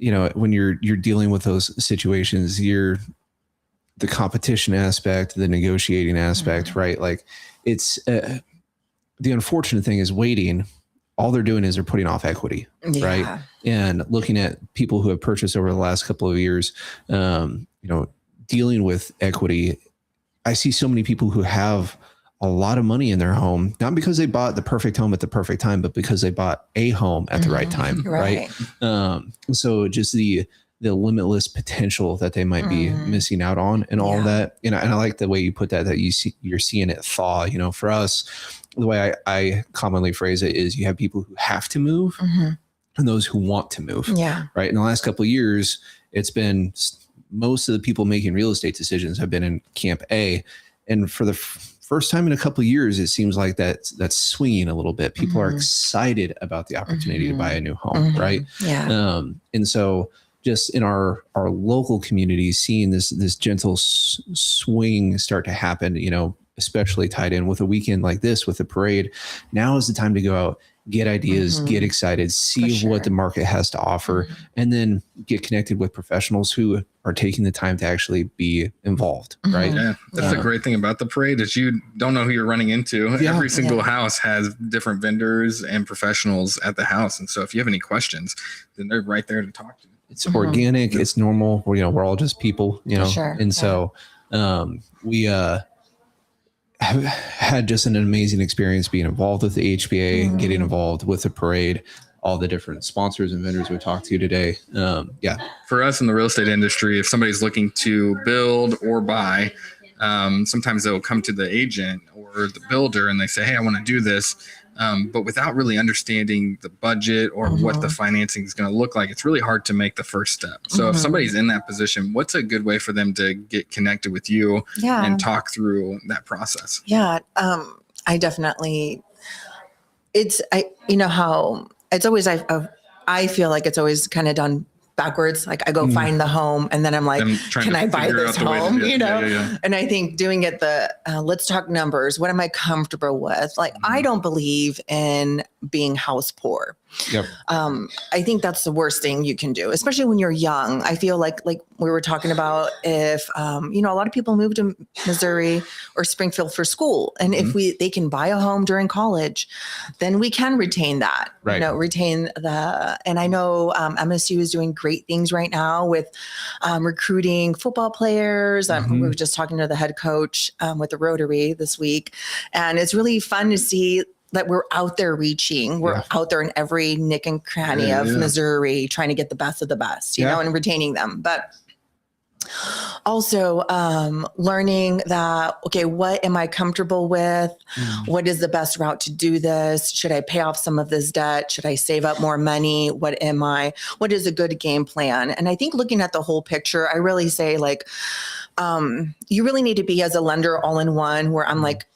when you're dealing with those situations, the competition aspect, the negotiating aspect, right? Like it's the unfortunate thing is waiting. All they're doing is they're putting off equity, right? And looking at people who have purchased over the last couple of years, dealing with equity. I see so many people who have a lot of money in their home, not because they bought the perfect home at the perfect time, but because they bought a home at the right time, right? So just the limitless potential that they might be missing out on and all that. And I like the way you put that you're seeing it thaw. For us, the way I commonly phrase it is you have people who have to move and those who want to move. Right. In the last couple of years, it's been most of the people making real estate decisions have been in camp A. And for the first time in a couple of years, it seems like that's swinging a little bit. People are excited about the opportunity to buy a new home. Right. And so just in our local community, seeing this gentle swing start to happen, especially tied in with a weekend like this, with a parade, now is the time to go out, get ideas, get excited, see what the market has to offer, and then get connected with professionals who are taking the time to actually be involved, right? Yeah, that's the great thing about the parade is you don't know who you're running into. Every single house has different vendors and professionals at the house. And so if you have any questions, then they're right there to talk to you. It's organic, it's normal. We're all just people, and so we have had just an amazing experience being involved with the HBA, getting involved with the parade, all the different sponsors and vendors we talked to today. For us in the real estate industry, if somebody's looking to build or buy, sometimes they'll come to the agent or the builder and they say, hey, I want to do this. But without really understanding the budget or what the financing is going to look like, it's really hard to make the first step. So if somebody's in that position, what's a good way for them to get connected with you and talk through that process? I definitely, how it's always, I feel like it's always kind of done backwards. Like I go find the home and then I'm like, can I buy this home? And I think doing it let's talk numbers. What am I comfortable with? Like, I don't believe in being house poor. I think that's the worst thing you can do, especially when you're young. I feel like we were talking about if, a lot of people move to Missouri or Springfield for school. And if they can buy a home during college, then we can retain that, and I know MSU is doing great things right now with recruiting football players. We were just talking to the head coach with the Rotary this week, and it's really fun to see that we're out there reaching. We're out there in every nick and cranny of Missouri trying to get the best of the best, you know, and retaining them. But also learning that, okay, what am I comfortable with? What is the best route to do this? Should I pay off some of this debt? Should I save up more money? What is a good game plan? And I think looking at the whole picture, I really say like, you really need to be as a lender all in one, where I'm like,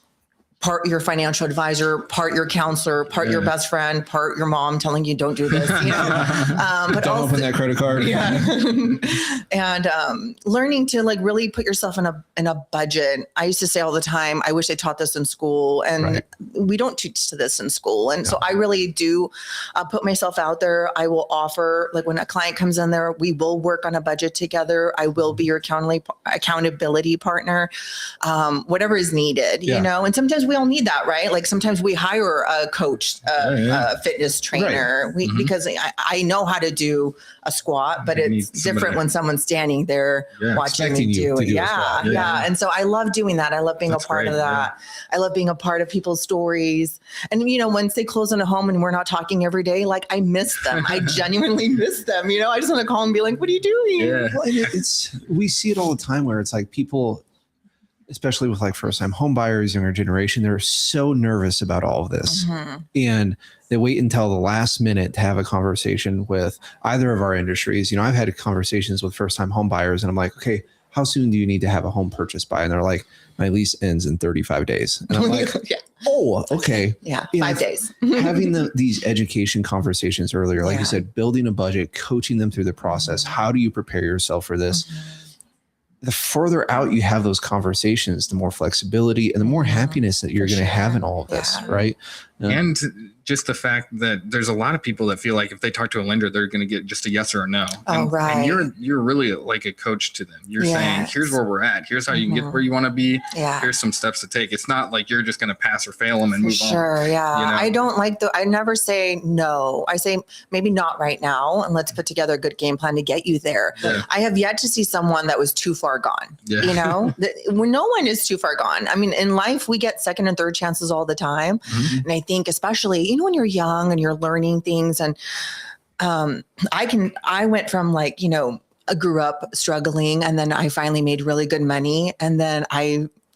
part your financial advisor, part your counselor, part your best friend, part your mom telling you don't do this. You know? But don't open that credit card. Yeah. And learning to like really put yourself in a budget. I used to say all the time, I wish they taught this in school, and we don't teach this in school. And so I really do put myself out there. I will offer, like when a client comes in there, we will work on a budget together. I will be your accountability partner, whatever is needed, you know, and sometimes we all need that, right? Like sometimes we hire a coach, a fitness trainer, because I know how to do a squat, but it's different when someone's standing there watching me do it. Yeah. And so I love doing that. I love being a part of that. I love being a part of people's stories. And, you know, once they close on a home and we're not talking every day, like I miss them. I genuinely miss them. You know, I just want to call and be like, what are you doing? Well, we see it all the time where it's like people, especially with like first time home buyers, younger generation, they're so nervous about all of this. And they wait until the last minute to have a conversation with either of our industries. You know, I've had conversations with first time home buyers and I'm like, okay, how soon do you need to have a home purchase by? And they're like, my lease ends in 35 days. And I'm like, oh, okay. Yeah. 5 days. Having these education conversations earlier, like you said, building a budget, coaching them through the process. How do you prepare yourself for this? The further out you have those conversations, the more flexibility and the more happiness that you're going to have in all of this, right? And just the fact that there's a lot of people that feel like if they talk to a lender, they're going to get just a yes or a no. And you're really like a coach to them. You're saying, here's where we're at. Here's how you can get where you want to be. Here's some steps to take. It's not like you're just going to pass or fail them and move on. Yeah. You know? I don't like I never say no. I say maybe not right now. And let's put together a good game plan to get you there. I have yet to see someone that was too far gone. You know, when no one is too far gone. I mean, in life, we get second and third chances all the time. And I think especially, you know, when you're young and you're learning things and I went from like, you know, I grew up struggling and then I finally made really good money. And then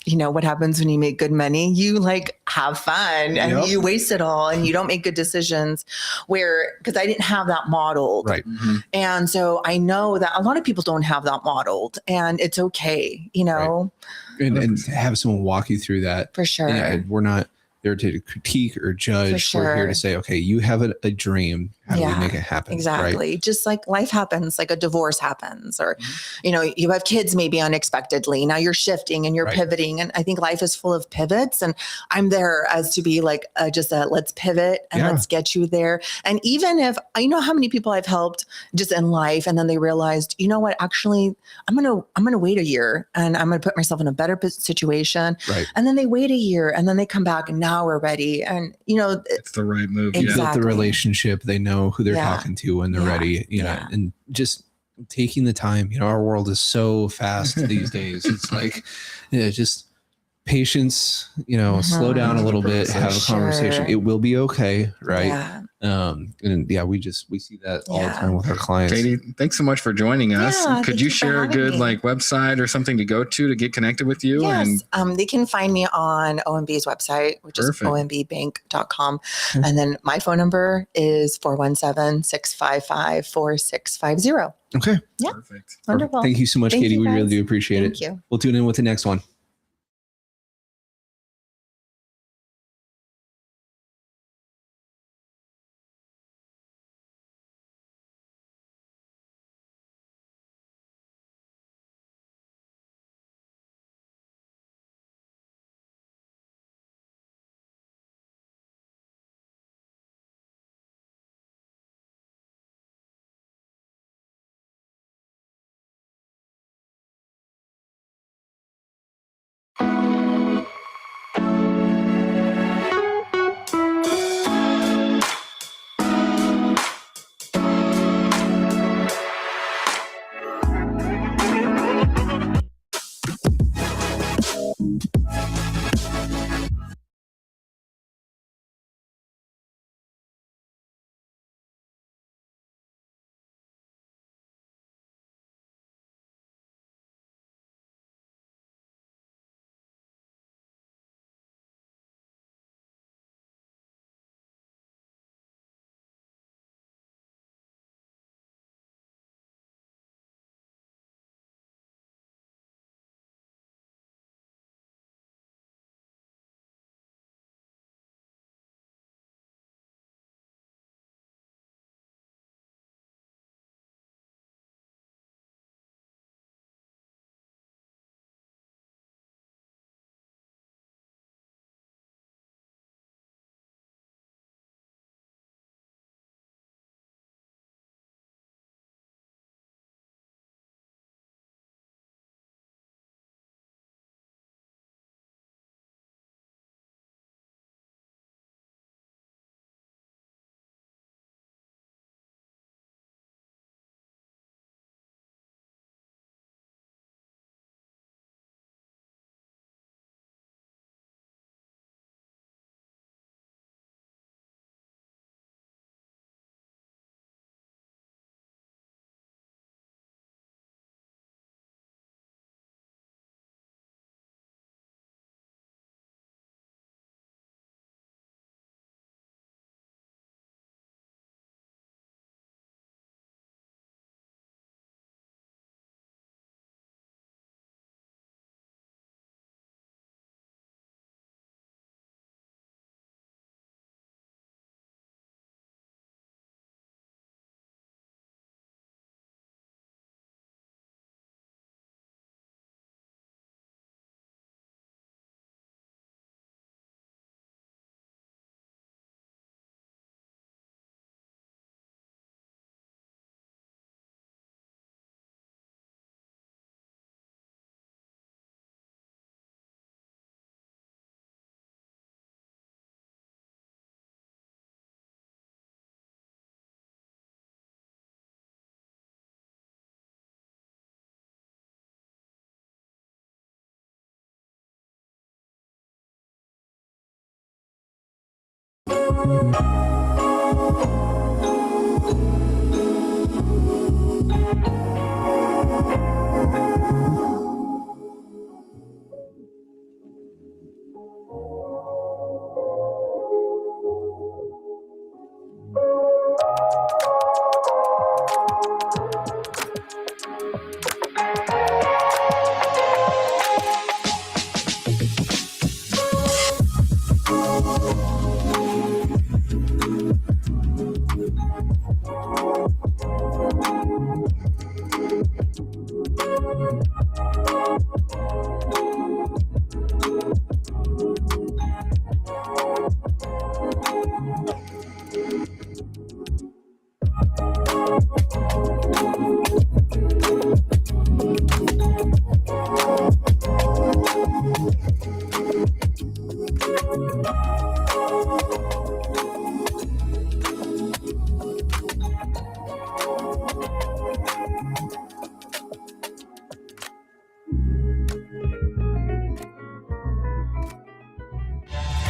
you know, what happens when you make good money? You like have fun and you waste it all and you don't make good decisions because I didn't have that modeled. Right. And so I know that a lot of people don't have that modeled and it's okay, you know. And have someone walk you through that. For sure. Yeah, we're not there to critique or judge. We're here to say, okay, you have a dream. How do we make it happen? Exactly. Right? Just like life happens, like a divorce happens, or, you know, you have kids maybe unexpectedly. Now you're shifting and you're pivoting. And I think life is full of pivots. And I'm there as to be like, let's pivot and let's get you there. And even if I know how many people I've helped just in life, and then they realized, you know what, actually, I'm going to wait a year and I'm going to put myself in a better situation. Right. And then they wait a year and then they come back and now we're ready. And, you know, it's the right move. Built the relationship. They know who they're talking to when they're ready, you know, and just taking the time. You know, our world is so fast these days. It's like, just patience, you know, slow down a little bit, have a conversation. It will be okay. Right. And we see that all the time with our clients. Katie, thanks so much for joining us. Could you share a good like website or something to go to get connected with you? Yes. They can find me on OMB's website, which is ombbank.com. And then my phone number is 417-655-4650. Okay. Yeah. Perfect. Wonderful. Thank you so much, Katie. We really do appreciate it. Thank you. We'll tune in with the next one.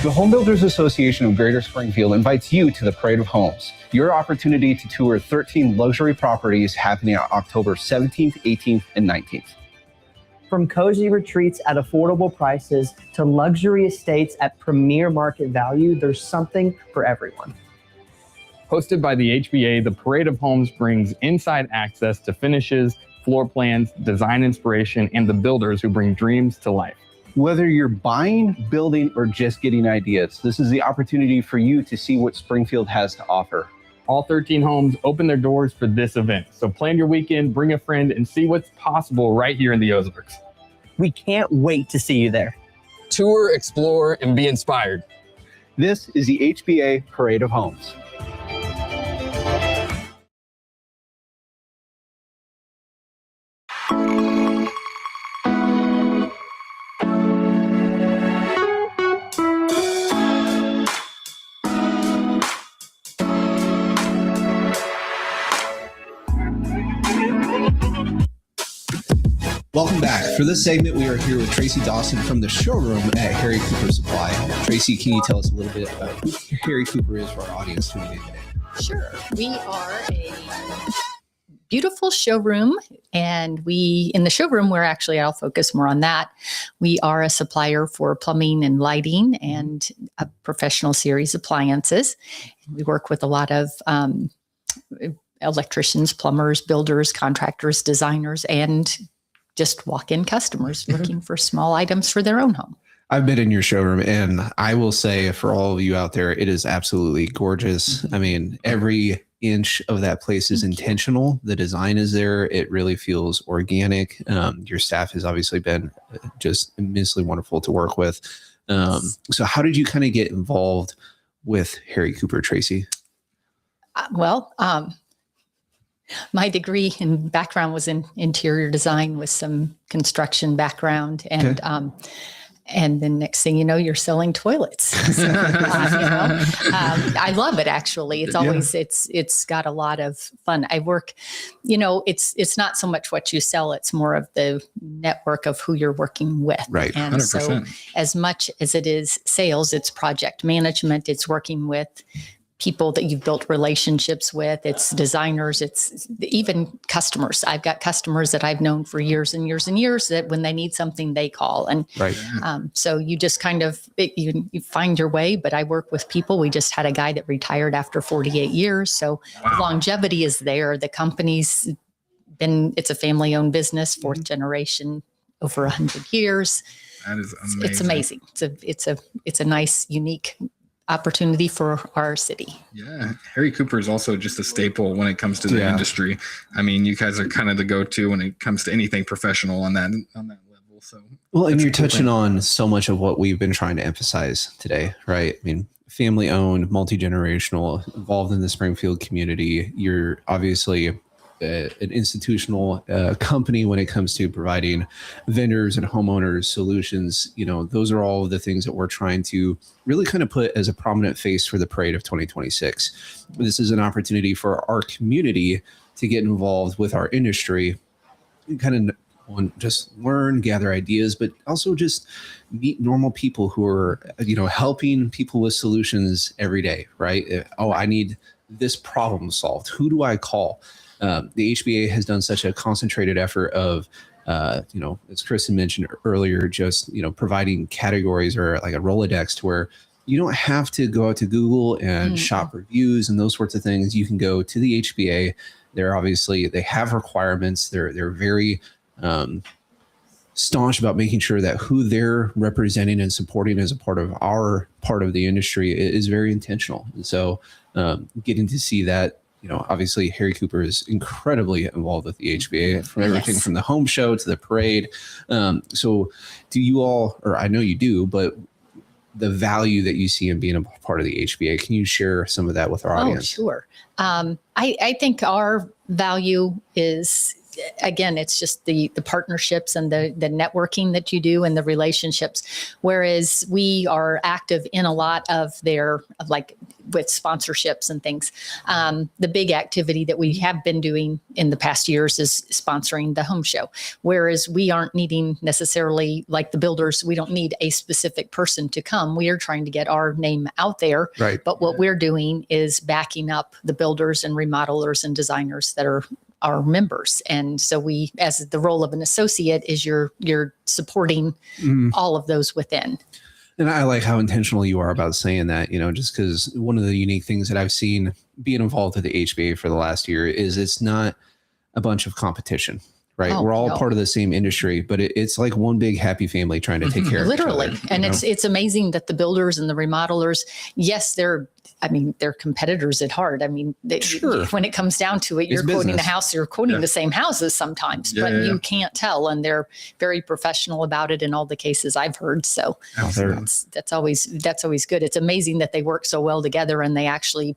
The Home Builders Association of Greater Springfield invites you to the Parade of Homes, your opportunity to tour 13 luxury properties happening on October 17th, 18th, and 19th. From cozy retreats at affordable prices to luxury estates at premier market value, there's something for everyone. Hosted by the HBA, the Parade of Homes brings inside access to finishes, floor plans, design inspiration, and the builders who bring dreams to life. Whether you're buying, building, or just getting ideas, this is the opportunity for you to see what Springfield has to offer. All 13 homes open their doors for this event. So plan your weekend, bring a friend, and see what's possible right here in the Ozarks. We can't wait to see you there. Tour, explore, and be inspired. This is the HBA Parade of Homes. Welcome back. For this segment, we are here with Tracy Dawson from the showroom at Harry Cooper Supply. Tracy, can you tell us a little bit about who Harry Cooper is for our audience tuning in today? Sure. We are a beautiful showroom, and in the showroom, I'll focus more on that. We are a supplier for plumbing and lighting and a professional series appliances. We work with a lot of electricians, plumbers, builders, contractors, designers, and just walk-in customers looking for small items for their own home. I've been in your showroom, and I will say for all of you out there, it is absolutely gorgeous. I mean, every inch of that place is intentional. The design is there. It really feels organic. Your staff has obviously been just immensely wonderful to work with. So how did you kind of get involved with Harry Cooper, Tracy? My degree and background was in interior design with some construction background, and and then next thing you know, you're selling toilets. So, I love it. Actually, it's always it's got a lot of fun. I work, it's not so much what you sell; it's more of the network of who you're working with. Right, and 100%. so as much as it is sales, it's project management. It's working with people that you've built relationships with. It's designers. It's even customers. I've got customers that I've known for years and years and years that when they need something, they call. And so you just kind of, you find your way, but I work with people. We just had a guy that retired after 48 years. So longevity is there. The company's it's a family owned business, fourth generation, over 100 years. That is amazing. It's amazing. It's a nice, unique opportunity for our city. Yeah. Harry Cooper is also just a staple when it comes to the industry. I mean, you guys are kind of the go-to when it comes to anything professional on that level. So, well, and you're touching on so much of what we've been trying to emphasize today, right? I mean, family owned, multi-generational, involved in the Springfield community. You're obviously an institutional company when it comes to providing vendors and homeowners solutions. Those are all of the things that we're trying to really kind of put as a prominent face for the Parade of 2026. This is an opportunity for our community to get involved with our industry and kind of just learn, gather ideas, but also just meet normal people who are, helping people with solutions every day, right? Oh, I need this problem solved. Who do I call? The HBA has done such a concentrated effort of, as Kristen mentioned earlier, just, providing categories or like a Rolodex to where you don't have to go out to Google and shop reviews and those sorts of things. You can go to the HBA. They have requirements. They're very staunch about making sure that who they're representing and supporting as a part of our part of the industry is very intentional. And so getting to see that, obviously Harry Cooper is incredibly involved with the HBA from everything from the home show to the parade. So do you all, or I know you do, but the value that you see in being a part of the HBA, can you share some of that with our audience? Oh, sure. I think our value is, again, it's just the partnerships and the networking that you do and the relationships. Whereas we are active in a lot of with sponsorships and things. The big activity that we have been doing in the past years is sponsoring the home show. Whereas we aren't needing necessarily, like the builders, we don't need a specific person to come. We are trying to get our name out there. Right. But what we're doing is backing up the builders and remodelers and designers that are our members. And so we, as the role of an associate, is you're supporting all of those within. And I like how intentional you are about saying that, just because one of the unique things that I've seen being involved with the HBA for the last year is it's not a bunch of competition, right? Oh, We're all no. part of the same industry, but it's like one big happy family trying to take care of each Literally. other. And it's amazing that the builders and the remodelers, yes, they're competitors at heart. I mean, when it comes down to it, you're quoting the house, you're quoting the same houses sometimes, but you can't tell. And they're very professional about it in all the cases I've heard. So that's always good. It's amazing that they work so well together and they actually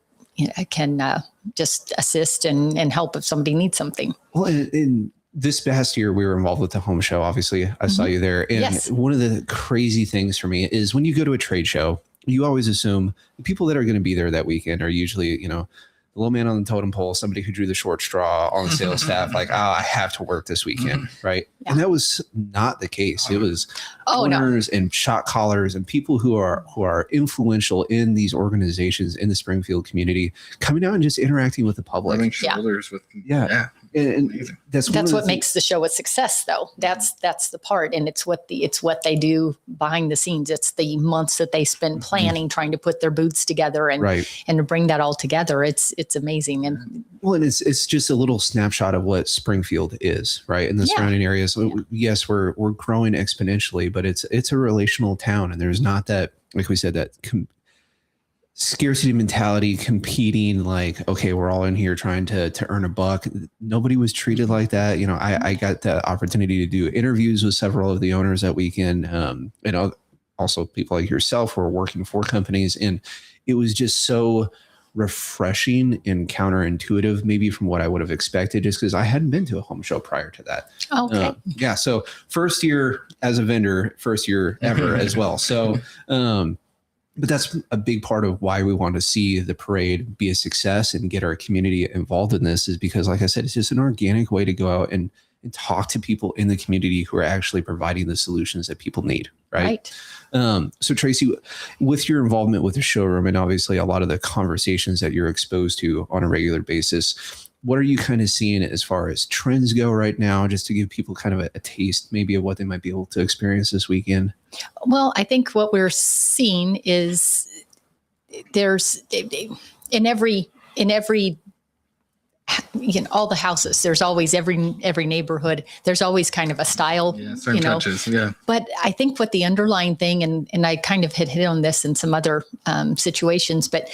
can just assist and help if somebody needs something. Well, in this past year, we were involved with the home show. Obviously, I saw you there. And one of the crazy things for me is when you go to a trade show, you always assume the people that are going to be there that weekend are usually, the little man on the totem pole, somebody who drew the short straw on the sales staff, like, I have to work this weekend, right? Yeah. And that was not the case. It was owners and shot callers and people who are influential in these organizations in the Springfield community coming out and just interacting with the public. Rubbing shoulders with And that's what makes the show a success, though. That's the part, and it's what they do behind the scenes. It's the months that they spend planning, trying to put their booths together, and to bring that all together. It's amazing, and it's just a little snapshot of what Springfield is, right? In the surrounding areas. So, yes, we're growing exponentially, but it's a relational town, and there's not that, like we said, that scarcity mentality, competing, like, okay, we're all in here trying to earn a buck. Nobody was treated like that. I got the opportunity to do interviews with several of the owners that weekend. Also people like yourself who are working for companies. And it was just so refreshing and counterintuitive, maybe from what I would have expected, just because I hadn't been to a home show prior to that. Okay. So first year as a vendor, first year ever as well. So, but that's a big part of why we want to see the parade be a success and get our community involved in this, is because, like I said, it's just an organic way to go out and talk to people in the community who are actually providing the solutions that people need. Right. So Tracy, with your involvement with the showroom and obviously a lot of the conversations that you're exposed to on a regular basis, what are you kind of seeing as far as trends go right now, just to give people kind of a taste maybe of what they might be able to experience this weekend? Well, I think what we're seeing is there's in every all the houses, there's always every neighborhood, there's always kind of a style, certain touches. But I think what the underlying thing, and I kind of hit on this in some other situations, but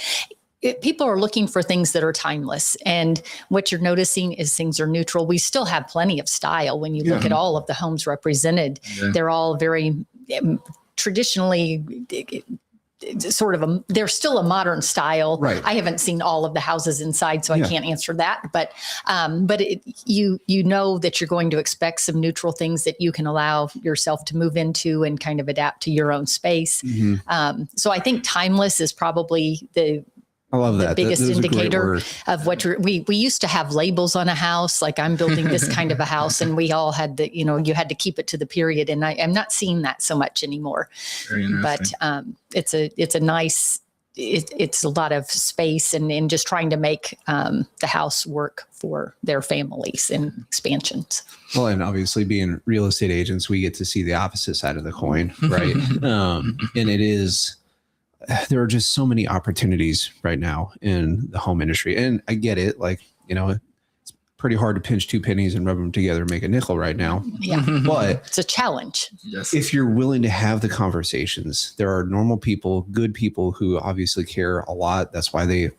people are looking for things that are timeless. And what you're noticing is things are neutral. We still have plenty of style when you look at all of the homes represented. They're all very traditionally they're still a modern style. Right. I haven't seen all of the houses inside, so I can't answer that. But you know that you're going to expect some neutral things that you can allow yourself to move into and kind of adapt to your own space. So I think timeless is probably I love that. The biggest That was a great indicator word. of what we used to have labels on a house, like I'm building this kind of a house, and we all had the, you had to keep it to the period. And I'm not seeing that so much anymore. But it's a nice, it's a lot of space and just trying to make the house work for their families and expansions. Well, and obviously being real estate agents, we get to see the opposite side of the coin, right? And there are just so many opportunities right now in the home industry. And I get it. Like, it's pretty hard to pinch two pennies and rub them together and make a nickel right now. Yeah. But it's a challenge. Yes. If you're willing to have the conversations, there are normal people, good people who obviously care a lot. That's why the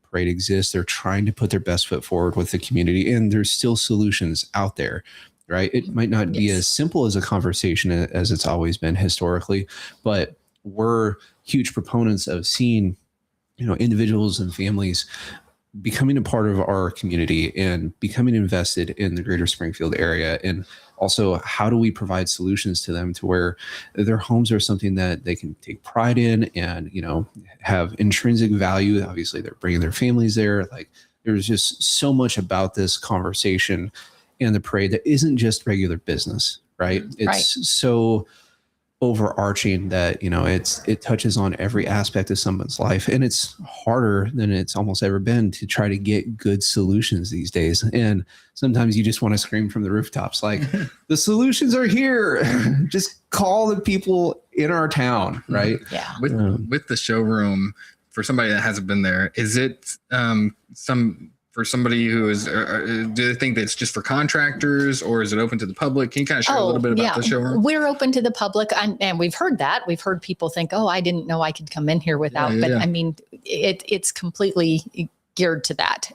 parade exists. They're trying to put their best foot forward with the community, and there's still solutions out there, right? It might not be as simple as a conversation as it's always been historically, but we're huge proponents of seeing, individuals and families becoming a part of our community and becoming invested in the greater Springfield area. And also, how do we provide solutions to them to where their homes are something that they can take pride in and, have intrinsic value. Obviously, they're bringing their families there. Like, there's just so much about this conversation and the parade that isn't just regular business, right? It's so overarching that it touches on every aspect of someone's life, and it's harder than it's almost ever been to try to get good solutions these days. And sometimes you just want to scream from the rooftops, like, the solutions are here. Just call the people in our town, right? Yeah. With the showroom, for somebody that hasn't been there, is it for somebody who is, do they think that it's just for contractors, or is it open to the public? Can you kind of share a little bit about the showroom? We're open to the public, and we've heard that. We've heard people think, "Oh, I didn't know I could come in here without." I mean, it's completely geared to that,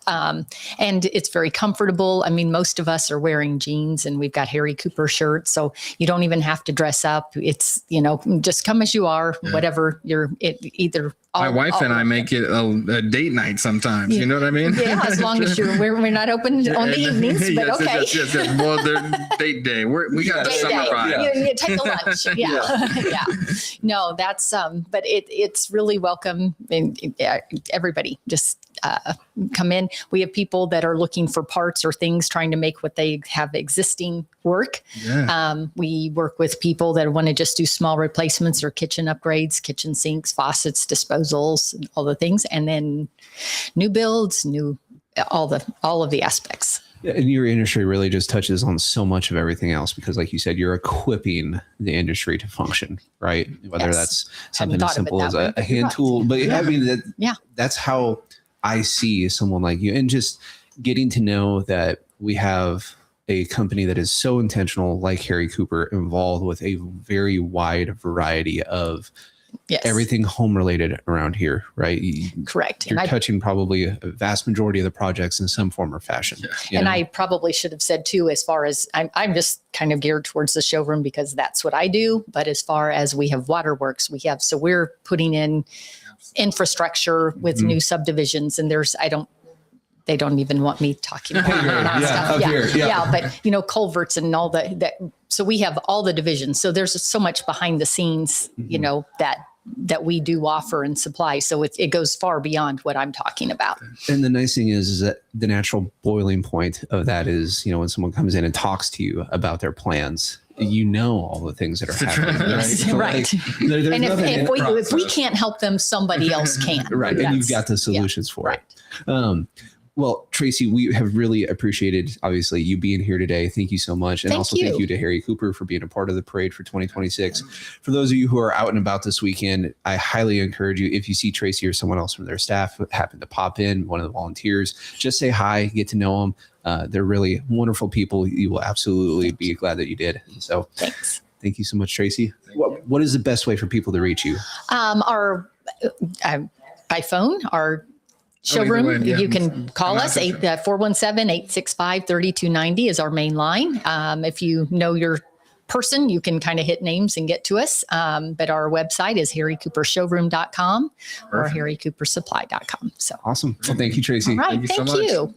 and it's very comfortable. I mean, most of us are wearing jeans, and we've got Harry Cooper shirts, so you don't even have to dress up. It's just come as you are, whatever you're. Either. My wife and I make it a date night sometimes. You know what I mean? Yeah, as long as we're not open on the evenings, but okay. Yes. Well, they're date day. We got a summer vibe. You take a lunch. Yeah. No, that's but it's really welcome, and everybody just come in. We have people that are looking for parts or things, trying to make what they have existing work. Yeah. We work with people that want to just do small replacements or kitchen upgrades, kitchen sinks, faucets, disposals, and all the things, and then new builds, all of the aspects. And your industry really just touches on so much of everything else, because like you said, you're equipping the industry to function, right? Whether that's something as simple as a hand tool, but I mean, that's how I see someone like you, and just getting to know that we have a company that is so intentional, like Harry Cooper, involved with a very wide variety of everything home related around here, right? Correct. You're touching probably a vast majority of the projects in some form or fashion. And I probably should have said too, as far as I'm just kind of geared towards the showroom because that's what I do. But as far as we have waterworks, so we're putting in infrastructure with new subdivisions, and they don't even want me talking about that stuff. But culverts and all that. So we have all the divisions. So there's so much behind the scenes, that we do offer and supply. So it goes far beyond what I'm talking about. And the nice thing is that the natural boiling point of that is, when someone comes in and talks to you about their plans, all the things that are happening. Yes, right. And if we can't help them, somebody else can. Right. And you've got the solutions for it. Well, Tracy, we have really appreciated, obviously, you being here today. Thank you so much. And thank you to Harry Cooper for being a part of the parade for 2026. For those of you who are out and about this weekend, I highly encourage you, if you see Tracy or someone else from their staff happen to pop in, one of the volunteers, just say hi, get to know them. They're really wonderful people. You will absolutely be glad that you did. So thanks. Thank you so much, Tracy. What is the best way for people to reach you? Our by phone, our showroom. You can call us 417-865-3290 is our main line. If you know your person, you can kind of hit names and get to us. But our website is harrycoopershowroom.com or harrycoopersupply.com. So awesome. Well, thank you, Tracy. All right. Thank you.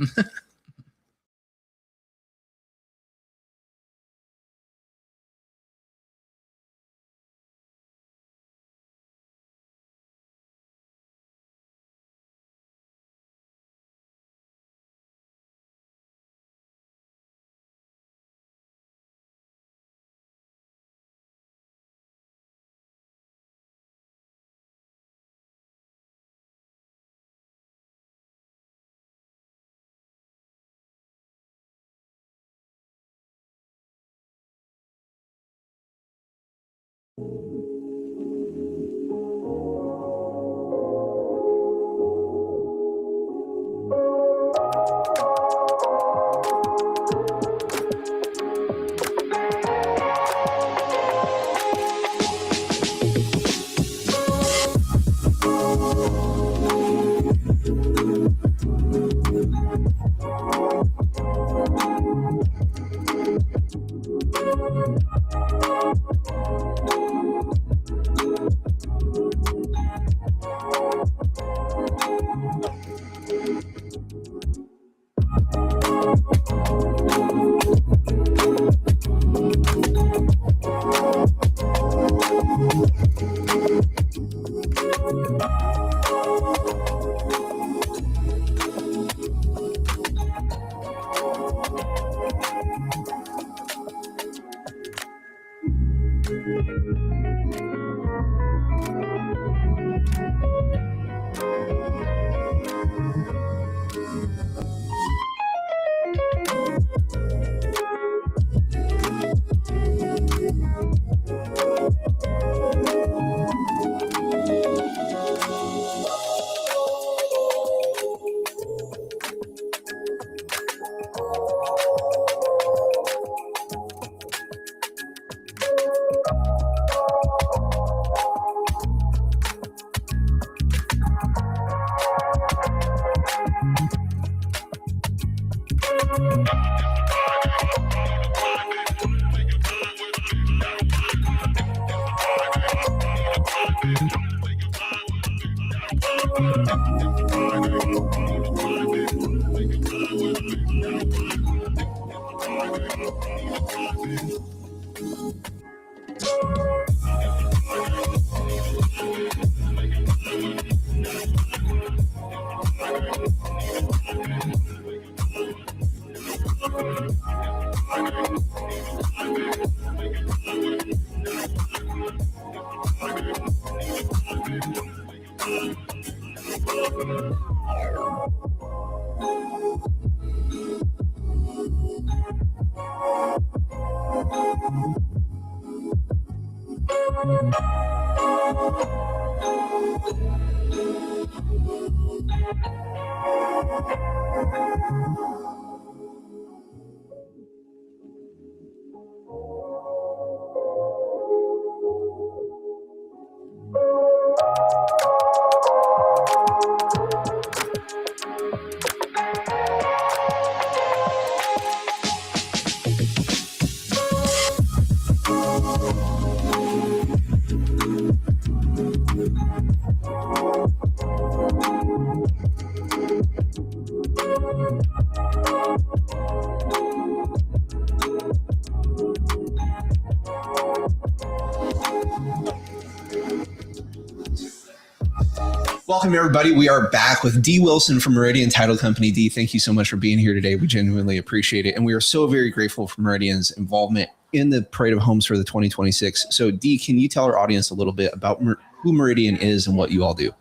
Welcome, everybody. We are back with Dee Wilson from Meridian Title Company. Dee, thank you so much for being here today. We genuinely appreciate it. And we are so very grateful for Meridian's involvement in the Parade of Homes for the 2026. So, Dee, can you tell our audience a little bit about who Meridian is and what you all do?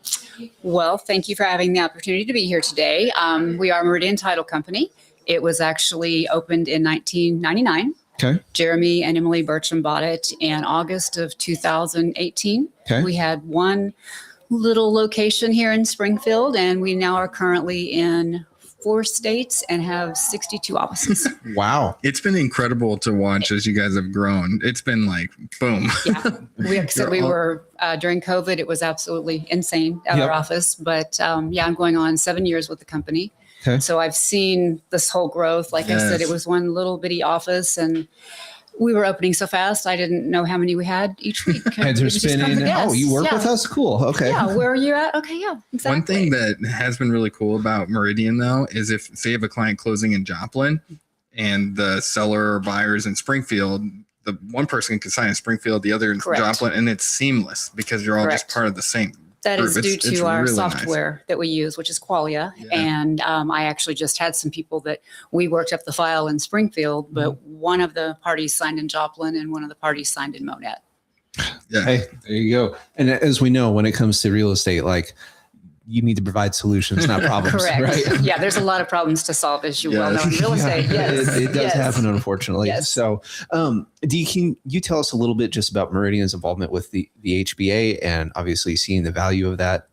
Well, thank you for having the opportunity to be here today. We are Meridian Title Company. It was actually opened in 1999. Okay. Jeremy and Emily Bertram bought it in August of 2018. Okay. We had one little location here in Springfield, and we now are currently in 4 states and have 62 offices. Wow. It's been incredible to watch as you guys have grown. It's been like, boom. Yeah. We were, during COVID, it was absolutely insane at our office. But I'm going on 7 years with the company. Okay. So I've seen this whole growth. Like I said, it was one little bitty office, and we were opening so fast, I didn't know how many we had each week. Heads are spinning. Oh, you work with us? Cool. Okay. Yeah. Where are you at? Okay. Yeah. Exactly. One thing that has been really cool about Meridian, though, is if, say, you have a client closing in Joplin and the seller or buyers in Springfield, the one person can sign in Springfield, the other in Joplin, and it's seamless because you're all just part of the same. That is due to our really software that we use, which is Qualia. Yeah. And I actually just had some people that we worked up the file in Springfield, but one of the parties signed in Joplin and one of the parties signed in Monette. Yeah. Hey, there you go. And as we know, when it comes to real estate, like you need to provide solutions, not problems. Correct. Right? Yeah, there's a lot of problems to solve, as you well know in real estate. Yes, it does happen, unfortunately. Yes. So, Dee, can you tell us a little bit just about Meridian's involvement with the HBA and obviously seeing the value of that?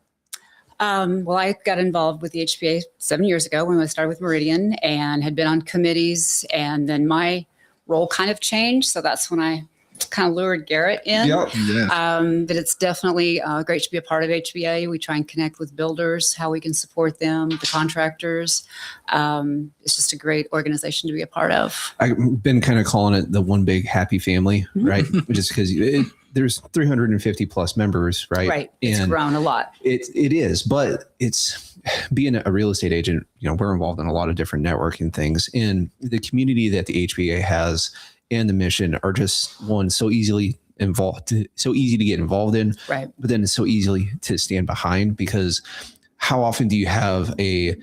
Well, I got involved with the HBA 7 years ago when I started with Meridian and had been on committees, and then my role kind of changed. So that's when I kind of lured Garrett in. Yep. But it's definitely great to be a part of HBA. We try and connect with builders, how we can support them, the contractors. It's just a great organization to be a part of. I've been kind of calling it the one big happy family, right? Just because there's 350 plus members, right? Right. It's grown a lot. It is, but it's being a real estate agent, we're involved in a lot of different networking things, and the community that the HBA has and the mission are just so easily involved, so easy to get involved in, right? But then it's so easily to stand behind, because how often do you have a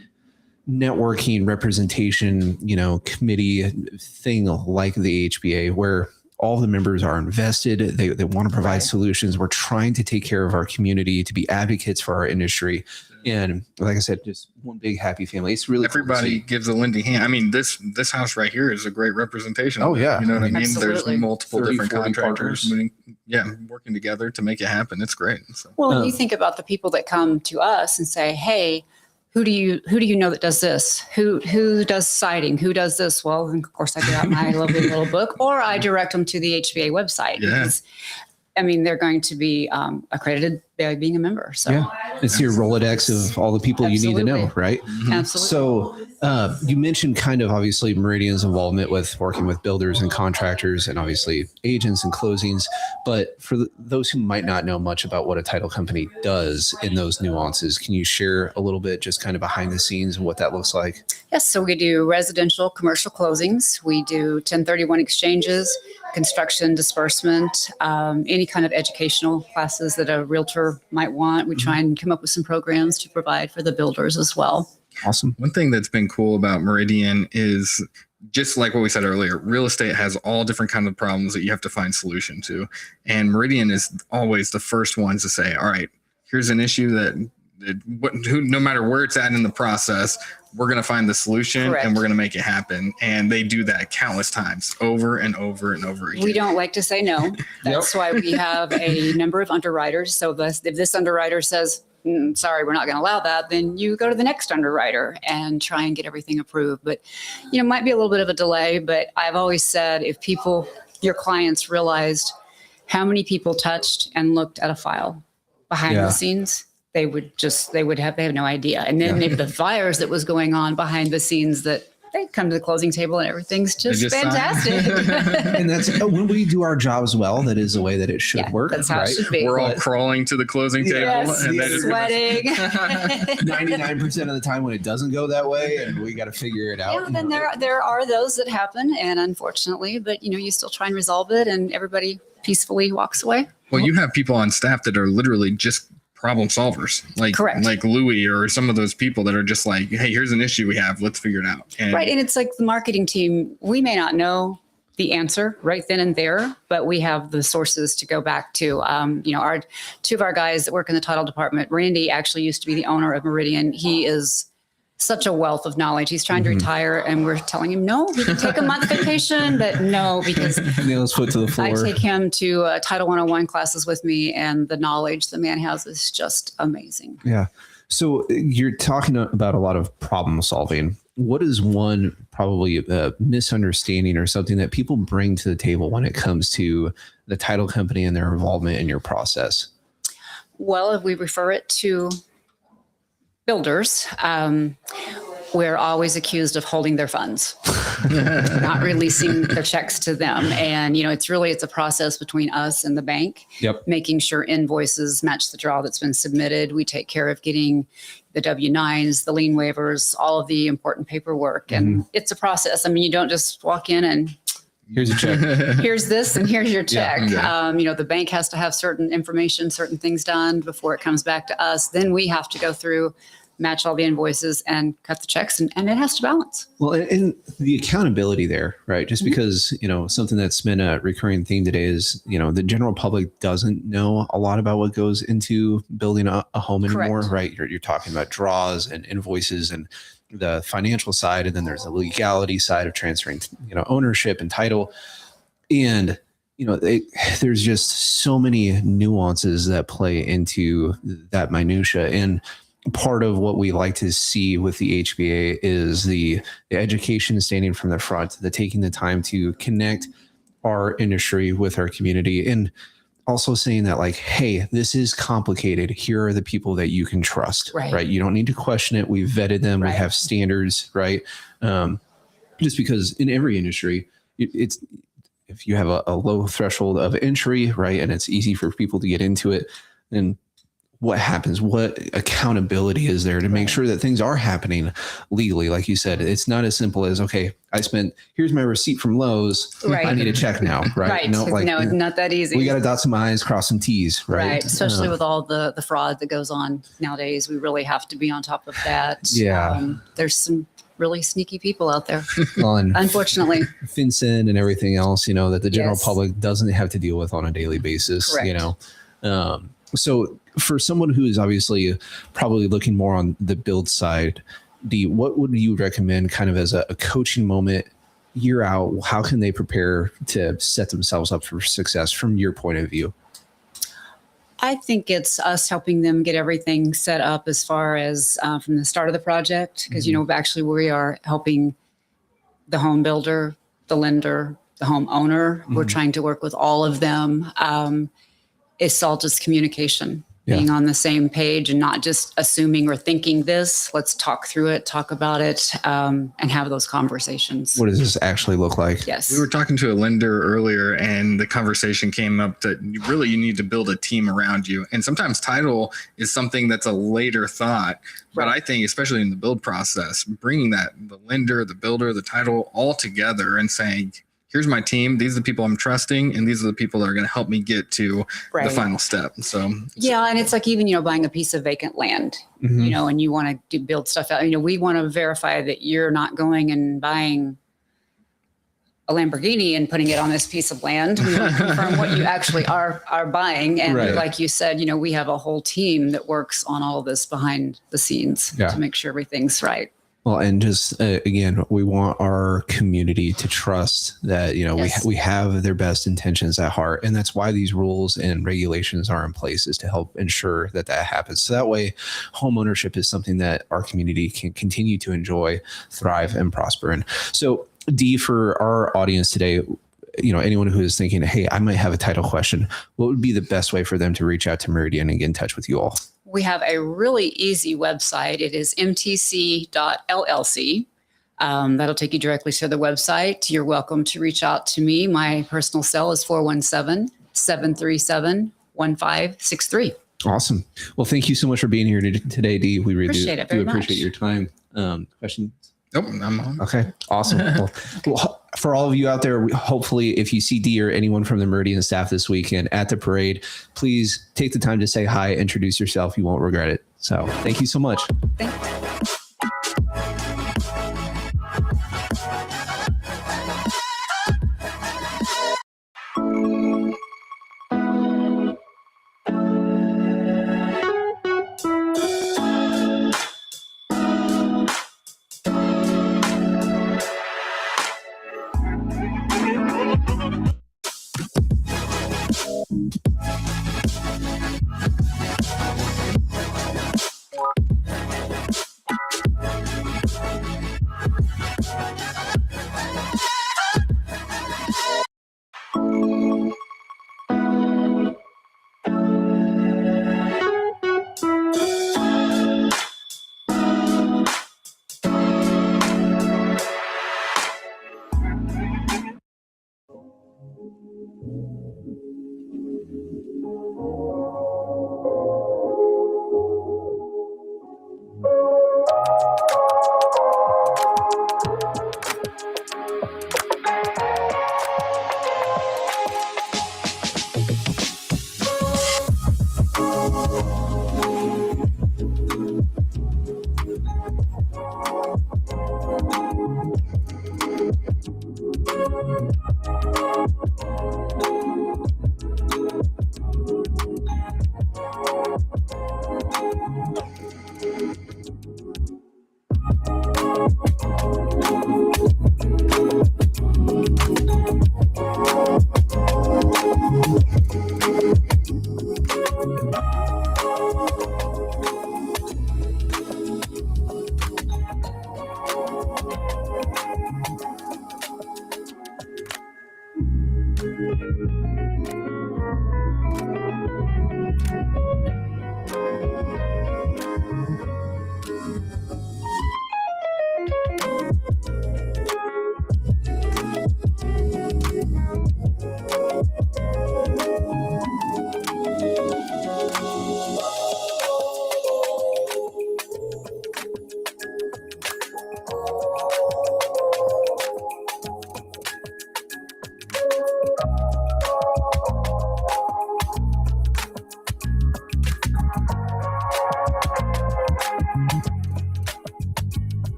networking representation, committee thing like the HBA where all the members are invested, they want to provide solutions. We're trying to take care of our community, to be advocates for our industry. And like I said, just one big happy family. It's really everybody gives a lending hand. I mean, this house right here is a great representation. Oh yeah. You know what I mean? Absolutely. There's multiple 30, different 40 contractors partners. working together to make it happen. It's great. So. Well, when you think about the people that come to us and say, hey, who do you know that does this? Who does siding? Who does this? Well, and of course I get out my lovely little book, or I direct them to the HBA website. Yeah. Because, I mean, they're going to be accredited by being a member. So it's your Rolodex of all the people you need to know, right? Absolutely. So you mentioned kind of obviously Meridian's involvement with working with builders and contractors and obviously agents and closings. But for those who might not know much about what a title company does in those nuances, can you share a little bit just kind of behind the scenes and what that looks like? Yes, so we do residential, commercial closings. We do 1031 exchanges, construction disbursement, any kind of educational classes that a realtor might want. We try and come up with some programs to provide for the builders as well. Awesome. One thing that's been cool about Meridian is just like what we said earlier, real estate has all different kinds of problems that you have to find solution to. And Meridian is always the first ones to say, all right, here's an issue no matter where it's at in the process, we're going to find the solution. Correct. And we're going to make it happen. And they do that countless times over and over and over again. We don't like to say no. That's why we have a number of underwriters. So if this underwriter says, sorry, we're not going to allow that, then you go to the next underwriter and try and get everything approved. But, it might be a little bit of a delay, but I've always said if your clients realized how many people touched and looked at a file behind the scenes, they have no idea. And then maybe the fires that was going on behind the scenes, that they come to the closing table and everything's just fantastic. And that's when we do our jobs well, that is the way that it should work. That's how it should be. We're all crawling to the closing table and then sweating. 99% of the time when it doesn't go that way, and we got to figure it out. Yeah, then there are those that happen, and unfortunately, but you still try and resolve it, and everybody peacefully walks away. Well, you have people on staff that are literally just problem solvers, Correct. Like Louis or some of those people that are just like, hey, here's an issue we have, let's figure it out. Right. And it's like the marketing team, we may not know the answer right then and there, but we have the sources to go back to. Our two of our guys that work in the title department, Randy actually used to be the owner of Meridian. He is such a wealth of knowledge. He's trying to retire, and we're telling him, no, he can take a month vacation, but no, because nails foot to the floor. I take him to Title 101 classes with me, and the knowledge the man has is just amazing. Yeah. So you're talking about a lot of problem solving. What is one probably a misunderstanding or something that people bring to the table when it comes to the title company and their involvement in your process? Well, if we refer it to builders, we're always accused of holding their funds, not releasing their checks to them. And, it's a process between us and the bank, making sure invoices match the draw that's been submitted. We take care of getting the W-9s, the lien waivers, all of the important paperwork. And it's a process. I mean, you don't just walk in and here's a check. Here's this, and here's your check. Yeah. The bank has to have certain information, certain things done before it comes back to us. Then we have to go through, match all the invoices and cut the checks, and it has to balance. Well, and the accountability there, right? Just because, something that's been a recurring theme today is, the general public doesn't know a lot about what goes into building a home anymore, Correct. right? You're talking about draws and invoices and the financial side, and then there's the legality side of transferring, ownership and title. And, there's just so many nuances that play into that minutia. And part of what we like to see with the HBA is the education standing from the front, the taking the time to connect our industry with our community, and also saying that, like, hey, this is complicated. Here are the people that you can trust, right? You don't need to question it. We've vetted them. We have standards, right? Just because in every industry, it's if you have a low threshold of entry, right, and it's easy for people to get into it, then what happens? What accountability is there to make sure that things are happening legally? Like you said, it's not as simple as, okay, here's my receipt from Lowe's. Right. I need a check now, right? No, not that easy. We got to dot some I's, cross some T's, right? Right. Especially with all the fraud that goes on nowadays. We really have to be on top of that. Yeah. There's some really sneaky people out there, and unfortunately. FinCEN and everything else, that the general public doesn't have to deal with on a daily basis, Correct. So for someone who is obviously probably looking more on the build side, what would you recommend kind of as a coaching moment year out? How can they prepare to set themselves up for success from your point of view? I think it's us helping them get everything set up as far as from the start of the project, because, actually we are helping the home builder, the lender, the homeowner. We're trying to work with all of them. It's all just communication, being on the same page and not just assuming or thinking this. Let's talk through it, talk about it, and have those conversations. What does this actually look like? Yes. We were talking to a lender earlier, and the conversation came up that you need to build a team around you. And sometimes title is something that's a later thought. But I think, especially in the build process, bringing the lender, the builder, the title all together and saying, here's my team. These are the people I'm trusting, and these are the people that are going to help me get to the final step. So and it's like even buying a piece of vacant land, and you want to build stuff out. We want to verify that you're not going and buying a Lamborghini and putting it on this piece of land. We want to confirm what you actually are buying. And like you said, we have a whole team that works on all of this behind the scenes to make sure everything's right. Well, and just again, we want our community to trust that, we have their best intentions at heart. And that's why these rules and regulations are in place, is to help ensure that happens. So that way, home ownership is something that our community can continue to enjoy, thrive, and prosper in. So Dee, for our audience today, anyone who is thinking, hey, I might have a title question, what would be the best way for them to reach out to Meridian and get in touch with you all? We have a really easy website. It is mtc.llc. That'll take you directly to the website. You're welcome to reach out to me. My personal cell is 417-737-1563. Awesome. Well, thank you so much for being here today, Dee. We really appreciate it very appreciate much. your time. Questions? Nope, I'm on. Okay, awesome. Well, for all of you out there, hopefully if you see Dee or anyone from the Meridian staff this weekend at the parade, please take the time to say hi, introduce yourself. You won't regret it. So thank you so much. Thank you.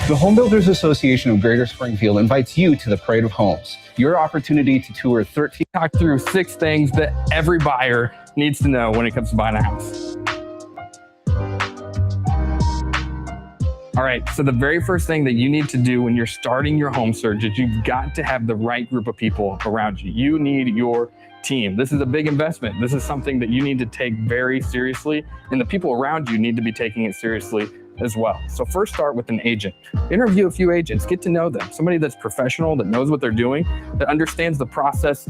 The Home Builders Association of Greater Springfield invites you to the Parade of Homes, your opportunity to tour 13. Talk through 6 things that every buyer needs to know when it comes to buying a house. All right, so the very first thing that you need to do when you're starting your home search is you've got to have the right group of people around you. You need your team. This is a big investment. This is something that you need to take very seriously, and the people around you need to be taking it seriously as well. So first start with an agent. Interview a few agents, get to know them. Somebody that's professional, that knows what they're doing, that understands the process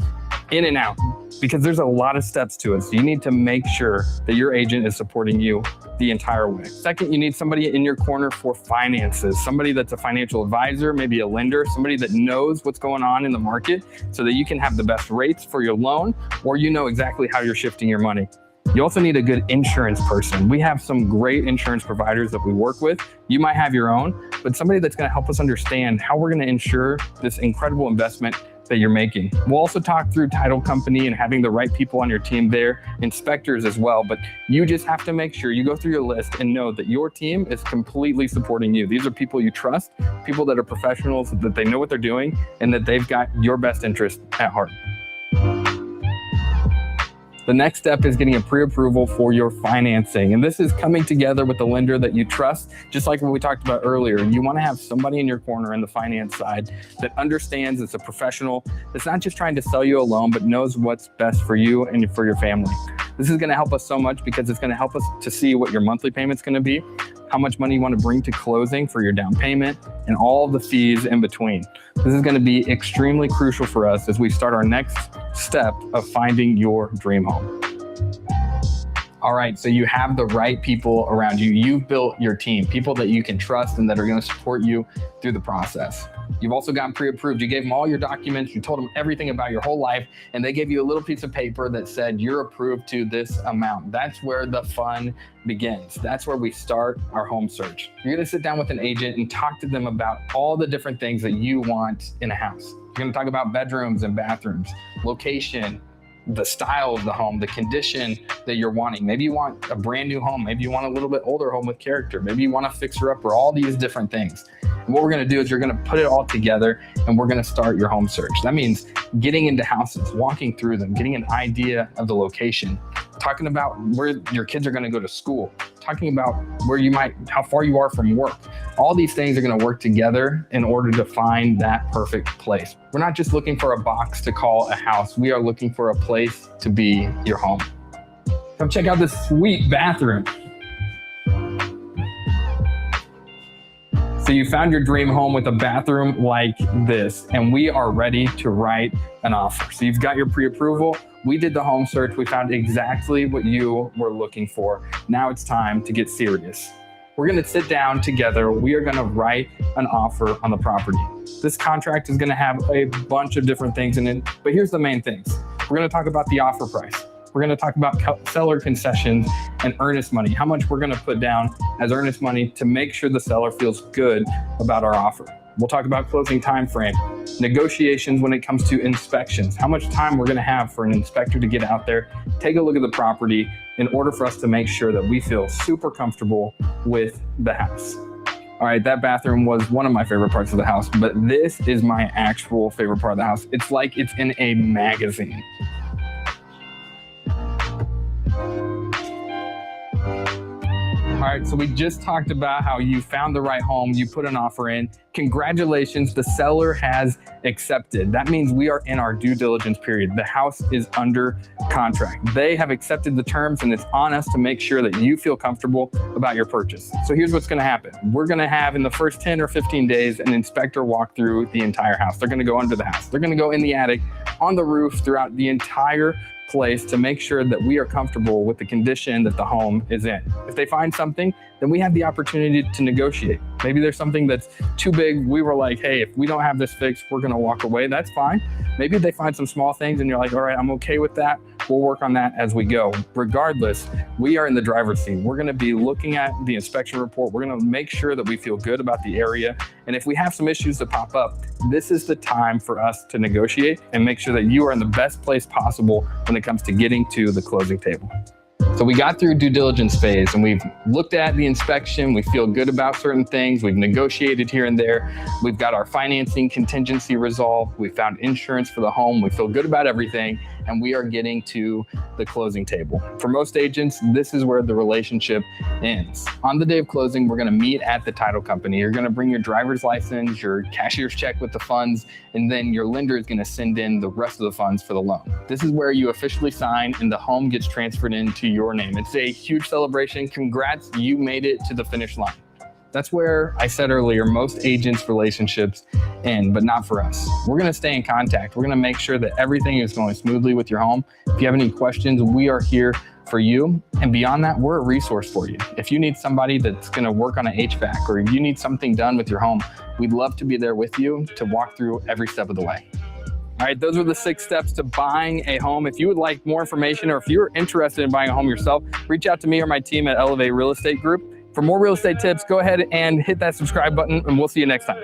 in and out, because there's a lot of steps to it. So you need to make sure that your agent is supporting you the entire way. Second, you need somebody in your corner for finances, somebody that's a financial advisor, maybe a lender, somebody that knows what's going on in the market so that you can have the best rates for your loan, or you know exactly how you're shifting your money. You also need a good insurance person. We have some great insurance providers that we work with. You might have your own, but somebody that's going to help us understand how we're going to insure this incredible investment that you're making. We'll also talk through title company and having the right people on your team there, inspectors as well, but you just have to make sure you go through your list and know that your team is completely supporting you. These are people you trust, people that are professionals, that they know what they're doing, and that they've got your best interest at heart. The next step is getting a pre-approval for your financing. And this is coming together with the lender that you trust, just like what we talked about earlier. You want to have somebody in your corner on the finance side that understands, it's a professional, that's not just trying to sell you a loan, but knows what's best for you and for your family. This is going to help us so much because it's going to help us to see what your monthly payment's going to be, how much money you want to bring to closing for your down payment, and all the fees in between. This is going to be extremely crucial for us as we start our next step of finding your dream home. All right, so you have the right people around you. You've built your team, people that you can trust and that are going to support you through the process. You've also gotten pre-approved. You gave them all your documents. You told them everything about your whole life, and they gave you a little piece of paper that said you're approved to this amount. That's where the fun begins. That's where we start our home search. You're going to sit down with an agent and talk to them about all the different things that you want in a house. You're going to talk about bedrooms and bathrooms, location, the style of the home, the condition that you're wanting. Maybe you want a brand new home. Maybe you want a little bit older home with character. Maybe you want to fix her up, or all these different things. And what we're going to do is you're going to put it all together and we're going to start your home search. That means getting into houses, walking through them, getting an idea of the location, talking about where your kids are going to go to school, talking about how far you are from work. All these things are going to work together in order to find that perfect place. We're not just looking for a box to call a house. We are looking for a place to be your home. Come check out this sweet bathroom. So you found your dream home with a bathroom like this, and we are ready to write an offer. So you've got your pre-approval. We did the home search. We found exactly what you were looking for. Now it's time to get serious. We're going to sit down together. We are going to write an offer on the property. This contract is going to have a bunch of different things in it, but here's the main things. We're going to talk about the offer price. We're going to talk about seller concessions and earnest money, how much we're going to put down as earnest money to make sure the seller feels good about our offer. We'll talk about closing time frame, negotiations when it comes to inspections, how much time we're going to have for an inspector to get out there, take a look at the property in order for us to make sure that we feel super comfortable with the house. All right, that bathroom was one of my favorite parts of the house, but this is my actual favorite part of the house. It's like it's in a magazine. All right, so we just talked about how you found the right home, you put an offer in. Congratulations, the seller has accepted. That means we are in our due diligence period. The house is under contract. They have accepted the terms, and it's on us to make sure that you feel comfortable about your purchase. So here's what's gonna happen. We're gonna have in the first 10 or 15 days, an inspector walk through the entire house. They're gonna go under the house. They're gonna go in the attic, on the roof, throughout the entire place to make sure that we are comfortable with the condition that the home is in. If they find something, then we have the opportunity to negotiate. Maybe there's something that's too big. We were like, hey, if we don't have this fixed, we're gonna walk away. That's fine. Maybe they find some small things and you're like, all right, I'm okay with that. We'll work on that as we go. Regardless, we are in the driver's seat. We're gonna be looking at the inspection report. We're gonna make sure that we feel good about the area. And if we have some issues that pop up, this is the time for us to negotiate and make sure that you are in the best place possible when it comes to getting to the closing table. So we got through due diligence phase and we've looked at the inspection. We feel good about certain things. We've negotiated here and there. We've got our financing contingency resolved. We found insurance for the home. We feel good about everything. And we are getting to the closing table. For most agents, this is where the relationship ends. On the day of closing, we're gonna meet at the title company. You're gonna bring your driver's license, your cashier's check with the funds, and then your lender is gonna send in the rest of the funds for the loan. This is where you officially sign and the home gets transferred into your name. It's a huge celebration. Congrats, you made it to the finish line. That's where I said earlier, most agents' relationships end, but not for us. We're gonna stay in contact. We're gonna make sure that everything is going smoothly with your home. If you have any questions, we are here for you. And beyond that, we're a resource for you. If you need somebody that's gonna work on an HVAC or if you need something done with your home, we'd love to be there with you to walk through every step of the way. All right, those are the 6 steps to buying a home. If you would like more information or if you're interested in buying a home yourself, reach out to me or my team at Elevate Real Estate Group. For more real estate tips, go ahead and hit that subscribe button and we'll see you next time.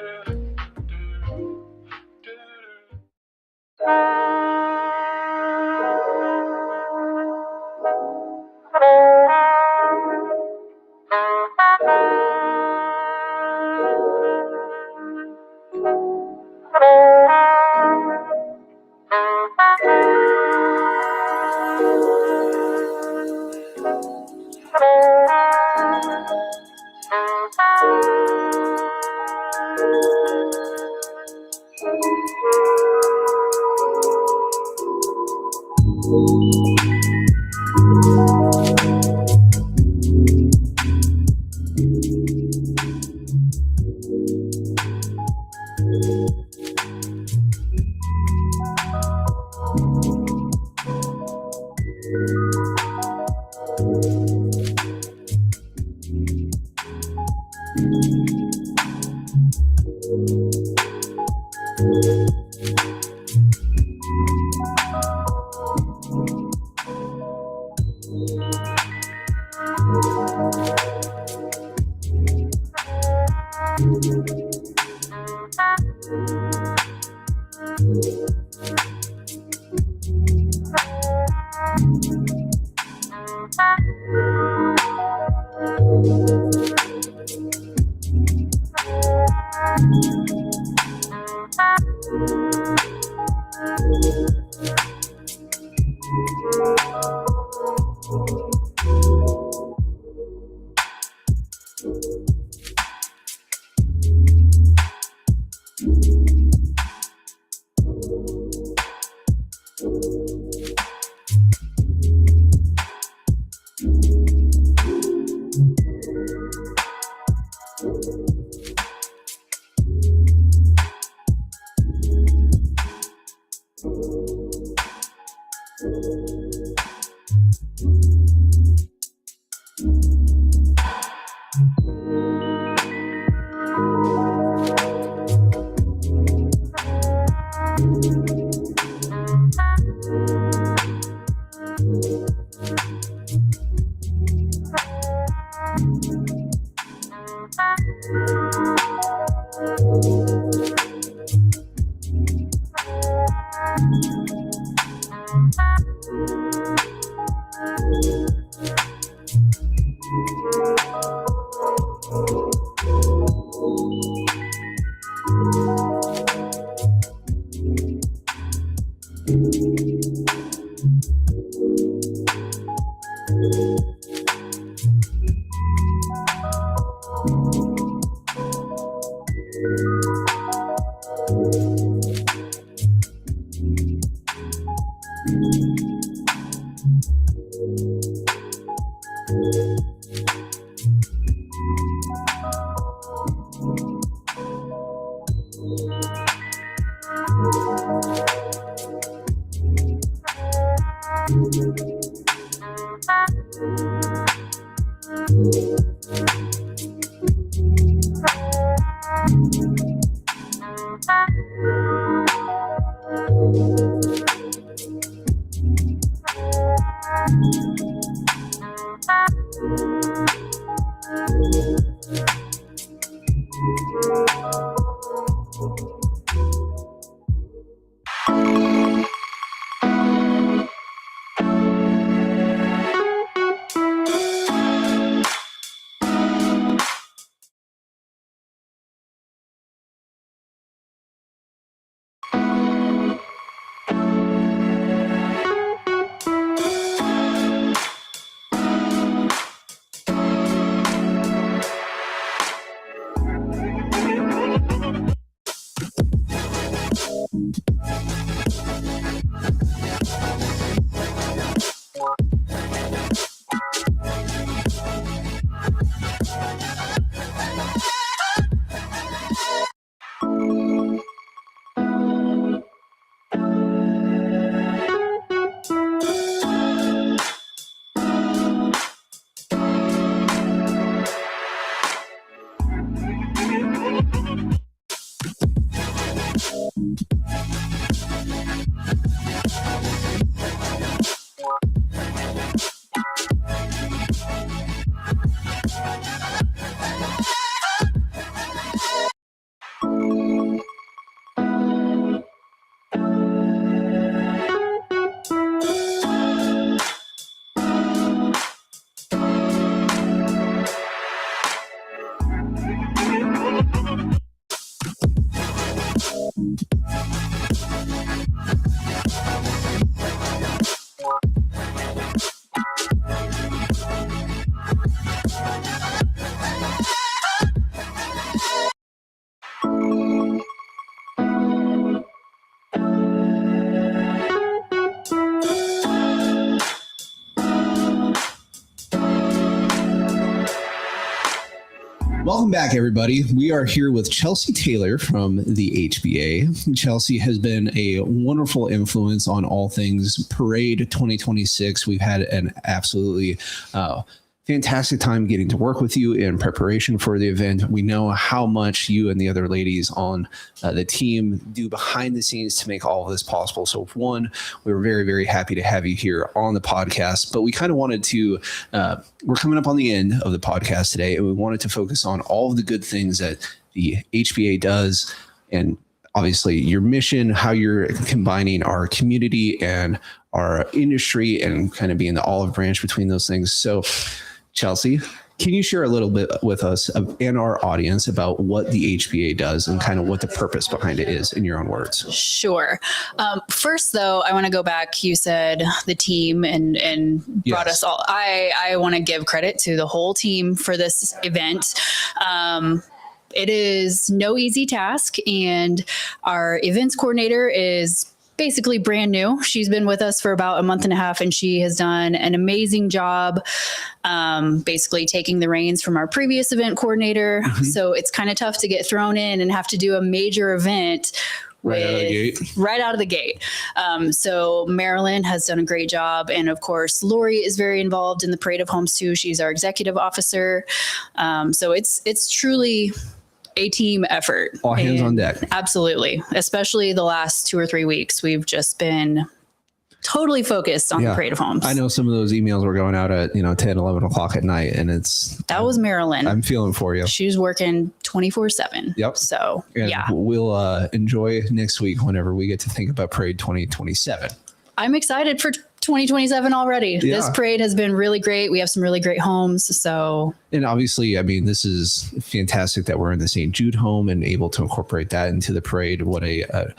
Welcome back, everybody. We are here with Chelsea Taylor from the HBA. Chelsea has been a wonderful influence on all things Parade 2026. We've had an absolutely fantastic time getting to work with you in preparation for the event. We know how much you and the other ladies on the team do behind the scenes to make all of this possible. So one, we were very, very happy to have you here on the podcast, but we kind of wanted to, we're coming up on the end of the podcast today, and we wanted to focus on all of the good things that the HBA does, and obviously your mission, how you're combining our community and our industry and kind of being the olive branch between those things. So Chelsea, can you share a little bit with us and our audience about what the HBA does and kind of what the purpose behind it is in your own words? Sure. First, though, I want to go back. You said the team and brought us all. I want to give credit to the whole team for this event. It is no easy task, and our events coordinator is basically brand new. She's been with us for about a month and a half, and she has done an amazing job basically taking the reins from our previous event coordinator. Mm-hmm. So it's kind of tough to get thrown in and have to do a major event right out of the gate. So Marilyn has done a great job. And of course, Lori is very involved in the Parade of Homes too. She's our executive officer. So it's truly a team effort. All hands on deck. Absolutely. Especially the last 2 or 3 weeks. We've just been totally focused on the Parade of Homes. I know some of those emails were going out at 10, 11 o'clock at night, and that was Marilyn. I'm feeling for you. She was working 24/7. Yep. So and we'll enjoy next week whenever we get to think about Parade 2027. I'm excited for 2027 already. Yeah. This parade has been really great. We have some really great homes. So, and obviously, I mean, this is fantastic that we're in the St. Jude home and able to incorporate that into the parade. What a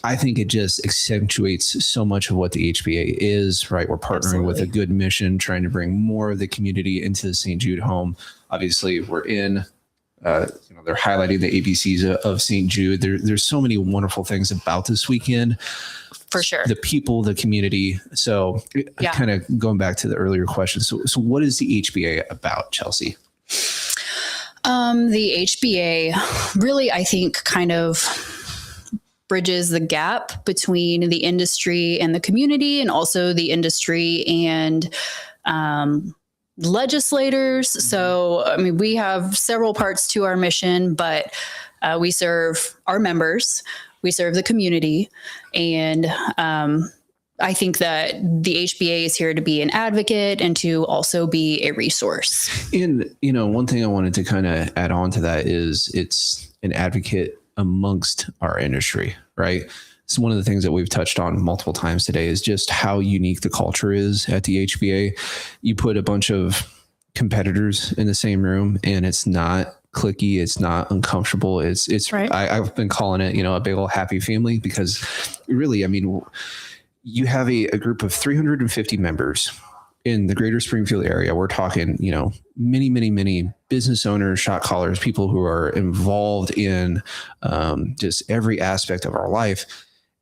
I think it just accentuates so much of what the HBA is, right? We're partnering with a good mission, trying to bring more of the community into the St. Jude home. Obviously, we're in, they're highlighting the ABCs of St. Jude. There's so many wonderful things about this weekend. For sure. The people, the community. So kind of going back to the earlier question. So what is the HBA about, Chelsea? The HBA really, I think, kind of bridges the gap between the industry and the community, and also the industry and legislators. So, I mean, we have several parts to our mission, but we serve our members, we serve the community, and I think that the HBA is here to be an advocate and to also be a resource. And, one thing I wanted to kind of add on to that is it's an advocate amongst our industry, right? So one of the things that we've touched on multiple times today is just how unique the culture is at the HBA. You put a bunch of competitors in the same room and it's not cliquey, it's not uncomfortable. It's right. I've been calling it, a big old happy family, because really, I mean, you have a group of 350 members in the greater Springfield area. We're talking, many business owners, shot callers, people who are involved in just every aspect of our life.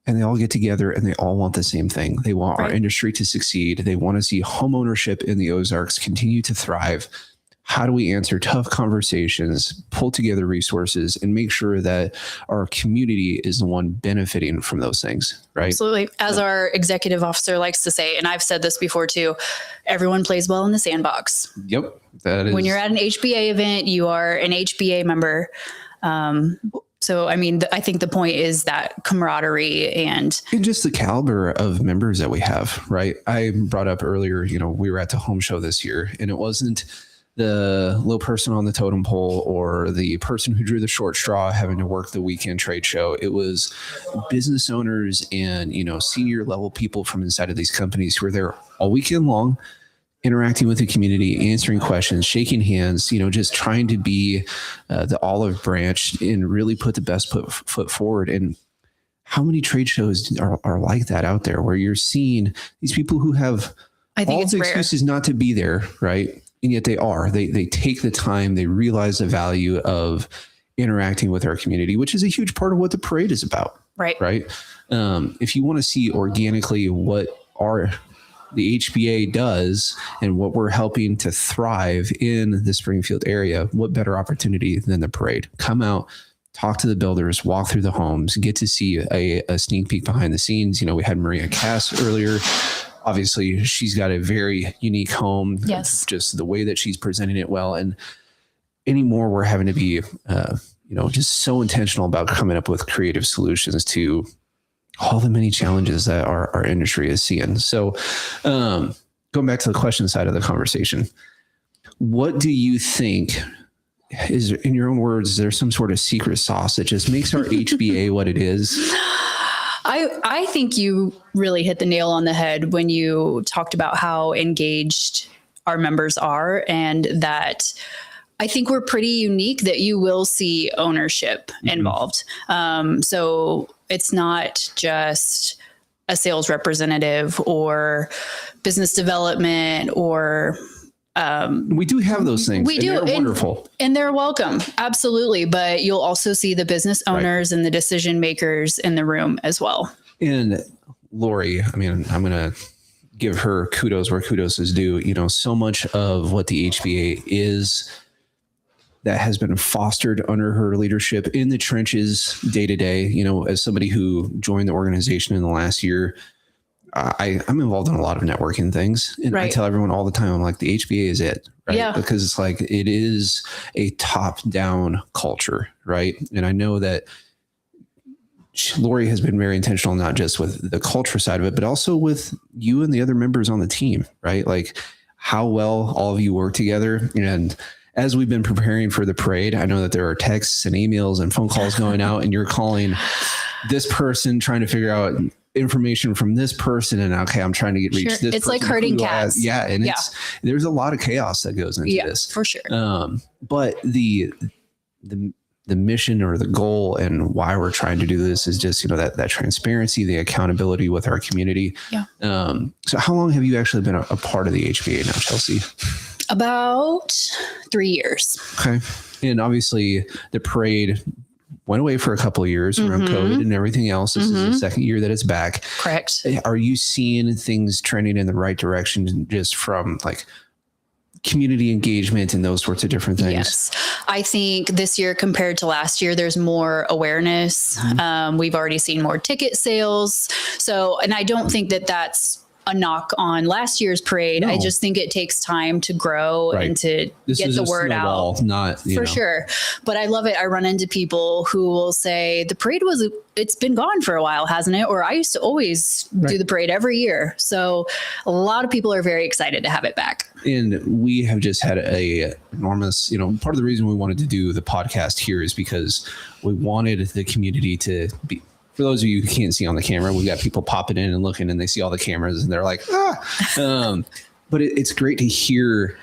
And they all get together and they all want the same thing. They want our industry to succeed. They want to see home ownership in the Ozarks continue to thrive. How do we answer tough conversations, pull together resources, and make sure that our community is the one benefiting from those things, right? Absolutely. As our executive officer likes to say, and I've said this before too, everyone plays well in the sandbox. Yep. That is. When you're at an HBA event, you are an HBA member. So, I mean, I think the point is that camaraderie and just the caliber of members that we have, right? I brought up earlier, we were at the home show this year, and it wasn't the low person on the totem pole or the person who drew the short straw having to work the weekend trade show. It was business owners and, senior level people from inside of these companies who are there all weekend long, interacting with the community, answering questions, shaking hands, just trying to be the olive branch and really put the best foot forward. And how many trade shows are like that out there, where you're seeing these people who have all the excuses not to be there, right? And yet they are. They take the time. They realize the value of interacting with our community, which is a huge part of what the parade is about. Right. Right. If you want to see organically what the HBA does and what we're helping to thrive in the Springfield area, what better opportunity than the parade? Come out, talk to the builders, walk through the homes, get to see a sneak peek behind the scenes. We had Maria Cass earlier. Obviously, she's got a very unique home. Yes. Just the way that she's presenting it well. And anymore, we're having to be, just so intentional about coming up with creative solutions to all the many challenges that our industry is seeing. So going back to the question side of the conversation, what do you think is, in your own words, is there some sort of secret sauce that just makes our HBA what it is? I think you really hit the nail on the head when you talked about how engaged our members are, and that I think we're pretty unique that you will see ownership involved. So it's not just a sales representative or business development or we do have those things. We do. They're wonderful. And they're welcome. Absolutely. But you'll also see the business owners and the decision makers in the room as well. And Lori, I mean, I'm going to give her kudos where kudos is due. So much of what the HBA is that has been fostered under her leadership in the trenches day to day. As somebody who joined the organization in the last year, I'm involved in a lot of networking things, and I tell everyone all the time, I'm like, the HBA is it, right? Yeah. Because it's like, it is a top down culture. Right. And I know that Lori has been very intentional, not just with the culture side of it, but also with you and the other members on the team, right? Like how well all of you work together. And as we've been preparing for the parade, I know that there are texts and emails and phone calls going out, and you're calling this person, trying to figure out information from this person, and okay, I'm trying to reach this person. It's like herding cats. Yeah. And there's a lot of chaos that goes into this. For sure. But the the mission or the goal and why we're trying to do this is just, that transparency, the accountability with our community. Yeah. So how long have you actually been a part of the HBA now, Chelsea? About 3 years. Okay. And obviously the parade went away for a couple of years around COVID and everything else. This is the second year that it's back. Correct. Are you seeing things trending in the right direction just from like community engagement and those sorts of different things? Yes. I think this year compared to last year, there's more awareness. We've already seen more ticket sales. So, and I don't think that that's a knock on last year's parade. No. I just think it takes time to grow and to get the word out. Not for sure. But I love it. I run into people who will say the parade it's been gone for a while, hasn't it? Or I used to always do the parade every year. So a lot of people are very excited to have it back. And we have just had a enormous, part of the reason we wanted to do the podcast here is because we wanted the community to be, for those of you who can't see on the camera, we got people popping in and looking and they see all the cameras and they're like, but it's great to hear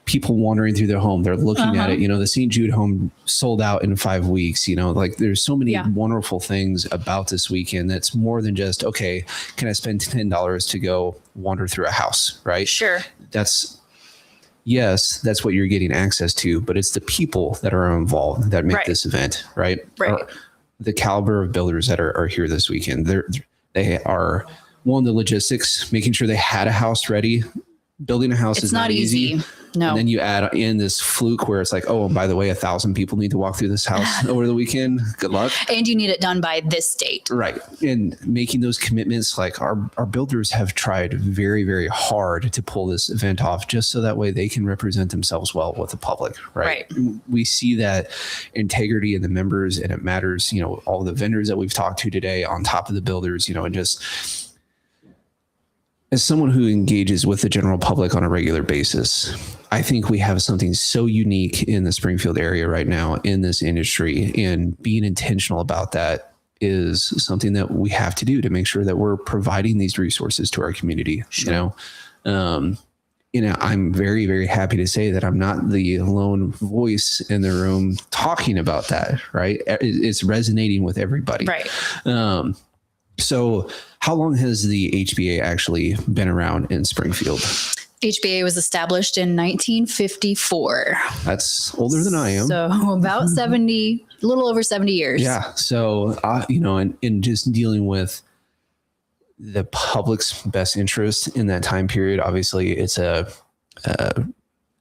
people wandering through their home. They're looking at it, the St. Jude home sold out in 5 weeks, like there's so many wonderful things about this weekend. That's more than just, okay, can I spend $10 to go wander through a house, right? Sure. That's what you're getting access to, but it's the people that are involved that make this event, right? Right. The caliber of builders that are here this weekend. They are one, the logistics, making sure they had a house ready. Building a house is not easy. No. And then you add in this fluke where it's like, oh, and by the way, 1,000 people need to walk through this house over the weekend. Good luck. And you need it done by this date. Right. And making those commitments, like our builders have tried very, very hard to pull this event off just so that way they can represent themselves well with the public. Right. We see that integrity in the members, and it matters, all the vendors that we've talked to today on top of the builders, and just as someone who engages with the general public on a regular basis, I think we have something so unique in the Springfield area right now in this industry, and being intentional about that is something that we have to do to make sure that we're providing these resources to our community. Sure. I'm very, very happy to say that I'm not the lone voice in the room talking about that, right? It's resonating with everybody. Right. So how long has the HBA actually been around in Springfield? HBA was established in 1954. That's older than I am. So about 70, a little over 70 years. Yeah. So, and just dealing with the public's best interest in that time period, obviously it's a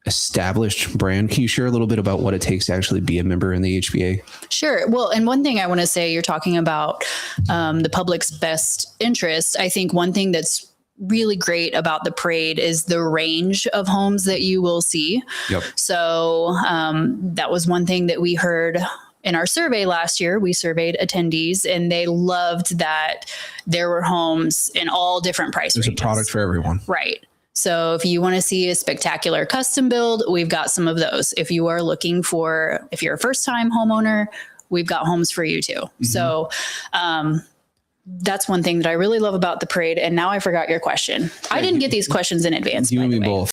established brand. Can you share a little bit about what it takes to actually be a member in the HBA? Sure. Well, and one thing I want to say, you're talking about the public's best interest. I think one thing that's really great about the parade is the range of homes that you will see. Yep. So that was one thing that we heard in our survey last year. We surveyed attendees and they loved that there were homes in all different price ranges. There's a product for everyone. Right. So if you want to see a spectacular custom build, we've got some of those. If you are looking for, if you're a first time homeowner, we've got homes for you too. So that's one thing that I really love about the parade. And now I forgot your question. I didn't get these questions in advance. You and me both.